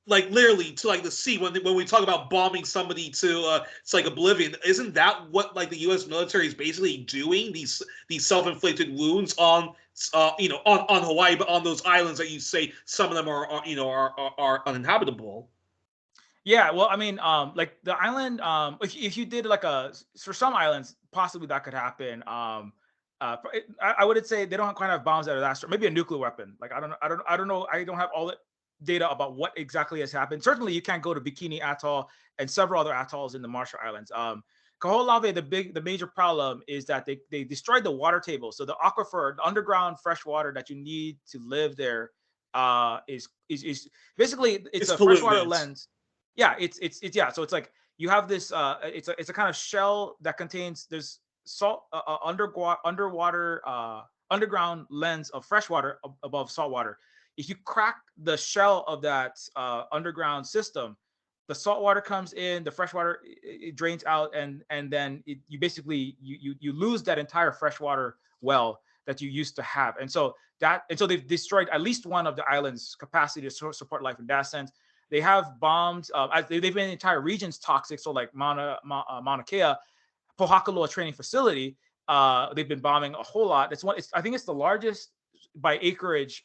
like literally to like the sea? When we talk about bombing somebody to it's like oblivion, isn't that what like the U.S. military is basically doing? These self-inflicted wounds on on Hawaii, but on those islands that you say some of them are uninhabitable. Yeah, well, I mean, like the island, if you did like for some islands, possibly that could happen. I would say they don't quite have bombs that are that strong. Maybe a nuclear weapon. Like I don't know. I don't have all the data about what exactly has happened. Certainly, you can't go to Bikini Atoll and several other atolls in the Marshall Islands. Kaho'olawe, the major problem is that they destroyed the water table. So the aquifer, the underground fresh water that you need to live there, is basically it's a freshwater lens. Yeah, it's yeah. So it's like you have this. It's a kind of shell that contains there's salt underground lens of fresh water above salt water. If you crack the shell of that underground system, the salt water comes in, the fresh water it drains out, and then you basically you lose that entire freshwater well that you used to have. And so they've destroyed at least one of the island's capacity to support life in that sense. They have bombed. They've made entire regions toxic. So like Mauna Kea, Pohakaloa training facility, they've been bombing a whole lot. I think it's the largest by acreage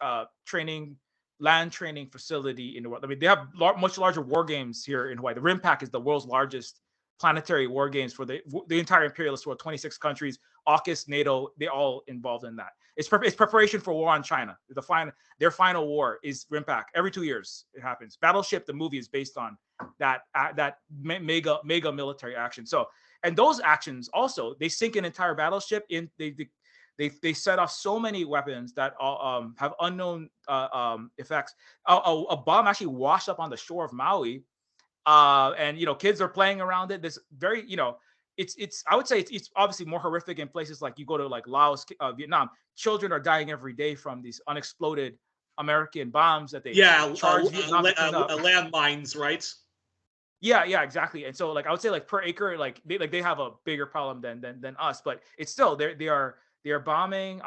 land training facility in the world. I mean, they have much larger war games here in Hawaii. The RIMPAC is the world's largest planetary war games for the entire imperialist world. 26 countries, AUKUS, NATO, they all involved in that. It's preparation for war on China. Their final war is RIMPAC. Every 2 years it happens. Battleship, the movie, is based on that mega military action. So, and those actions also, they sink an entire battleship in. They set off so many weapons that have unknown effects. A bomb actually washed up on the shore of Maui, and kids are playing around it. This very it's I would say it's obviously more horrific in places like you go to like Laos, Vietnam. Children are dying every day from these unexploded American bombs that they charge Vietnam landmines, right? Yeah, exactly. And so like I would say like per acre, like they have a bigger problem than us, but it's still they are bombing.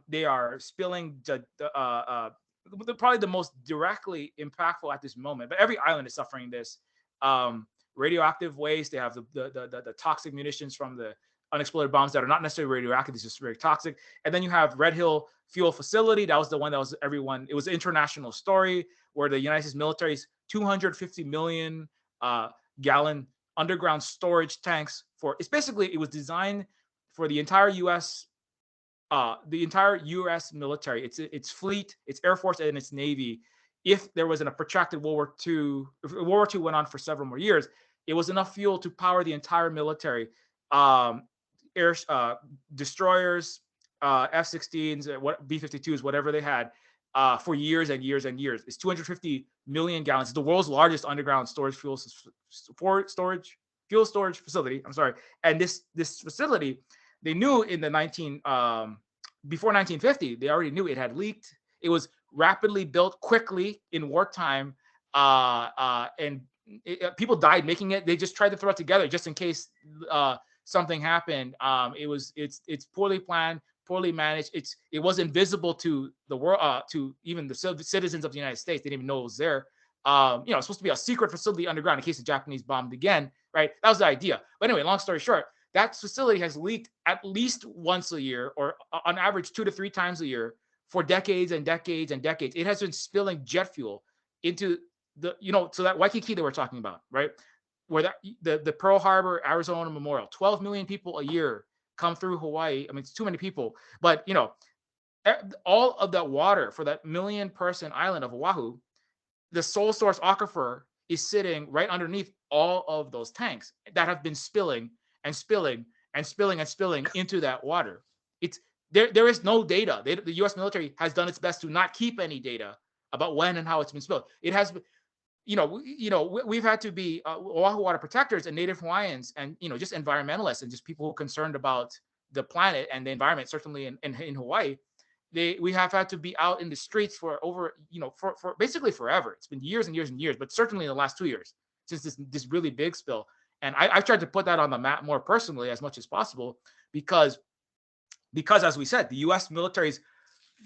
They are spilling probably the most directly impactful at this moment. But every island is suffering this radioactive waste. They have the toxic munitions from the unexploded bombs that are not necessarily radioactive. It's just very toxic. And then you have Red Hill Fuel Facility. That was the one that was everyone. It was an international story where the United States military's 250 million gallon underground storage tanks it was designed for the entire U.S. Military, its fleet, its Air Force, and its Navy. If there was a protracted World War II, if World War II went on for several more years, it was enough fuel to power the entire military. air destroyers, F-16s, what B-52s, whatever they had, for years and years and years. It's 250 million gallons. It's the world's largest underground fuel storage facility. I'm sorry. And this facility, they knew in the before 1950, they already knew it had leaked. It was rapidly built quickly in wartime, and people died making it. They just tried to throw it together just in case something happened. It's poorly planned, poorly managed. It was invisible to the world, to even the citizens of the United States. They didn't even know it was there. It's supposed to be a secret facility underground in case the Japanese bombed again, right? That was the idea. But anyway, long story short, that facility has leaked at least once a year, or on average 2 to 3 times a year, for decades and decades and decades. It has been spilling jet fuel into so that Waikiki that we're talking about, right? Where the Pearl Harbor, Arizona Memorial, 12 million people a year come through Hawaii. I mean, it's too many people, but all of that water for that 1 million person island of Oahu, the sole source aquifer is sitting right underneath all of those tanks that have been spilling and spilling and spilling and spilling into that water. There is no data. The U.S. military has done its best to not keep any data about when and how it's been spilled. It has, we've had to be Oahu water protectors and Native Hawaiians, and just environmentalists and just people concerned about the planet and the environment. Certainly in Hawaii, we have had to be out in the streets for over for basically forever. It's been years and years and years, but certainly in the last 2 years since this really big spill. And I've tried to put that on the map more personally as much as possible, because as we said, the U.S. military's,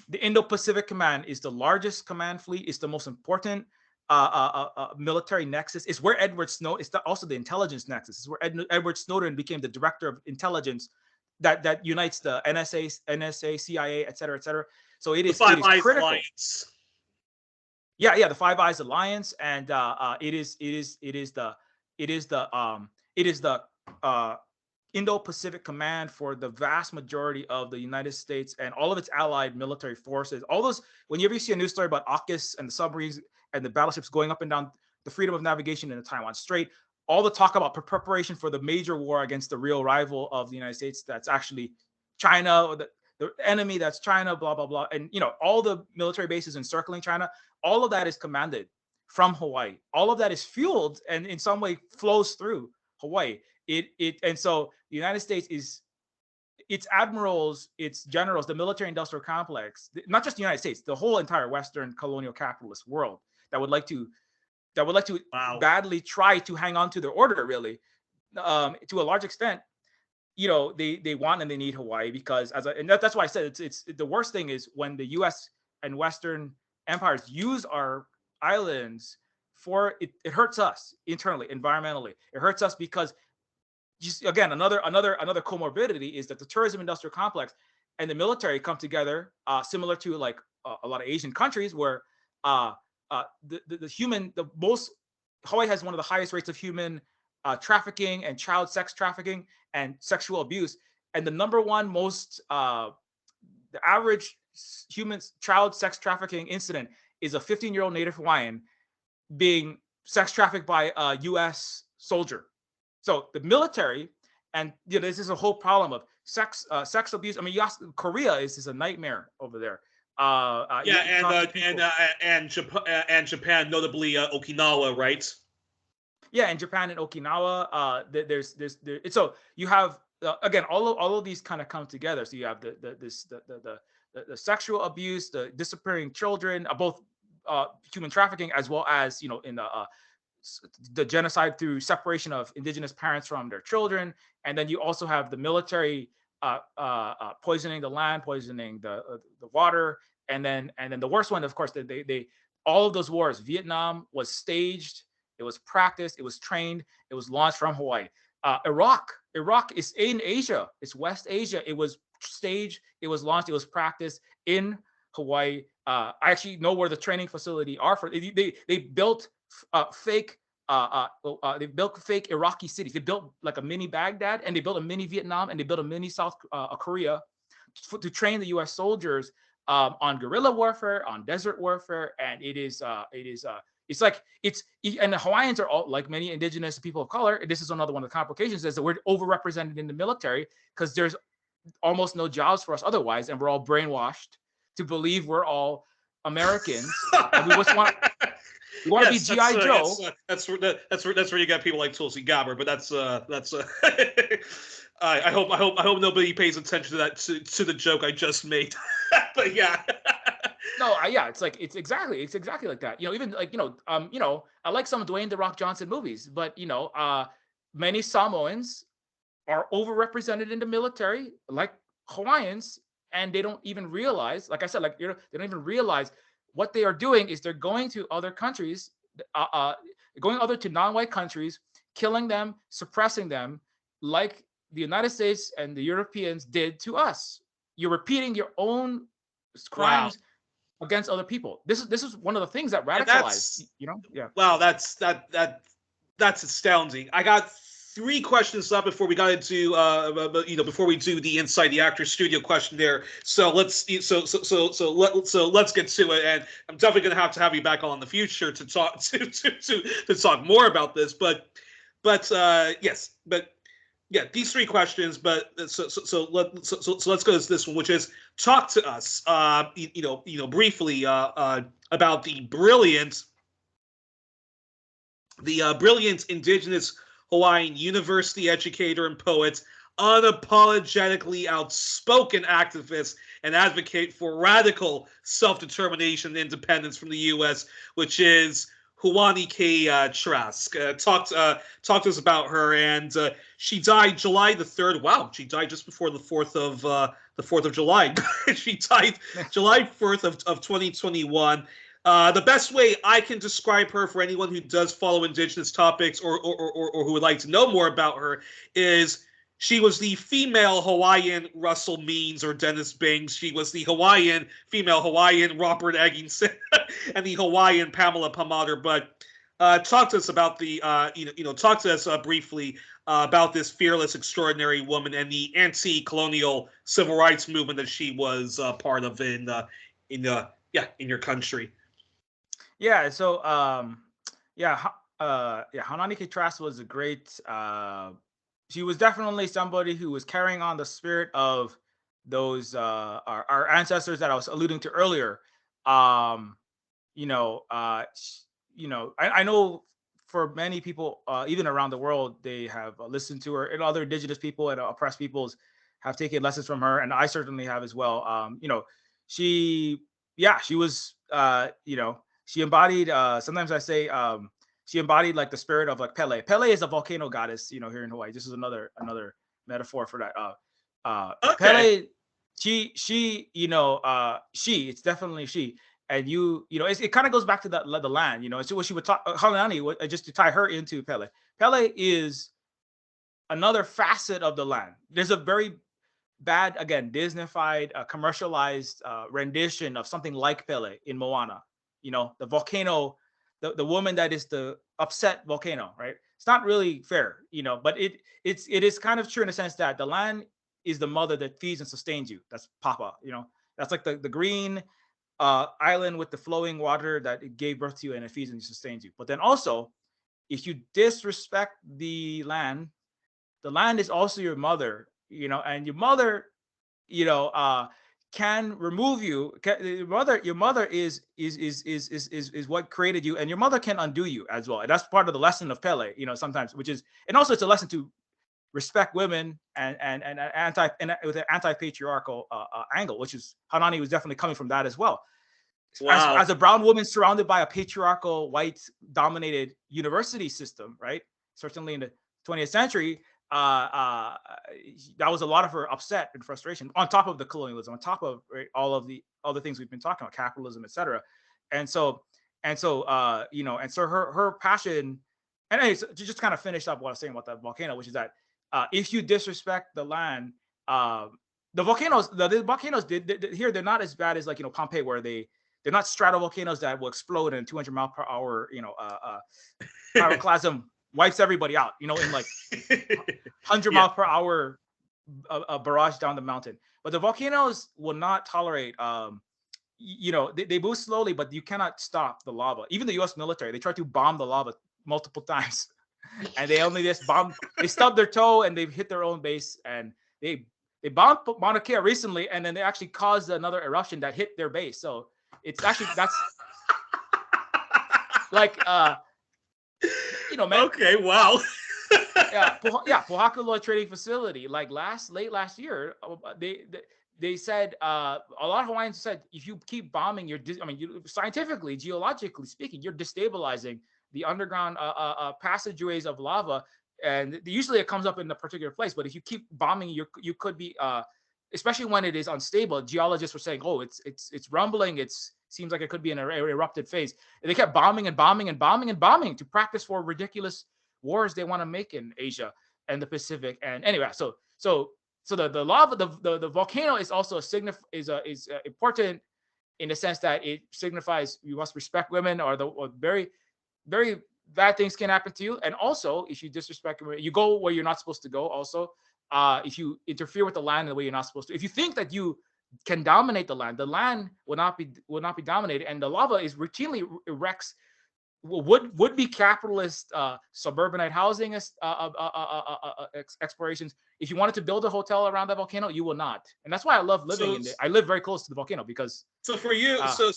the Indo-Pacific Command is the largest command fleet. It's the most important military nexus. It's where Edward Snowden. It's also the intelligence nexus. It's where Edward Snowden became the director of intelligence that unites the NSA, CIA, et cetera, et cetera. So it is critical. Alliance. Yeah, the Five Eyes Alliance, and it is the Indo-Pacific Command for the vast majority of the United States and all of its allied military forces. All those, whenever you see a news story about AUKUS and the submarines and the battleships going up and down the freedom of navigation in the Taiwan Strait, all the talk about preparation for the major war against the real rival of the United States, that's actually China, or the enemy that's China, blah, blah, blah. And, all the military bases encircling China, all of that is commanded from Hawaii. All of that is fueled and in some way flows through Hawaii. And so the United States is, its admirals, its generals, the military industrial complex, not just the United States, the whole entire Western colonial capitalist world that would like to badly try to hang on to their order, really, to a large extent. They want and they need Hawaii because, that's why I said it's the worst thing is when the U.S. and Western empires use our islands for it. It hurts us internally, environmentally. It hurts us because, just again, another comorbidity is that the tourism industrial complex and the military come together, similar to like a lot of Asian countries where Hawaii has one of the highest rates of human trafficking and child sex trafficking and sexual abuse, and the number one most the average human child sex trafficking incident is a 15-year-old Native Hawaiian being sex trafficked by a U.S. soldier. So the military, and this is a whole problem of sex abuse. I mean, Korea is a nightmare over there. And Japan, notably Okinawa, right? Yeah, in Japan and Okinawa, so you have again all of these kind of come together. So you have the sexual abuse, the disappearing children, both human trafficking as well as in the genocide through separation of indigenous parents from their children, and then you also have the military poisoning the land, poisoning the water, and then the worst one, of course, they all of those wars. Vietnam was staged, it was practiced, it was trained, it was launched from Hawaii. Iraq is in Asia, it's West Asia. It was staged, it was launched, it was practiced in Hawaii. I actually know where the training facility are for. They built fake Iraqi cities. They built like a mini Baghdad, and they built a mini Vietnam, and they built a mini South Korea to train the U.S. soldiers on guerrilla warfare, on desert warfare, and it is It's like and the Hawaiians are all, like many indigenous people of color. This is another one of the complications, is that we're overrepresented in the military because there's almost no jobs for us otherwise, and we're all brainwashed to believe we're all Americans, and we just want to be GI Joe. That's where you got people like Tulsi Gabbard, but that's I hope nobody pays attention to that to the joke I just made. But yeah. No, it's exactly like that. Even like I like some Dwayne "The Rock" Johnson movies, but many Samoans are overrepresented in the military, like Hawaiians, and they don't even realize. Like I said, they don't even realize what they are doing is they're going to other countries, to non-white countries, killing them, suppressing them, like the United States and the Europeans did to us. You're repeating your own crimes. Wow. Against other people. This is one of the things that radicalized. Wow, that's astounding. I got 3 questions up before we got into before we do the Inside the Actor Studio question there. So let's get to it, and I'm definitely going to have you back on in the future to talk to talk more about this. But yeah, these 3 questions. But so let's go to this one, which is talk to us, briefly about the brilliant Indigenous Hawaiian University educator and poet, unapologetically outspoken activist and advocate for radical self-determination and independence from the U.S., which is Huani Kay-Trask. Talk to us about her, and she died July the 3rd. Wow, she died just before the 4th of July. She died July 4th of 2021. The best way I can describe her for anyone who does follow Indigenous topics or who would like to know more about her is she was the female Hawaiian Russell Means or Dennis Bings. She was the female Hawaiian Robert Egginson and the Hawaiian Pamela Pamader. But talk to us about talk to us briefly about this fearless, extraordinary woman and the anti-colonial civil rights movement that she was part of in your country. Yeah. So Hanani Kay-Trask was a great. She was definitely somebody who was carrying on the spirit of those our ancestors that I was alluding to earlier. I know for many people, even around the world, they have listened to her, and other Indigenous people and oppressed peoples have taken lessons from her, and I certainly have as well. She was, she embodied. Sometimes I say. She embodied like the spirit of like Pele. Pele is a volcano goddess, here in Hawaii. This is another metaphor for that. Okay. Pele, it's definitely she. And it kind of goes back to the land, It's what she would talk. Haunani, just to tie her into Pele. Pele is another facet of the land. There's a very bad, again, Disneyfied, commercialized rendition of something like Pele in Moana. The volcano. The woman that is the upset volcano, right? It's not really fair, but it is kind of true in the sense that the land is the mother that feeds and sustains you. That's Papa, that's like the green island with the flowing water that it gave birth to you and it feeds and sustains you. But then also, if you disrespect the land is also your mother, and your mother, can remove you. Your mother is what created you, and your mother can undo you as well. And that's part of the lesson of Pele, sometimes, which is, and also it's a lesson to respect women and with an anti-patriarchal angle, which is Hanani was definitely coming from that as well. Wow. As a brown woman surrounded by a patriarchal, white-dominated university system, right? Certainly in the 20th century. That was a lot of her upset and frustration, on top of the colonialism, on top of all of the other things we've been talking about, capitalism, etc. And so her passion, and anyway, to just kind of finish up what I was saying about the volcano, which is that if you disrespect the land, the volcanoes here, they're not as bad as like Pompeii, where they're not stratovolcanoes that will explode in 200 mile per hour pyroclasm wipes everybody out, in like 100 mile per hour barrage down the mountain. But the volcanoes will not tolerate, they move slowly, but you cannot stop the lava. Even the U.S. military, they tried to bomb the lava multiple times, and they only just bomb. They stubbed their toe and they've hit their own base, and they bombed Mauna Kea recently, and then they actually caused another eruption that hit their base. So it's actually that's like man. Okay, wow. Pohakaloa trading facility. Like late last year, they said a lot of Hawaiians said if you keep bombing, scientifically, geologically speaking, you're destabilizing the underground passageways of lava, and usually it comes up in a particular place. But if you keep bombing, you could be, especially when it is unstable. Geologists were saying, oh, it's rumbling. It seems like it could be in an erupted phase. And they kept bombing and bombing and bombing and bombing to practice for ridiculous wars they want to make in Asia and the Pacific. And anyway, so the lava, the volcano is also is important in the sense that it signifies you must respect women, or very, very bad things can happen to you. And also, if you disrespect women, you go where you're not supposed to go. Also, if you interfere with the land in the way you're not supposed to, if you think that you can dominate the land will not be dominated. And the lava is routinely erects would be capitalist suburbanite housing explorations. If you wanted to build a hotel around that volcano, you will not. And that's why I love living in it. I live very close to the volcano because. So for you, so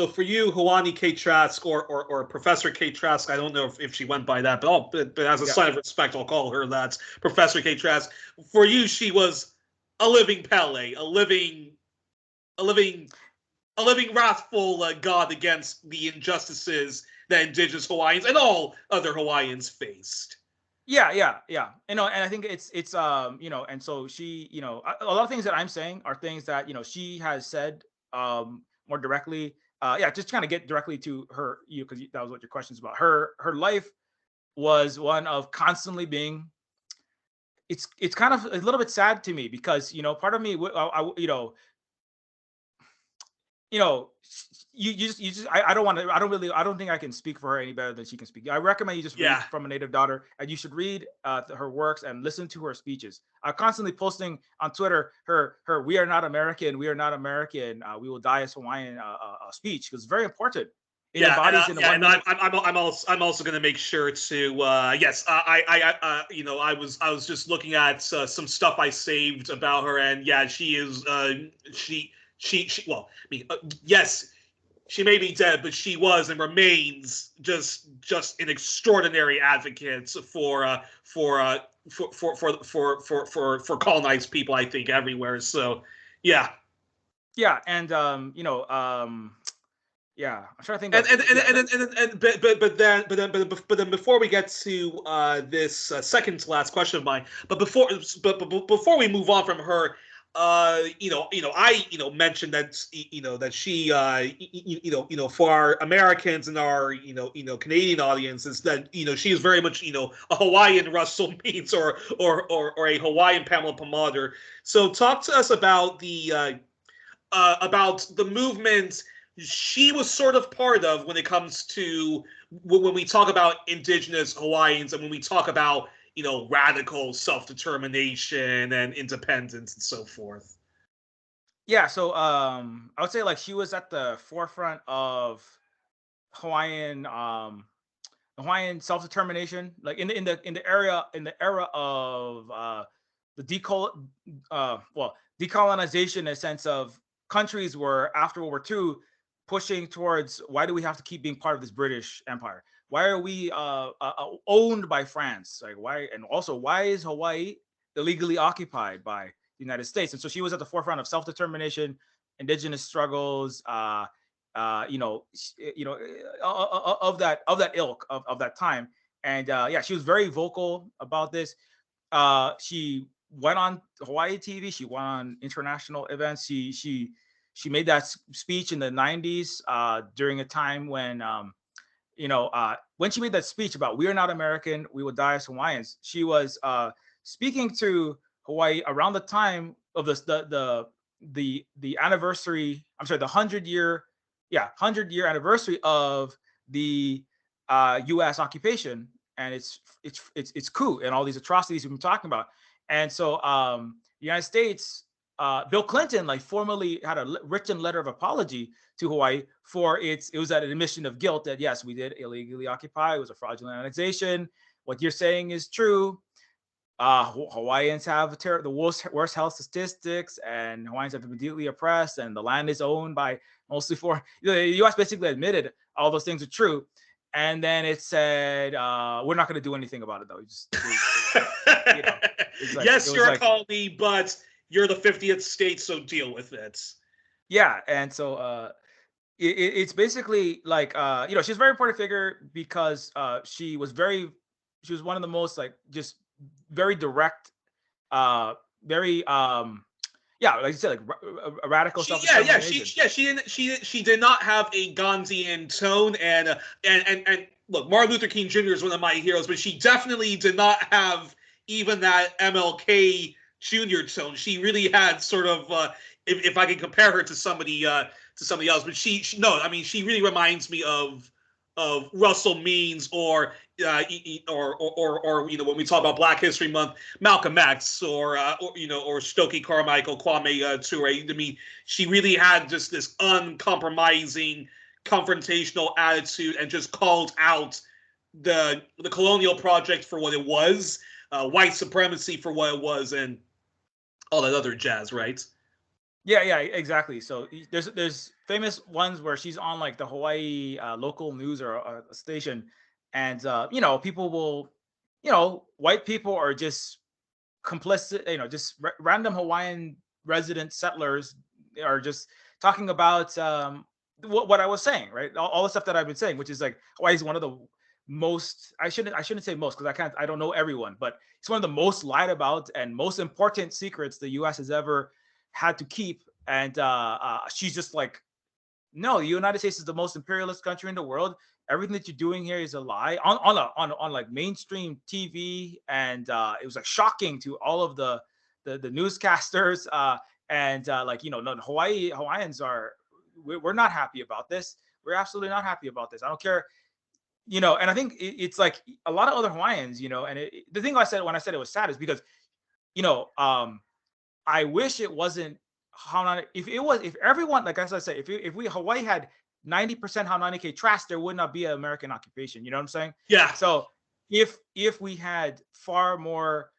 for you, Hawani Kay-Trask or Professor Kay-Trask, I don't know if she went by that, but as a sign of respect, I'll call her that. Professor Kay-Trask. For you, she was a living Pele, a living wrathful god against the injustices that Indigenous Hawaiians and all other Hawaiians faced. Yeah. And I think it's and so she, a lot of things that I'm saying are things that, she has said more directly. Just kind of get directly to her, because that was what your question's about. Her life was one of constantly being. It's kind of a little bit sad to me because, part of me, I don't think I can speak for her any better than she can speak. I recommend you just read From a Native Daughter, and you should read her works and listen to her speeches. I'm constantly posting on Twitter her "We are not American, we are not American, we will die as Hawaiian" speech, because it's very important. I'm also going to make sure to I was just looking at some stuff I saved about her, and she is yes, she may be dead, but she was and remains just an extraordinary advocate for colonized people, I think, everywhere. So and I'm trying to think. But then before we get to this second to last question of mine, but before we move on from her, I mentioned that that she for our Americans and our Canadian audiences, that she is very much a Hawaiian Russell Means or a Hawaiian Pamela Pomander. So talk to us about the movement she was sort of part of when it comes to when we talk about Indigenous Hawaiians and when we talk about radical self-determination and independence and so forth. So I would say she was at the forefront of Hawaiian self-determination, like in the era of the decolonization, in a sense of countries were after World War II pushing towards, why do we have to keep being part of this British Empire? Why are we owned by France? Like why is Hawaii illegally occupied by the United States? And so she was at the forefront of self-determination, indigenous struggles, of that ilk of that time. And she was very vocal about this. She went on Hawaii TV. She went on international events. She made that speech in the 90s during a time when when she made that speech about "We are not American, we will die as Hawaiians," she was speaking to Hawaii around the time of the anniversary. I'm sorry, the 100-year anniversary of the U.S. occupation and its coup and all these atrocities we've been talking about. And so the United States Bill Clinton like formally had a written letter of apology to Hawaii for it was an admission of guilt that yes, we did illegally occupy. It was a fraudulent annexation. What you're saying is true. Hawaiians have the worst health statistics, and Hawaiians have been completely oppressed, and the land is owned by mostly the U.S. basically admitted all those things are true, and then it said we're not going to do anything about it though. Yes, you're a colony, but you're the 50th state, so deal with it. Yeah, and so it's basically like she's a very important figure because she was one of the most like just very direct, very like you said, like a radical self-determination. She did not have a Gandhian tone, and look, Martin Luther King Jr. is one of my heroes, but she definitely did not have even that MLK Jr. tone. She really had sort of, if I can compare her to somebody else, but she really reminds me of Russell Means or when we talk about Black History Month, Malcolm X or Stokely Carmichael, Kwame Ture. I mean, she really had just this uncompromising, confrontational attitude and just called out the colonial project for what it was, white supremacy for what it was, and all that other jazz, right? Yeah, exactly. So there's famous ones where she's on like the Hawaii local news or a station, and people will, white people are just complicit, just random Hawaiian resident settlers are just talking about what I was saying, right? All the stuff that I've been saying, which is like Hawaii is one of the most, I shouldn't say most because I don't know everyone, but it's one of the most lied about and most important secrets the U.S. has ever had to keep. And she's just like, no, the United States is the most imperialist country in the world. Everything that you're doing here is a lie on like mainstream TV, and it was like shocking to all of the newscasters. No, Hawaiians we're not happy about this. We're absolutely not happy about this. I don't care. And I think it's like a lot of other Hawaiians, and the thing I said when I said it was sad is because, I wish it wasn't if everyone, like as I say, if Hawaii had 90% Haunani Kay-Trask, there would not be an American occupation. You know what I'm saying? Yeah. So if we had far more,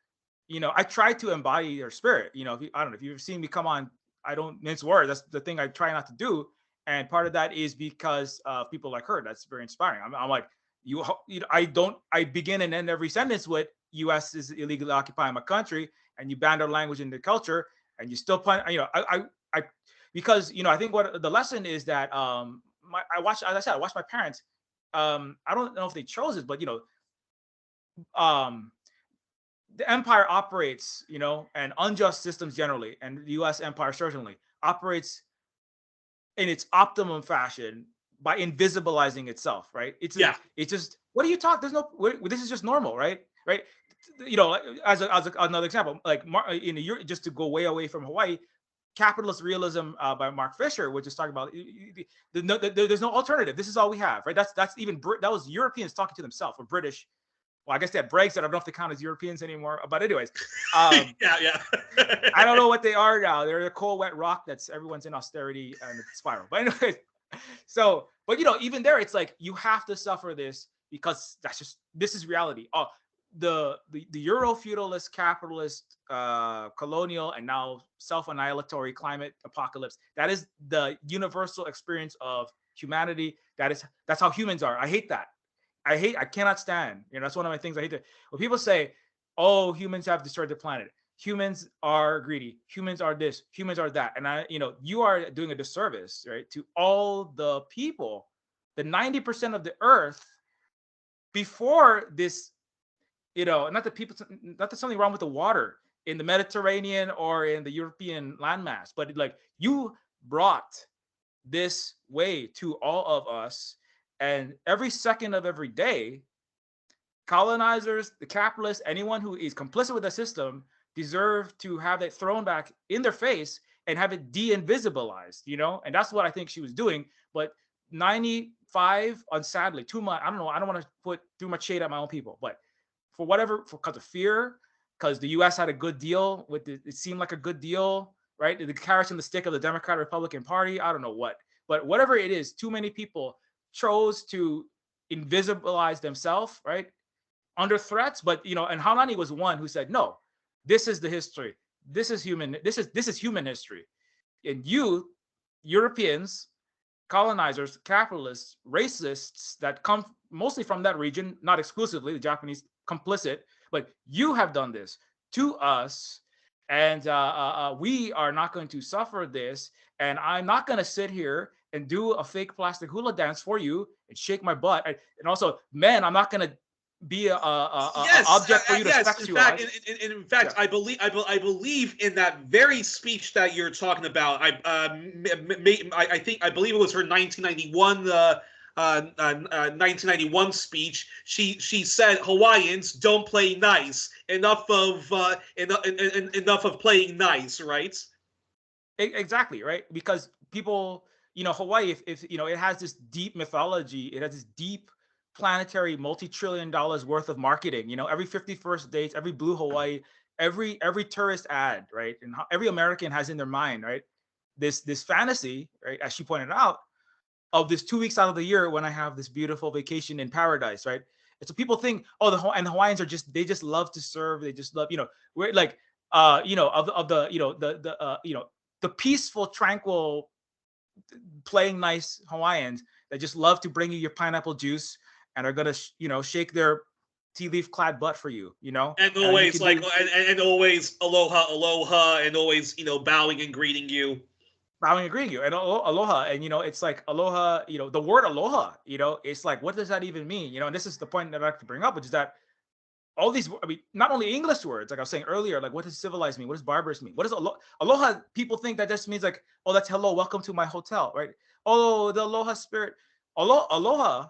I try to embody their spirit. I don't know if you've seen me come on, I don't mince words. That's the thing I try not to do. And part of that is because of people like her. That's very inspiring. I'm like, I begin and end every sentence with U.S. is illegally occupying my country, and you ban our language and the culture, and you still because I think what the lesson is that I watched my parents. I don't know if they chose it, but the empire operates, and unjust systems generally, and the U.S. empire certainly operates in its optimum fashion by invisibilizing itself, right? It's just, what do you talk? This is just normal, right? As another example, like just to go way away from Hawaii, Capitalist Realism by Mark Fisher, which is talking about there's no alternative. This is all we have, right? That was Europeans talking to themselves, or British. Well, I guess they had Brexit. I don't know if they count as Europeans anymore. But anyways, yeah. I don't know what they are now. They're a cold, wet rock that's everyone's in austerity and spiral. But anyways, but even there, it's like you have to suffer this because this is reality. The Euro-feudalist, capitalist, colonial, and now self-annihilatory climate apocalypse. That is the universal experience of humanity. That's how humans are. I hate that. I cannot stand. That's one of my things I hate. When people say, "Oh, humans have destroyed the planet. Humans are greedy. Humans are this. Humans are that," and you are doing a disservice, right, to all the people, the 90% of the Earth before this. Not that something wrong with the water in the Mediterranean or in the European landmass, but like you brought this way to all of us, and every second of every day, colonizers, the capitalists, anyone who is complicit with the system deserve to have it thrown back in their face and have it de-invisibilized, and that's what I think she was doing. But 95, sadly, too much. I don't know. I don't want to put too much shade at my own people, but because of fear, because the U.S. had a good deal with it seemed like a good deal, right? The carrots and the stick of the Democratic Republican Party. I don't know what, but whatever it is, too many people chose to invisibilize themselves, right, under threats. But and Haulani was one who said, no, this is the history. This is human. This is human history. And you, Europeans, colonizers, capitalists, racists that come mostly from that region, not exclusively, the Japanese complicit, but you have done this to us, and we are not going to suffer this. And I'm not going to sit here and do a fake plastic hula dance for you and shake my butt. And also, men, I'm not going to be a object for you to sexualize. In fact, I believe in that very speech that you're talking about. I believe it was her 1991 speech. She said, "Hawaiians, don't play nice. Enough of playing nice." Right? Exactly, right? Because people, Hawaii, if it has this deep mythology, it has this deep planetary multi-trillion dollars worth of marketing. Every 51st dates, every Blue Hawaii, every tourist ad, right? And every American has in their mind, right, this fantasy, right, as she pointed out, of this 2 weeks out of the year when I have this beautiful vacation in paradise, right? And so people think, oh, the Hawaiians are they just love to serve, they just love, we're like, the peaceful, tranquil, playing nice Hawaiians that just love to bring you your pineapple juice and are gonna, shake their tea leaf clad butt for you, and always and always aloha, and always bowing and greeting you. Bowing and greeting you, and aloha, and it's like aloha. The word aloha, it's like, what does that even mean? And this is the point that I like to bring up, which is that all these, not only English words, like I was saying earlier, like, what does civilized mean? What does barbarous mean? What does aloha? People think that just means like, oh, that's hello, welcome to my hotel, right? Oh, the aloha spirit. Aloha,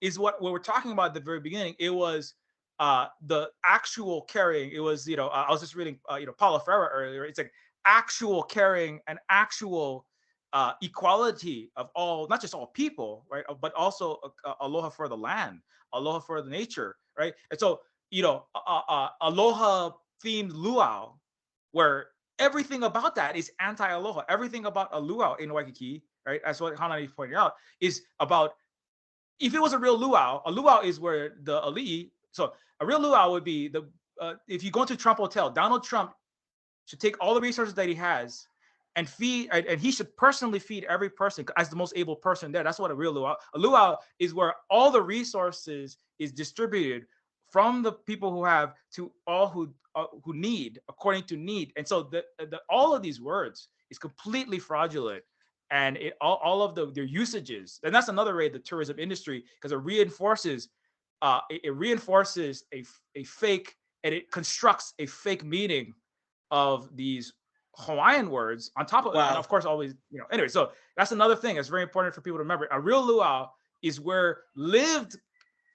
is what we're talking about at the very beginning. It was the actual carrying. It was, I was just reading, Paulo Freire earlier. It's like actual carrying and actual equality of all, not just all people, right? But also aloha for the land, aloha for the nature, right? And so, aloha themed luau, where everything about that is anti-aloha. Everything about a luau in Waikiki, right, as what Hanani pointed out, is about, if it was a real luau, a luau is where the ali'i. So a real luau would be if you go to Trump Hotel, Donald Trump should take all the resources that he has and feed, and he should personally feed every person as the most able person there. That's what a real luau. A luau is where all the resources is distributed from the people who have to all who need, according to need. And so all of these words is completely fraudulent, and all of their usages. And that's another way the tourism industry, because it reinforces a fake, and it constructs a fake meaning of these Hawaiian words on top of it. And of course, always, anyway, so that's another thing that's very important for people to remember. A real luau is where lived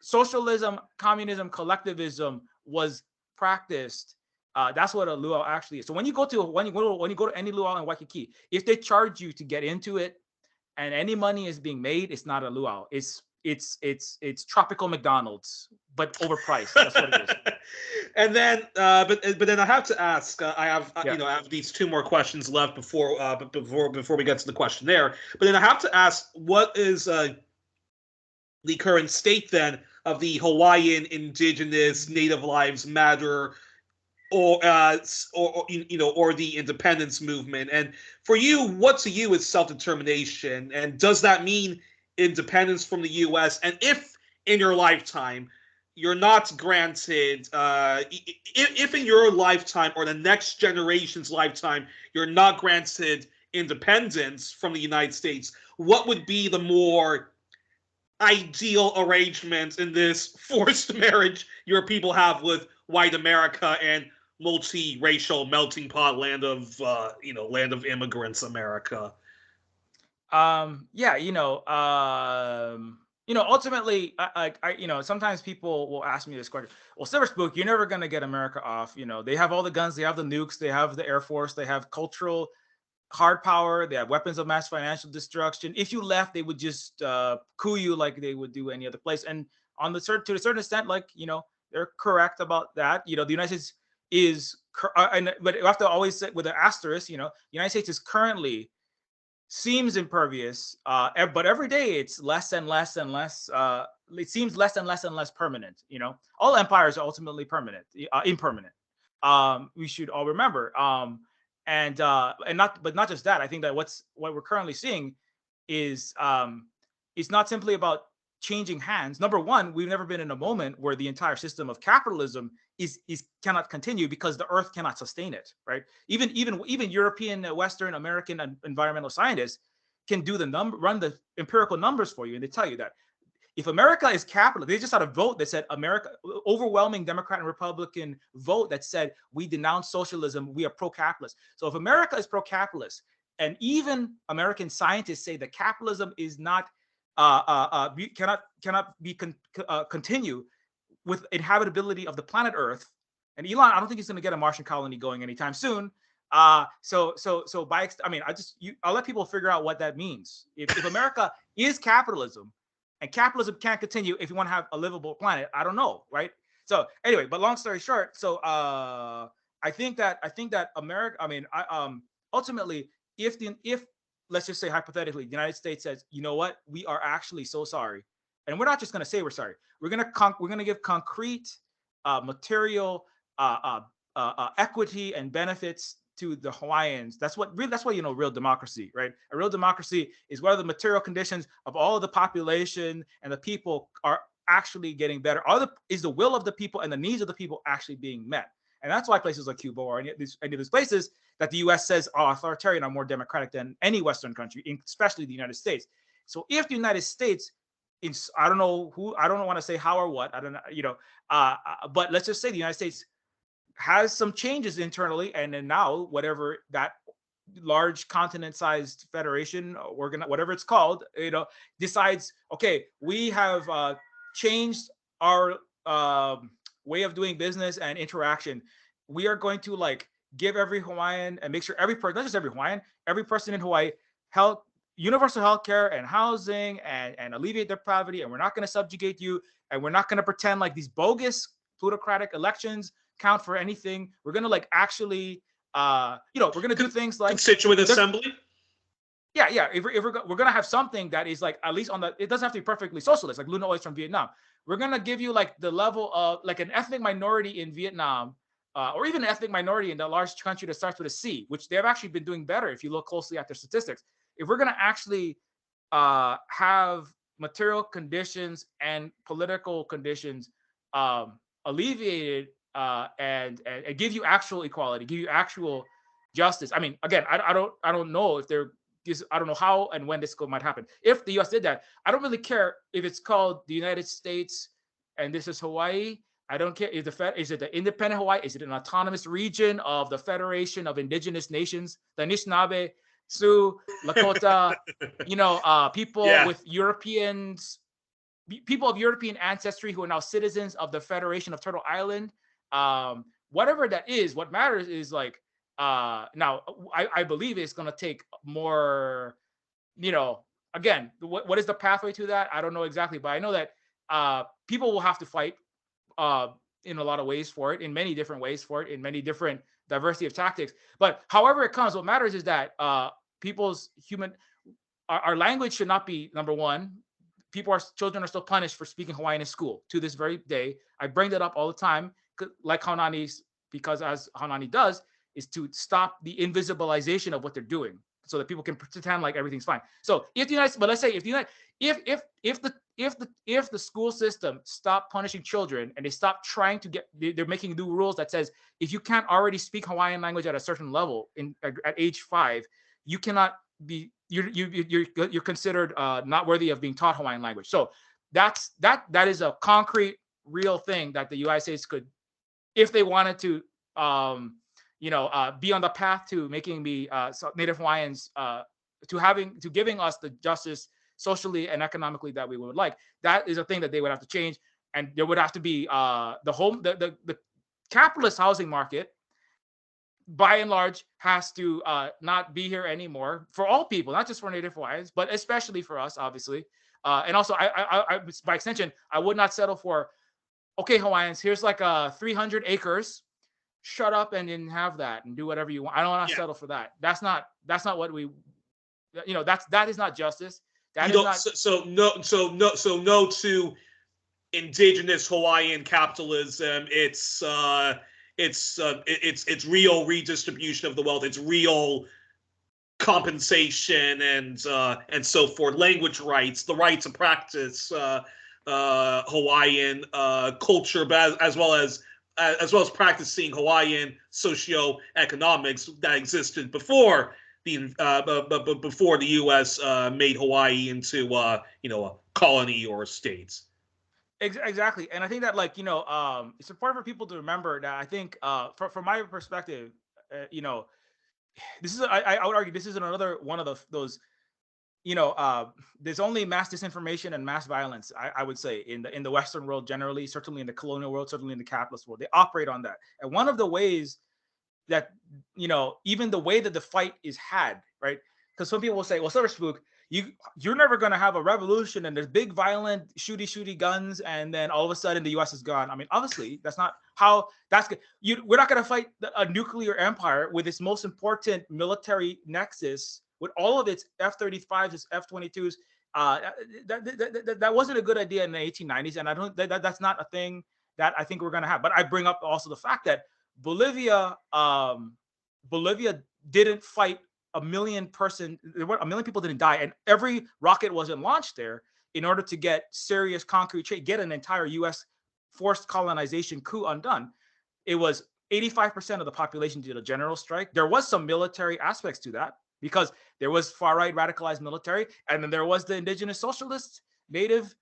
socialism, communism, collectivism was practiced. That's what a luau actually is. So when you go to any luau in Waikiki, if they charge you to get into it and any money is being made, it's not a luau. It's tropical McDonald's, but overpriced. That's what it is. And then, but then I have to ask. I have these two more questions left before we get to the questionnaire. But then I have to ask, what is the current state then of the Hawaiian Indigenous Native Lives Matter, or the independence movement? And for you, what to you is self-determination, and does that mean independence from the U.S.? And if in your lifetime you're not granted, if in your lifetime or the next generation's lifetime you're not granted independence from the United States, what would be the more ideal arrangement in this forced marriage your people have with white America and multiracial melting pot land of immigrants America? Ultimately, sometimes people will ask me this question. Well, Silverspook, you're never going to get America off. They have all the guns, they have the nukes, they have the Air Force, they have cultural hard power, they have weapons of mass financial destruction. If you left, they would just coup you like they would do any other place. And to a certain extent, they're correct about that. The United States but you have to always say with an asterisk, the United States is currently seems impervious, but every day it's less and less and less. It seems less and less and less permanent. All empires are ultimately impermanent. We should all remember. But not just that. I think that what we're currently seeing is it's not simply about changing hands. Number one, we've never been in a moment where the entire system of capitalism is cannot continue because the earth cannot sustain it, right? Even European, Western, American environmental scientists can do run the empirical numbers for you, and they tell you that if America is capitalist, they just had a vote that said overwhelming Democrat and Republican vote that said we denounce socialism, we are pro-capitalist. So if America is pro-capitalist, and even American scientists say that capitalism is not cannot be continue with inhabitability of the planet Earth. And Elon, I don't think he's going to get a Martian colony going anytime soon. I'll let people figure out what that means. If America is capitalism, and capitalism can't continue if you want to have a livable planet, I don't know, right? So anyway, but long story short, so I think that America. Ultimately, if let's just say hypothetically, the United States says, you know what, we are actually so sorry, and we're not just going to say we're sorry. We're going to give concrete, material, equity and benefits to the Hawaiians. That's real democracy, right? A real democracy is what are the material conditions of all of the population and the people are actually getting better. Is the will of the people and the needs of the people actually being met? And that's why places like Cuba or any of these places that the U.S. says are authoritarian are more democratic than any Western country, especially the United States. So if the United States, I don't want to say how or what, I don't know, but let's just say the United States has some changes internally, and then now whatever that large continent-sized federation, whatever it's called, decides, okay, we have changed our way of doing business and interaction. We are going to give every Hawaiian and make sure every person, not just every Hawaiian, every person in Hawaii, universal health care and housing and alleviate their poverty. And we're not going to subjugate you. And we're not going to pretend like these bogus plutocratic elections count for anything. We're going to actually, we're going to do things like constituent assembly. Yeah. If we're going to have something that is at least it doesn't have to be perfectly socialist, like Luna Oi's from Vietnam. We're going to give you the level of an ethnic minority in Vietnam, or even an ethnic minority in the large country that starts with a C, which they have actually been doing better if you look closely at their statistics. If we're going to actually have material conditions and political conditions alleviated and give you actual equality, give you actual justice. I mean, again, I don't know if I don't know how and when this might happen. If the U.S. did that, I don't really care if it's called the United States and this is Hawaii. I don't care if is it the independent Hawaii? Is it an autonomous region of the Federation of Indigenous Nations, the Anishinaabe, Sioux, Lakota, people with people of European ancestry who are now citizens of the Federation of Turtle Island. Whatever that is, what matters is now I believe it's going to take more, again, what is the pathway to that? I don't know exactly, but I know that people will have to fight in a lot of ways for it, in many different ways for it, in many different diversity of tactics. But however it comes, what matters is that our language should not be number one. Children are still punished for speaking Hawaiian in school to this very day. I bring that up all the time, like Haunani, because as Haunani does, is to stop the invisibilization of what they're doing, so that people can pretend like everything's fine. So if the school system stop punishing children and they stop trying to they're making new rules that says if you can't already speak Hawaiian language at a certain level at age 5, you cannot be you're considered not worthy of being taught Hawaiian language. So that is a concrete, real thing that the United States could, if they wanted to, be on the path to making the Native Hawaiians to giving us the justice socially and economically that we would like. That is a thing that they would have to change, and there would have to be the capitalist housing market, by and large, has to not be here anymore for all people, not just for Native Hawaiians, but especially for us, obviously. And also, I by extension, I would not settle for, okay, Hawaiians, here's 300 acres. shut up and then have that and do whatever you want. I don't want to settle for that. That's not what we, that is not justice. That is not. No to indigenous Hawaiian capitalism. It's real redistribution of the wealth. It's real compensation and so forth. Language rights, the right to practice Hawaiian culture, but as well as practicing Hawaiian socio-economics that existed before the U.S. Made Hawaii into a colony or a state. Exactly, and I think that it's important for people to remember that. I think from my perspective, this is I would argue this is another one of those. There's only mass disinformation and mass violence, I would say, in the Western world generally, certainly in the colonial world, certainly in the capitalist world. They operate on that. And one of the ways that, even the way that the fight is had, right? Because some people will say, well, Silverspook, you're never going to have a revolution and there's big violent shooty guns and then all of a sudden the US is gone. I mean, obviously, that's not how that's good. We're not going to fight a nuclear empire with its most important military nexus, with all of its F-35s, its F-22s. That wasn't a good idea in the 1890s, and I don't. That's not a thing that I think we're going to have. But I bring up also the fact that Bolivia didn't fight a million people didn't die, and every rocket wasn't launched there in order to get serious concrete trade, get an entire U.S. forced colonization coup undone. It was 85% of the population did a general strike. There was some military aspects to that, because there was far-right radicalized military, and then there was the indigenous socialist native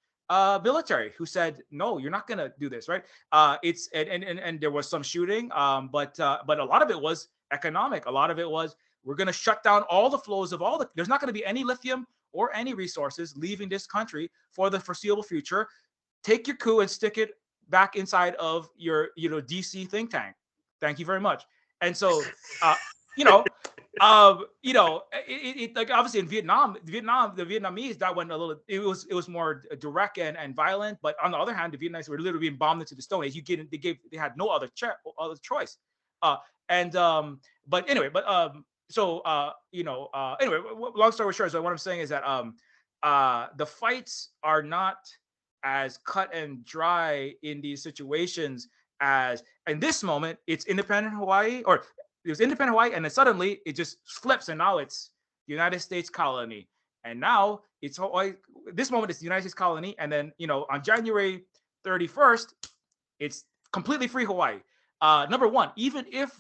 military who said, no, you're not going to do this, right? And there was some shooting, but a lot of it was economic. A lot of it was, we're going to shut down all the flows of there's not going to be any lithium or any resources leaving this country for the foreseeable future. Take your coup and stick it back inside of your, DC think tank. Thank you very much. And so, like obviously in Vietnam, the Vietnamese, that went a little. It was more direct and violent. But on the other hand, the Vietnamese were literally being bombed into the stone. They had no other choice. But anyway, long story short, so what I'm saying is that the fights are not as cut and dry in these situations as in this moment. It's independent Hawaii, or it was independent Hawaii, and then suddenly it just flips, and now it's the United States colony. And now it's Hawaii. This moment it's the United States colony, and then on January 31st, it's completely free Hawaii. Number one, even if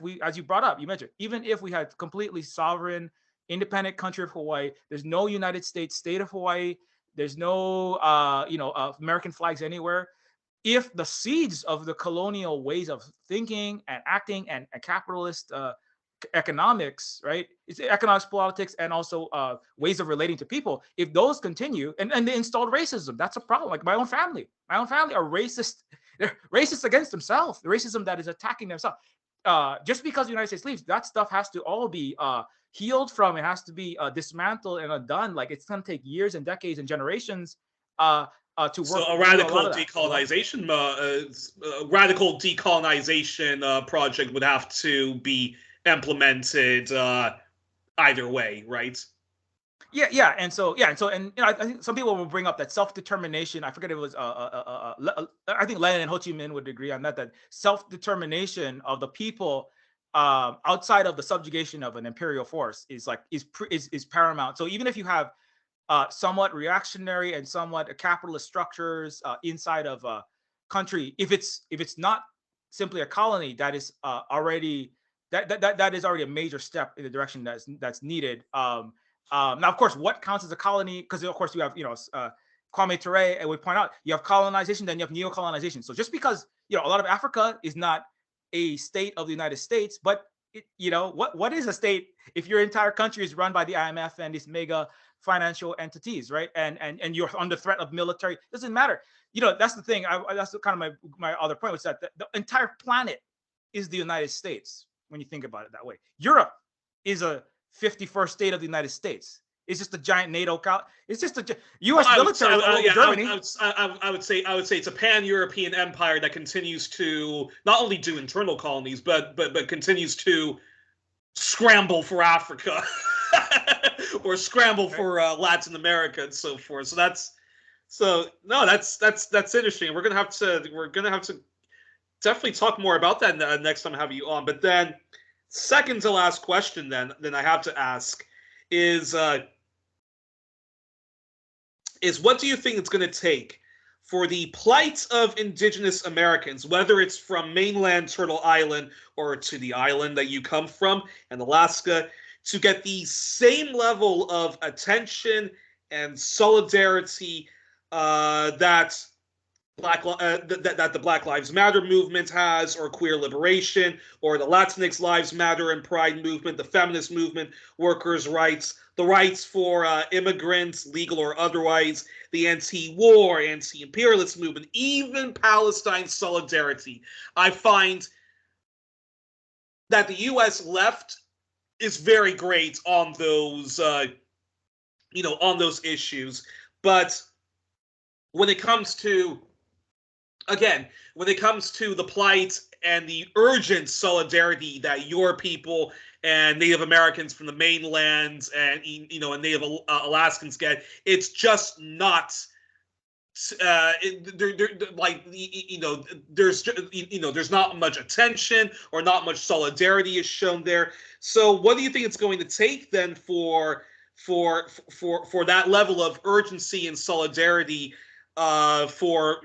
we, as you brought up, you mentioned, even if we had completely sovereign, independent country of Hawaii, there's no United States state of Hawaii. There's no American flags anywhere. If the seeds of the colonial ways of thinking and acting and capitalist economics, right? It's economics, politics, and also ways of relating to people. If those continue, and they installed racism, that's a problem. Like my own family are racist. They're racist against themselves. The racism that is attacking themselves. Just because the United States leaves, that stuff has to all be healed from. It has to be dismantled and undone. Like it's going to take years and decades and generations to work. So a radical decolonization, radical decolonization project would have to be implemented either way, right? Yeah, and I think some people will bring up that self-determination. I forget, it was I think Lenin and Ho Chi Minh would agree on that self-determination of the people outside of the subjugation of an imperial force is paramount. So even if you have somewhat reactionary and somewhat capitalist structures inside of a country, if it's not simply a colony, that is already that is already a major step in the direction that's needed. Now, of course, what counts as a colony? Because of course you have, Kwame Ture, and we point out you have colonization, then you have neo-colonization. So just because a lot of Africa is not a state of the United States, but what is a state if your entire country is run by the IMF and these mega financial entities, right? And you're under threat of military. Doesn't matter. That's the thing. That's kind of my other point, was that the entire planet is the United States when you think about it that way. Europe is a 51st state of the United States. It's just a giant NATO. It's just a U.S. military over Germany. I would say it's a pan-European empire that continues to not only do internal colonies, but continues to scramble for Africa or scramble for Latin America and so forth. So that's interesting. We're gonna have to definitely talk more about that next time I have you on. But then, second to last question, then I have to ask is what do you think it's going to take for the plight of Indigenous Americans, whether it's from mainland Turtle Island or to the island that you come from in Alaska, to get the same level of attention and solidarity that the Black Lives Matter movement has, or queer liberation, or the Latinx Lives Matter and Pride movement, the feminist movement, workers' rights, the rights for immigrants, legal or otherwise, the anti-war, anti-imperialist movement, even Palestine solidarity. I find that the U.S. left is very great on those, on those issues, but when it comes to the plight and the urgent solidarity that your people and Native Americans from the mainland and and Native Alaskans get, it's just not. There's not much attention or not much solidarity is shown there. So, what do you think it's going to take then for that level of urgency and solidarity for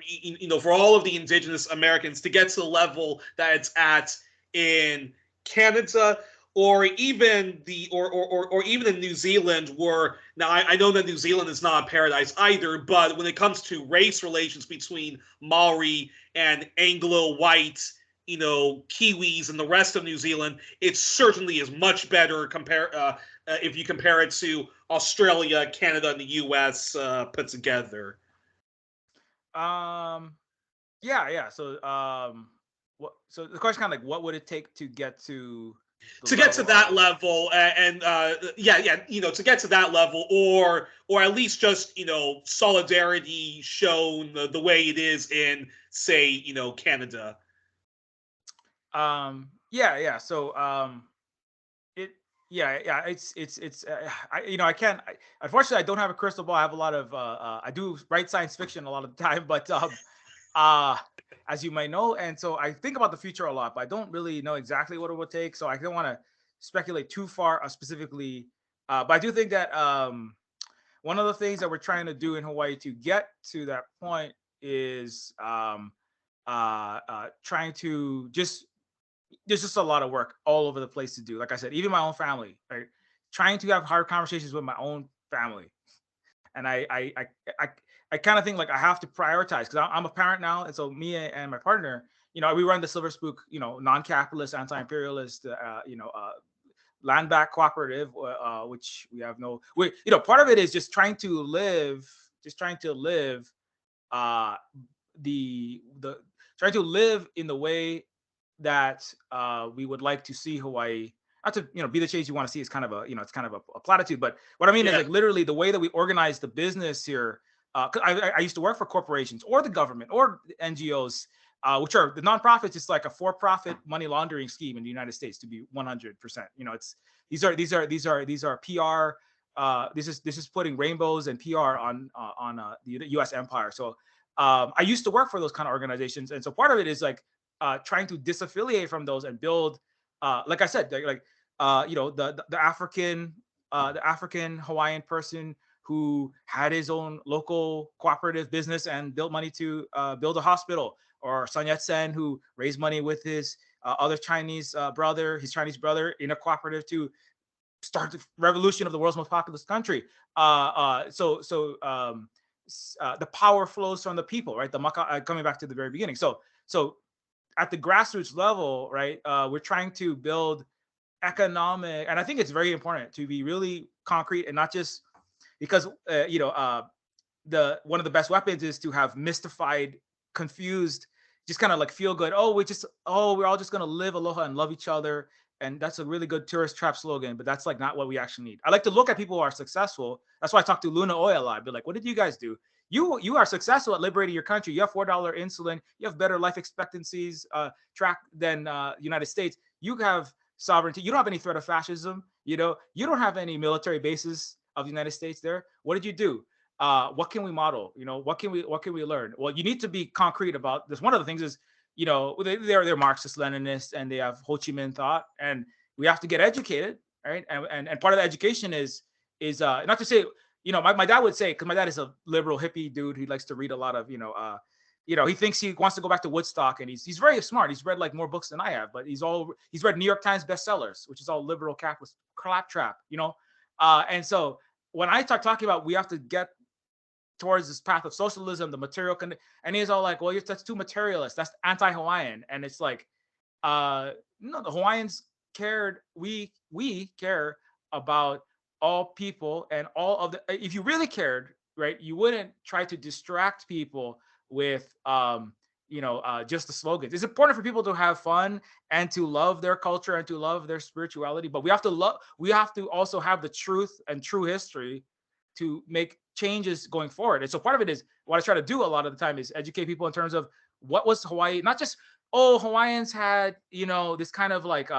all of the Indigenous Americans to get to the level that it's at in Canada, or even in New Zealand, where now I know that New Zealand is not a paradise either, but when it comes to race relations between Maori and Anglo-white, Kiwis and the rest of New Zealand, it certainly is much better if you compare it to Australia, Canada, and the U.S. Put together. Yeah. So so the question kind of like, what would it take to get to that level, and to get to that level, or at least just solidarity shown the way it is in, say, Canada. It's I can't. Unfortunately, I don't have a crystal ball. I have a lot of I do write science fiction a lot of the time, but as you might know, and so I think about the future a lot, but I don't really know exactly what it would take. So I don't want to speculate too far specifically. But I do think that one of the things that we're trying to do in Hawaii to get to that point is trying to just. There's just a lot of work all over the place to do. Like I said, even my own family, right? Trying to have hard conversations with my own family, and I kind of think like I have to prioritize, because I'm a parent now, and so me and my partner, we run the Silverspook, non-capitalist, anti-imperialist, land back cooperative, which we have part of it is just trying to live in the way that we would like to see Hawaii. Not to be the change you want to see is kind of a it's kind of a platitude, but what I mean is like literally the way that we organize the business here. Cause I used to work for corporations or the government or the NGOs, which are the nonprofits. It's like a for-profit money laundering scheme in the United States, to be 100%. It's these are PR. This is putting rainbows and PR on the U.S. empire. So I used to work for those kind of organizations, and so part of it is like trying to disaffiliate from those and build, like I said, the African Hawaiian person who had his own local cooperative business and built money to build a hospital, or Sun Yat-sen, who raised money with his other Chinese brother in a cooperative to start the revolution of the world's most populous country. The power flows from the people, right? Coming back to the very beginning. So at the grassroots level, right, we're trying to build economic, and I think it's very important to be really concrete, and not just because one of the best weapons is to have mystified, confused, just kind of like feel good. We're all just gonna live aloha and love each other, And that's a really good tourist trap slogan, but that's like not what we actually need. I like to look at people who are successful. That's why I talk to Luna Oil a lot. I'd be like, what did you guys do? You are successful at liberating your country. You have $4 insulin. You have better life expectancies track than United States. You have sovereignty. You don't have any threat of fascism. You know, you don't have any military bases of the United States there. What did you do? What can we model? You know, what can we learn? Well, you need to be concrete about this. One of the things is, you know, they're Marxist Leninists and they have Ho Chi Minh thought, and we have to get educated, right? And part of the education is not to say, you know, my dad would say, because my dad is a liberal hippie dude, he likes to read a lot of, he thinks he wants to go back to Woodstock, and he's very smart. He's read like more books than I have, but he's read New York Times bestsellers, which is all liberal capitalist claptrap, you know. And so when I start talking about we have to get towards this path of socialism, the material, and he's all like, well, that's too materialist. That's anti-Hawaiian. And it's like, no, the Hawaiians cared. We care about all people and all of the. If you really cared, right, you wouldn't try to distract people with, just the slogans. It's important for people to have fun and to love their culture and to love their spirituality, but we have to also have the truth and true history to make changes going forward. And so part of it is what I try to do a lot of the time is educate people in terms of what was Hawaii, not just, Hawaiians had, this kind of like,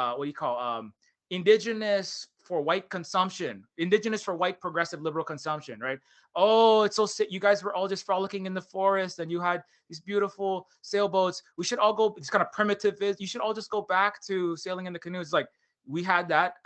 indigenous for white consumption, indigenous for white progressive liberal consumption, right? Oh, it's so sick. You guys were all just frolicking in the forest and you had these beautiful sailboats. We should all go, it's kind of primitive. You should all just go back to sailing in the canoes. Like, we had that.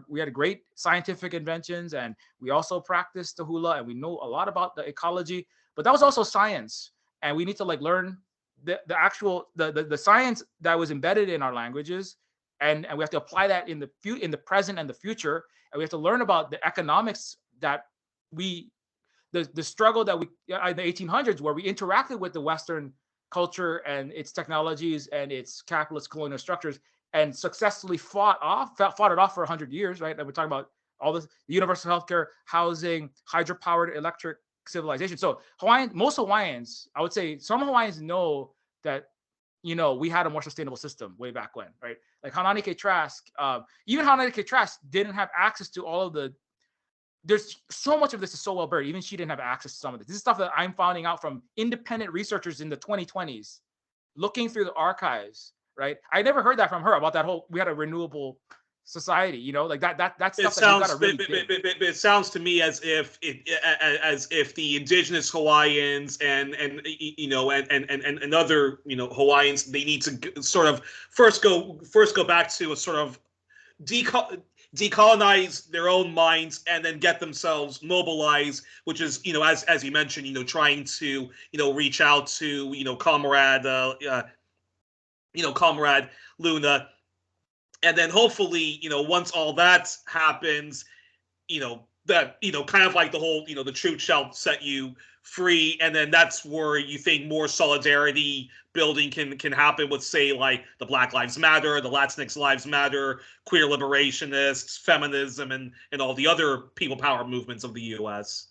We had great scientific inventions, and we also practiced the hula, and we know a lot about the ecology, but that was also science. And we need to like learn the actual science that was embedded in our languages, and we have to apply that in the present and the future. And we have to learn about the economics that the struggle that we in the 1800s, where we interacted with the Western culture and its technologies and its capitalist colonial structures, and successfully fought it off for 100 years, right? And we're talking about all this, universal healthcare, housing, hydropowered electric civilization. So most Hawaiians, I would say some Hawaiians know that, we had a more sustainable system way back when, right? Like Hanani Kay-Trask, even Hanani Kay-Trask didn't have access to all of there's so much of this is so well buried. Even she didn't have access to some of this. This is stuff that I'm finding out from independent researchers in the 2020s, looking through the archives. Right, I never heard that from her about that whole. We had a renewable society, like that stuff. It sounds to me as if the indigenous Hawaiians and other Hawaiians, they need to sort of first go back to a sort of decolonize their own minds and then get themselves mobilized, which is as you mentioned, trying to reach out to Comrade Luna, and then hopefully, once all that happens, that kind of like the whole, the truth shall set you free, and then that's where you think more solidarity building can happen with, say, like the Black Lives Matter, the Latinx Lives Matter, queer liberationists, feminism, and all the other people power movements of the U.S.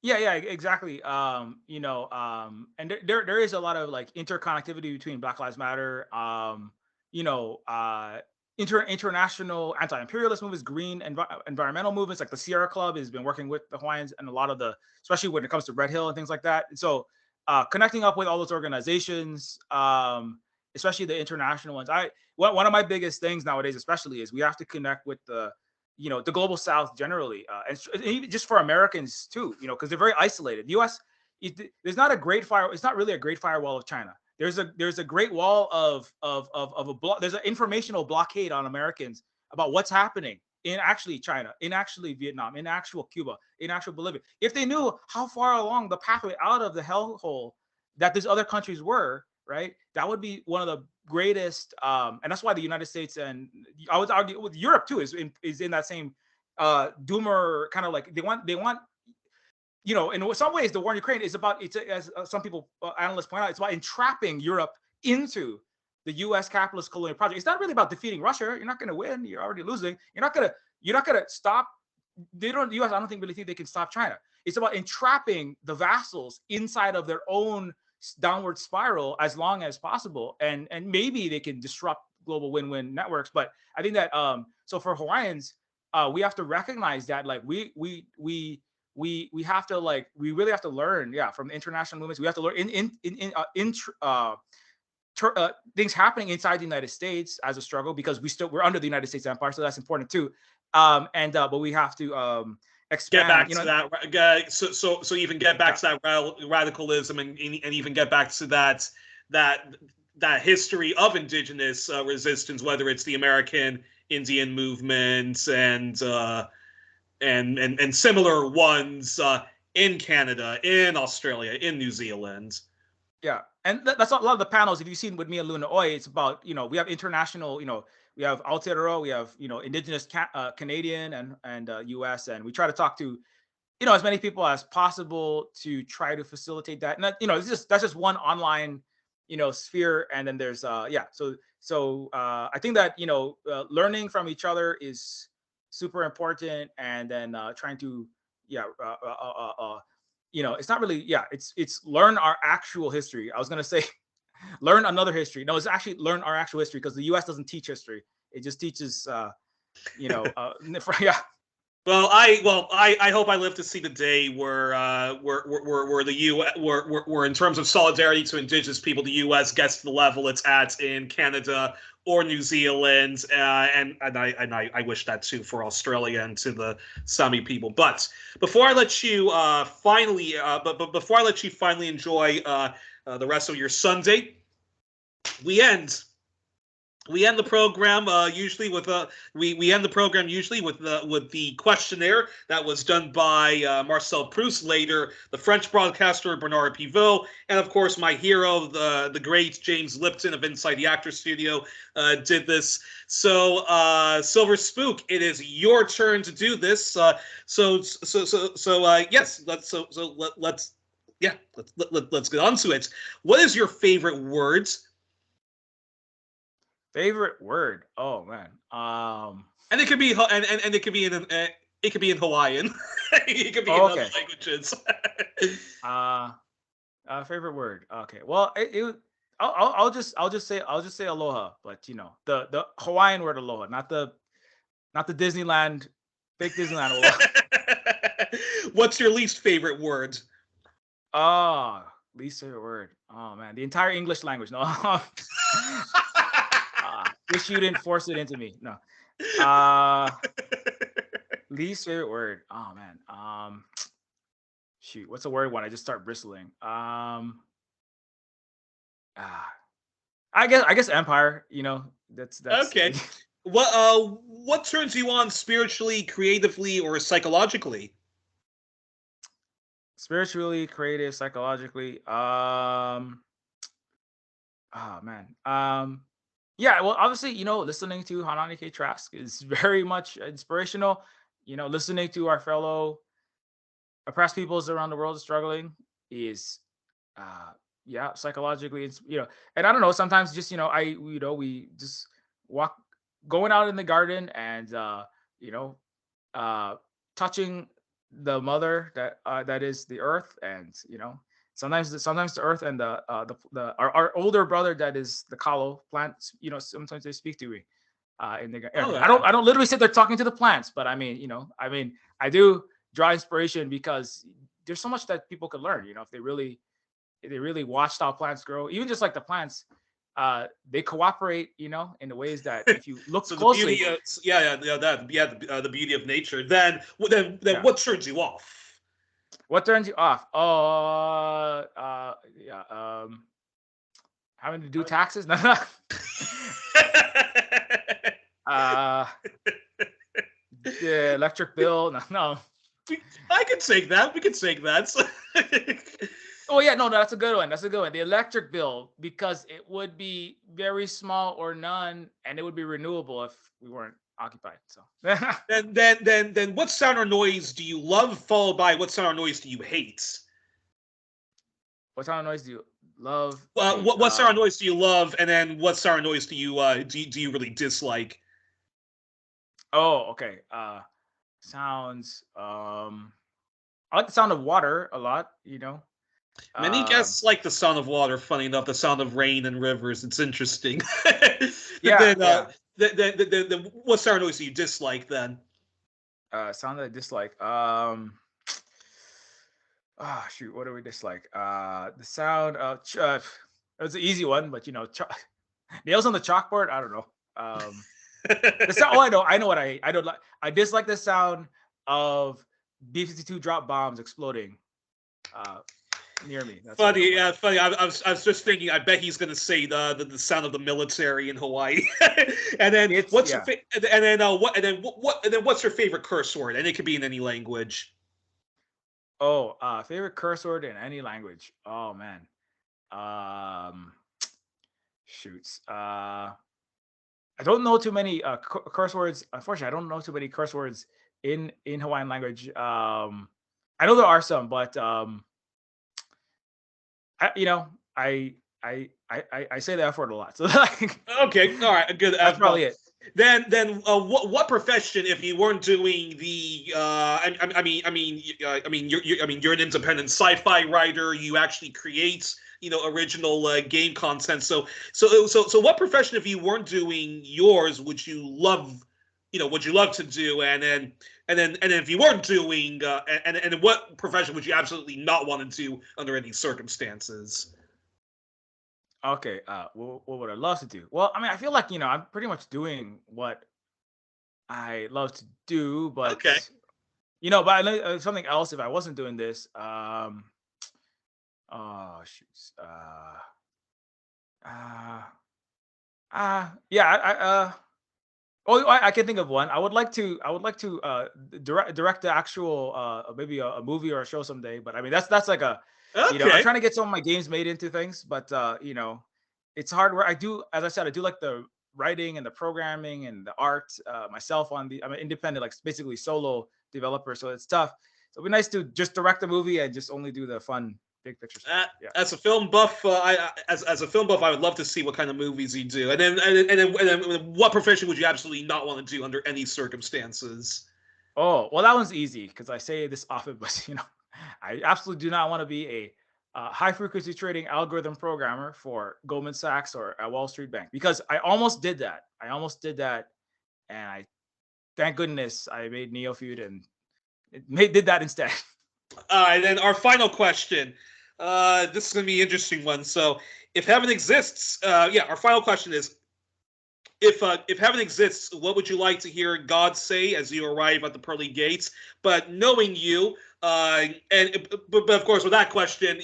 Yeah, exactly. And there is a lot of like interconnectivity between Black Lives Matter, international anti-imperialist movements, green environmental movements, like the Sierra Club has been working with the Hawaiians and a lot of especially when it comes to Red Hill and things like that. And so connecting up with all those organizations, especially the international ones. One of my biggest things nowadays, especially, is we have to connect with the global South generally, and even just for Americans too, because they're very isolated. The U.S. There's not a great fire. It's not really a great firewall of China. There's a great wall of there's an informational blockade on Americans about what's happening in actually China, in actually Vietnam, in actual Cuba, in actual Bolivia. If they knew how far along the pathway out of the hellhole that these other countries were, right, that would be one of the greatest, and that's why the United States, and I would argue with Europe too, is in that same doomer kind of like they want in some ways the war in Ukraine is about, as some people analysts point out, it's about entrapping Europe into the U.S. capitalist colonial project. It's not really about defeating Russia. You're not going to win. You're already losing. You're not going to stop. The U.S. I don't really think they can stop China. It's about entrapping the vassals inside of their own downward spiral as long as possible, and maybe they can disrupt global win-win networks. But I think that so for Hawaiians, we have to recognize that like we have to like we really have to learn from the international movements. We have to learn things happening inside the United States as a struggle, because we're under the United States empire, so that's important too. But we have to expand. Get back to that. So even get back to that radicalism and even get back to that history of indigenous resistance, whether it's the American Indian movements and similar ones in Canada, in Australia, in New Zealand. Yeah, and that's a lot of the panels. If you've seen with me and Luna Oi, it's about, we have international, we have Aotearoa, we have, indigenous Canadian and US, and we try to talk to, as many people as possible to try to facilitate that. And that, that's just one online, sphere. And then there's, So I think that, learning from each other is super important. And then trying to, it's not really, it's learn our actual history. I was going to say, learn another history. No, it's actually learn our actual history, because the US doesn't teach history. It just teaches, yeah. Well, I hope I live to see the day where the where in terms of solidarity to indigenous people, the U.S. gets to the level it's at in Canada or New Zealand, and I wish that too for Australia and to the Sami people. But before I let you finally enjoy the rest of your Sunday, we end the program usually with we end the program usually with the questionnaire that was done by Marcel Proust, later the French broadcaster Bernard Pivot, and of course my hero, the great James Lipton of Inside the Actors Studio, did this. So Silverspook, it is your turn to do this. Yes, let's get on to it. What is your favorite word? Favorite word? Oh man. And it could be it could be in Hawaiian. It could be in other languages. Favorite word. Okay. Well, I'll just say aloha, but the Hawaiian word aloha, not the Disneyland, fake Disneyland aloha. What's your least favorite word? Least favorite word. Oh man, the entire English language. No. Wish you didn't force it into me. No. Least favorite word. Oh man. Shoot. What's a word one? I just start bristling. I guess empire. That's okay. What turns you on spiritually, creatively, or psychologically? Spiritually, creative, psychologically. Oh man. Yeah, well, obviously, listening to Hanani Kay-Trask is very much inspirational. Listening to our fellow oppressed peoples around the world struggling is, psychologically, it's, and I don't know, sometimes just, we just going out in the garden and, touching the mother that is the earth, and, sometimes the earth and our older brother that is the kalo plants. Sometimes they speak to me. In the I don't literally sit there talking to the plants, but I mean I do draw inspiration, because there's so much that people could learn. If they really watched how plants grow, even just like the plants, they cooperate. In the ways that if you look closely, the beauty of nature. Then what turns you off? What turns you off? Having to do taxes? The electric bill? No. I can take that. We can take that. Oh yeah, no, that's a good one. The electric bill, because it would be very small or none, and it would be renewable if we weren't occupied. So then what sound or noise do you love, followed by what sound or noise do you hate? What sound or noise do you love? What sound or noise do you love, and then what sound or noise do you really dislike? Oh, okay. Sounds. I like the sound of water a lot. Many Um, guests like the sound of water. Funny enough, the sound of rain and rivers. It's interesting. yeah, then, yeah. what sound noise do you dislike then? Sound that I dislike. Ah, shoot, what do we dislike? The sound of it was an easy one, but nails on the chalkboard. I don't know. The sound. Oh, I know what I don't like. I dislike the sound of B-52 drop bombs exploding uh, near me. That's what I don't Funny, like. yeah, funny. I was just thinking. I bet he's gonna say the sound of the military in Hawaii. And then It's what's your yeah. and then what and then what and then what's your favorite curse word? And it could be in any language. Oh, favorite curse word in any language. Oh man. Um, shoots. I don't know too many curse words. Unfortunately, I don't know too many curse words in Hawaiian language. I know there are some, but I, you know, I say the F word a lot, so like, Okay, all right, good. that's probably it. Then what profession, if you weren't doing the you're an independent sci-fi writer. You actually create original game content. So what profession, if you weren't doing yours, would you love to do? And then if you weren't doing and what profession would you absolutely not want to do under any circumstances? Okay, what would I love to do? Well, I mean, I feel like I'm pretty much doing what I love to do, but Okay. something else if I wasn't doing this. Oh shoots. Uh, yeah. Oh, I can think of one. I would like to direct the actual maybe a movie or a show someday. But I mean that's like I'm Okay. trying to get some of my games made into things, but it's hard work. As I said, I do like the writing and the programming and the art myself. I'm an independent, like basically solo developer, so it's tough. So it'd be nice to just direct the movie and just only do the fun big picture stuff. Uh, Yeah. as a film buff, as a film buff, I would love to see what kind of movies you do, and then what profession would you absolutely not want to do under any circumstances? Oh, well, that one's easy because I say this often, but I absolutely do not want to be a high frequency trading algorithm programmer for Goldman Sachs or a Wall Street Bank because I almost did that. And I thank goodness I made NeoFeud and did that instead. All right, then our final question. This is going to be an interesting one. So, if heaven exists, our final question is: if heaven exists, what would you like to hear God say as you arrive at the pearly gates? But knowing you, but of course, with that question,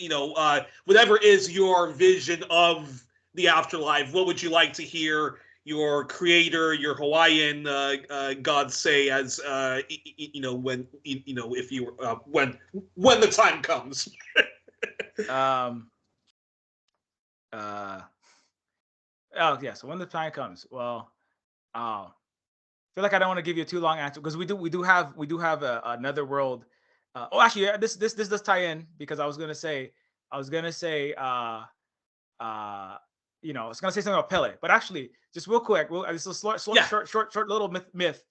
whatever is your vision of the afterlife, what would you like to hear your creator, your Hawaiian God say as when if you when the time comes? um, uh, oh yeah. So when the time comes, well, I feel like I don't want to give you a too long answer because we do have another world. Actually, yeah, this does tie in because I was gonna say I was gonna say something about Pele, but actually, just real quick, this is a Yeah. short little myth,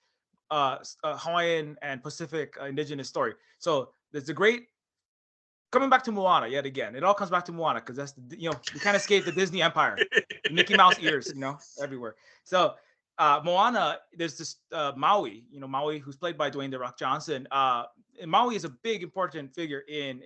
Hawaiian and Pacific indigenous story. So there's a great coming back to Moana yet again. It all comes back to Moana because that's we can't escape the Disney Empire, the Mickey Mouse ears, everywhere. So Moana, there's this Maui, Maui, who's played by Dwayne The Rock Johnson. And Maui is a big important figure in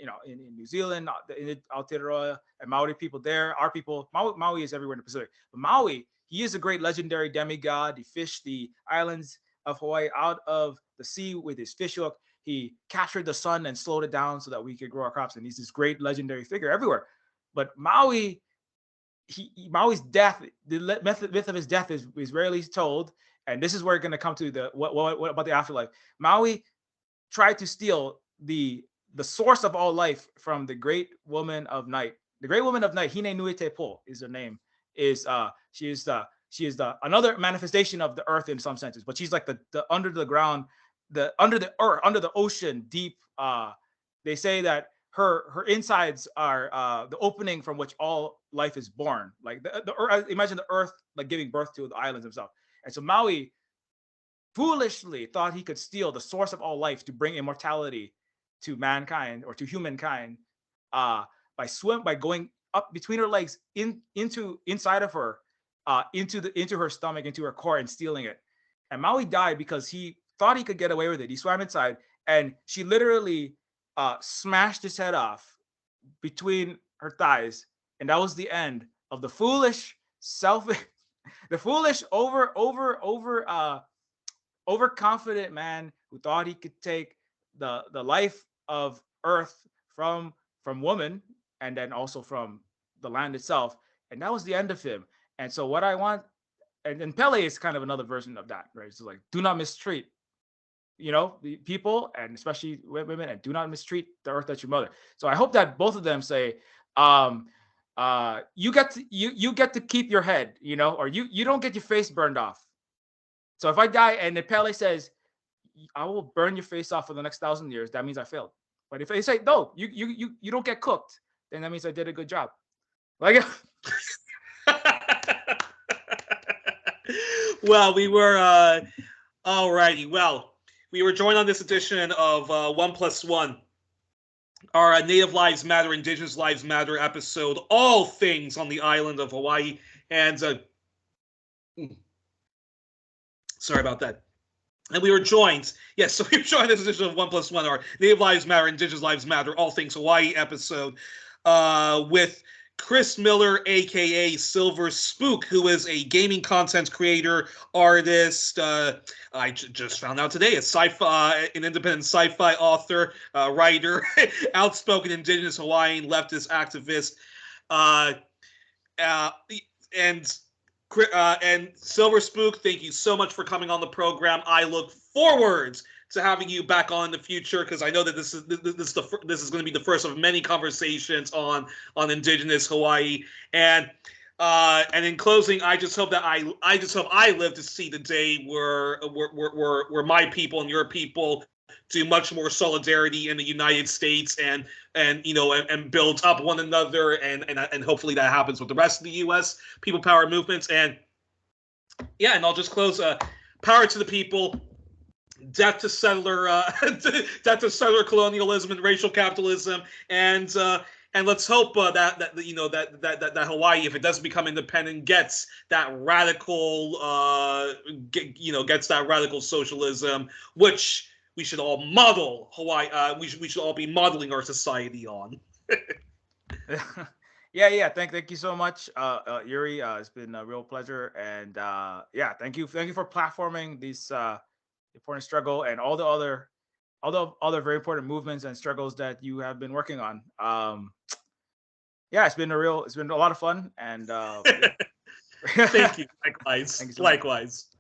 New Zealand, in the Aotearoa and Maori people there. Our people, Maui is everywhere in the Pacific. But Maui, he is a great legendary demigod. He fished the islands of Hawaii out of the sea with his fish hook. He captured the sun and slowed it down so that we could grow our crops. And he's this great legendary figure everywhere. But Maui's death, the myth of his death is rarely told. And this is where it's going to come to the what about the afterlife. Maui tried to steal the source of all life from the great woman of night. The great woman of night, Hine Nui Te Po is her name. She is the another manifestation of the earth in some senses, but she's like the under the ground, the under the earth, under the ocean, deep. They say that her insides are the opening from which all life is born. Like the earth, imagine the earth like giving birth to the islands themselves. And so Maui foolishly thought he could steal the source of all life to bring immortality to mankind or to humankind. by going up between her legs inside of her, into her stomach, into her core, and stealing it. And Maui died because he thought he could get away with it. He swam inside, and she literally smashed his head off between her thighs, and that was the end of the foolish, selfish, the foolish, overconfident man who thought he could take the life of Earth from woman, and then also from the land itself, and that was the end of him. And so what I want, and then Pele is kind of another version of that, right? It's like, do not mistreat, the people, and especially women, and do not mistreat the earth that you mother. So I hope that both of them say, you get to keep your head, or you don't get your face burned off. So if I die and the Pele says, I will burn your face off for the next 1,000 years, that means I failed. But if they say, no, you don't get cooked, then that means I did a good job. Like, well, we were alrighty. Well, we were joined on this edition of 1+1, our Native Lives Matter, Indigenous Lives Matter episode, all things on the island of Hawaii. And sorry about that. And we were joined, yes, so we were joined this edition of 1+1, our Native Lives Matter, Indigenous Lives Matter, all things Hawaii episode, with Chris Miller, aka Silverspook, who is a gaming content creator, artist. I just found out today, an independent sci-fi author, writer, outspoken Indigenous Hawaiian Leftist activist, and Silverspook, thank you so much for coming on the program. I look forward to having you back on in the future, because I know that this is going to be the first of many conversations on Indigenous Hawaii. And in closing, I just hope I live to see the day where my people and your people do much more solidarity in the United States and build up one another, and hopefully that happens with the rest of the U.S. people power movements. And yeah, and I'll just close. Power to the people. Death to settler colonialism and racial capitalism, and let's hope that Hawaii, if it does become independent, gets that radical gets that radical socialism, which we should all model Hawaii. We should all be modeling our society on. Yeah. Thank you so much, Youri. It's been a real pleasure, and thank you for platforming these important struggle and all the other very important movements and struggles that you have been working on. It's been a lot of fun, and thank you. Likewise. Thank you so Likewise.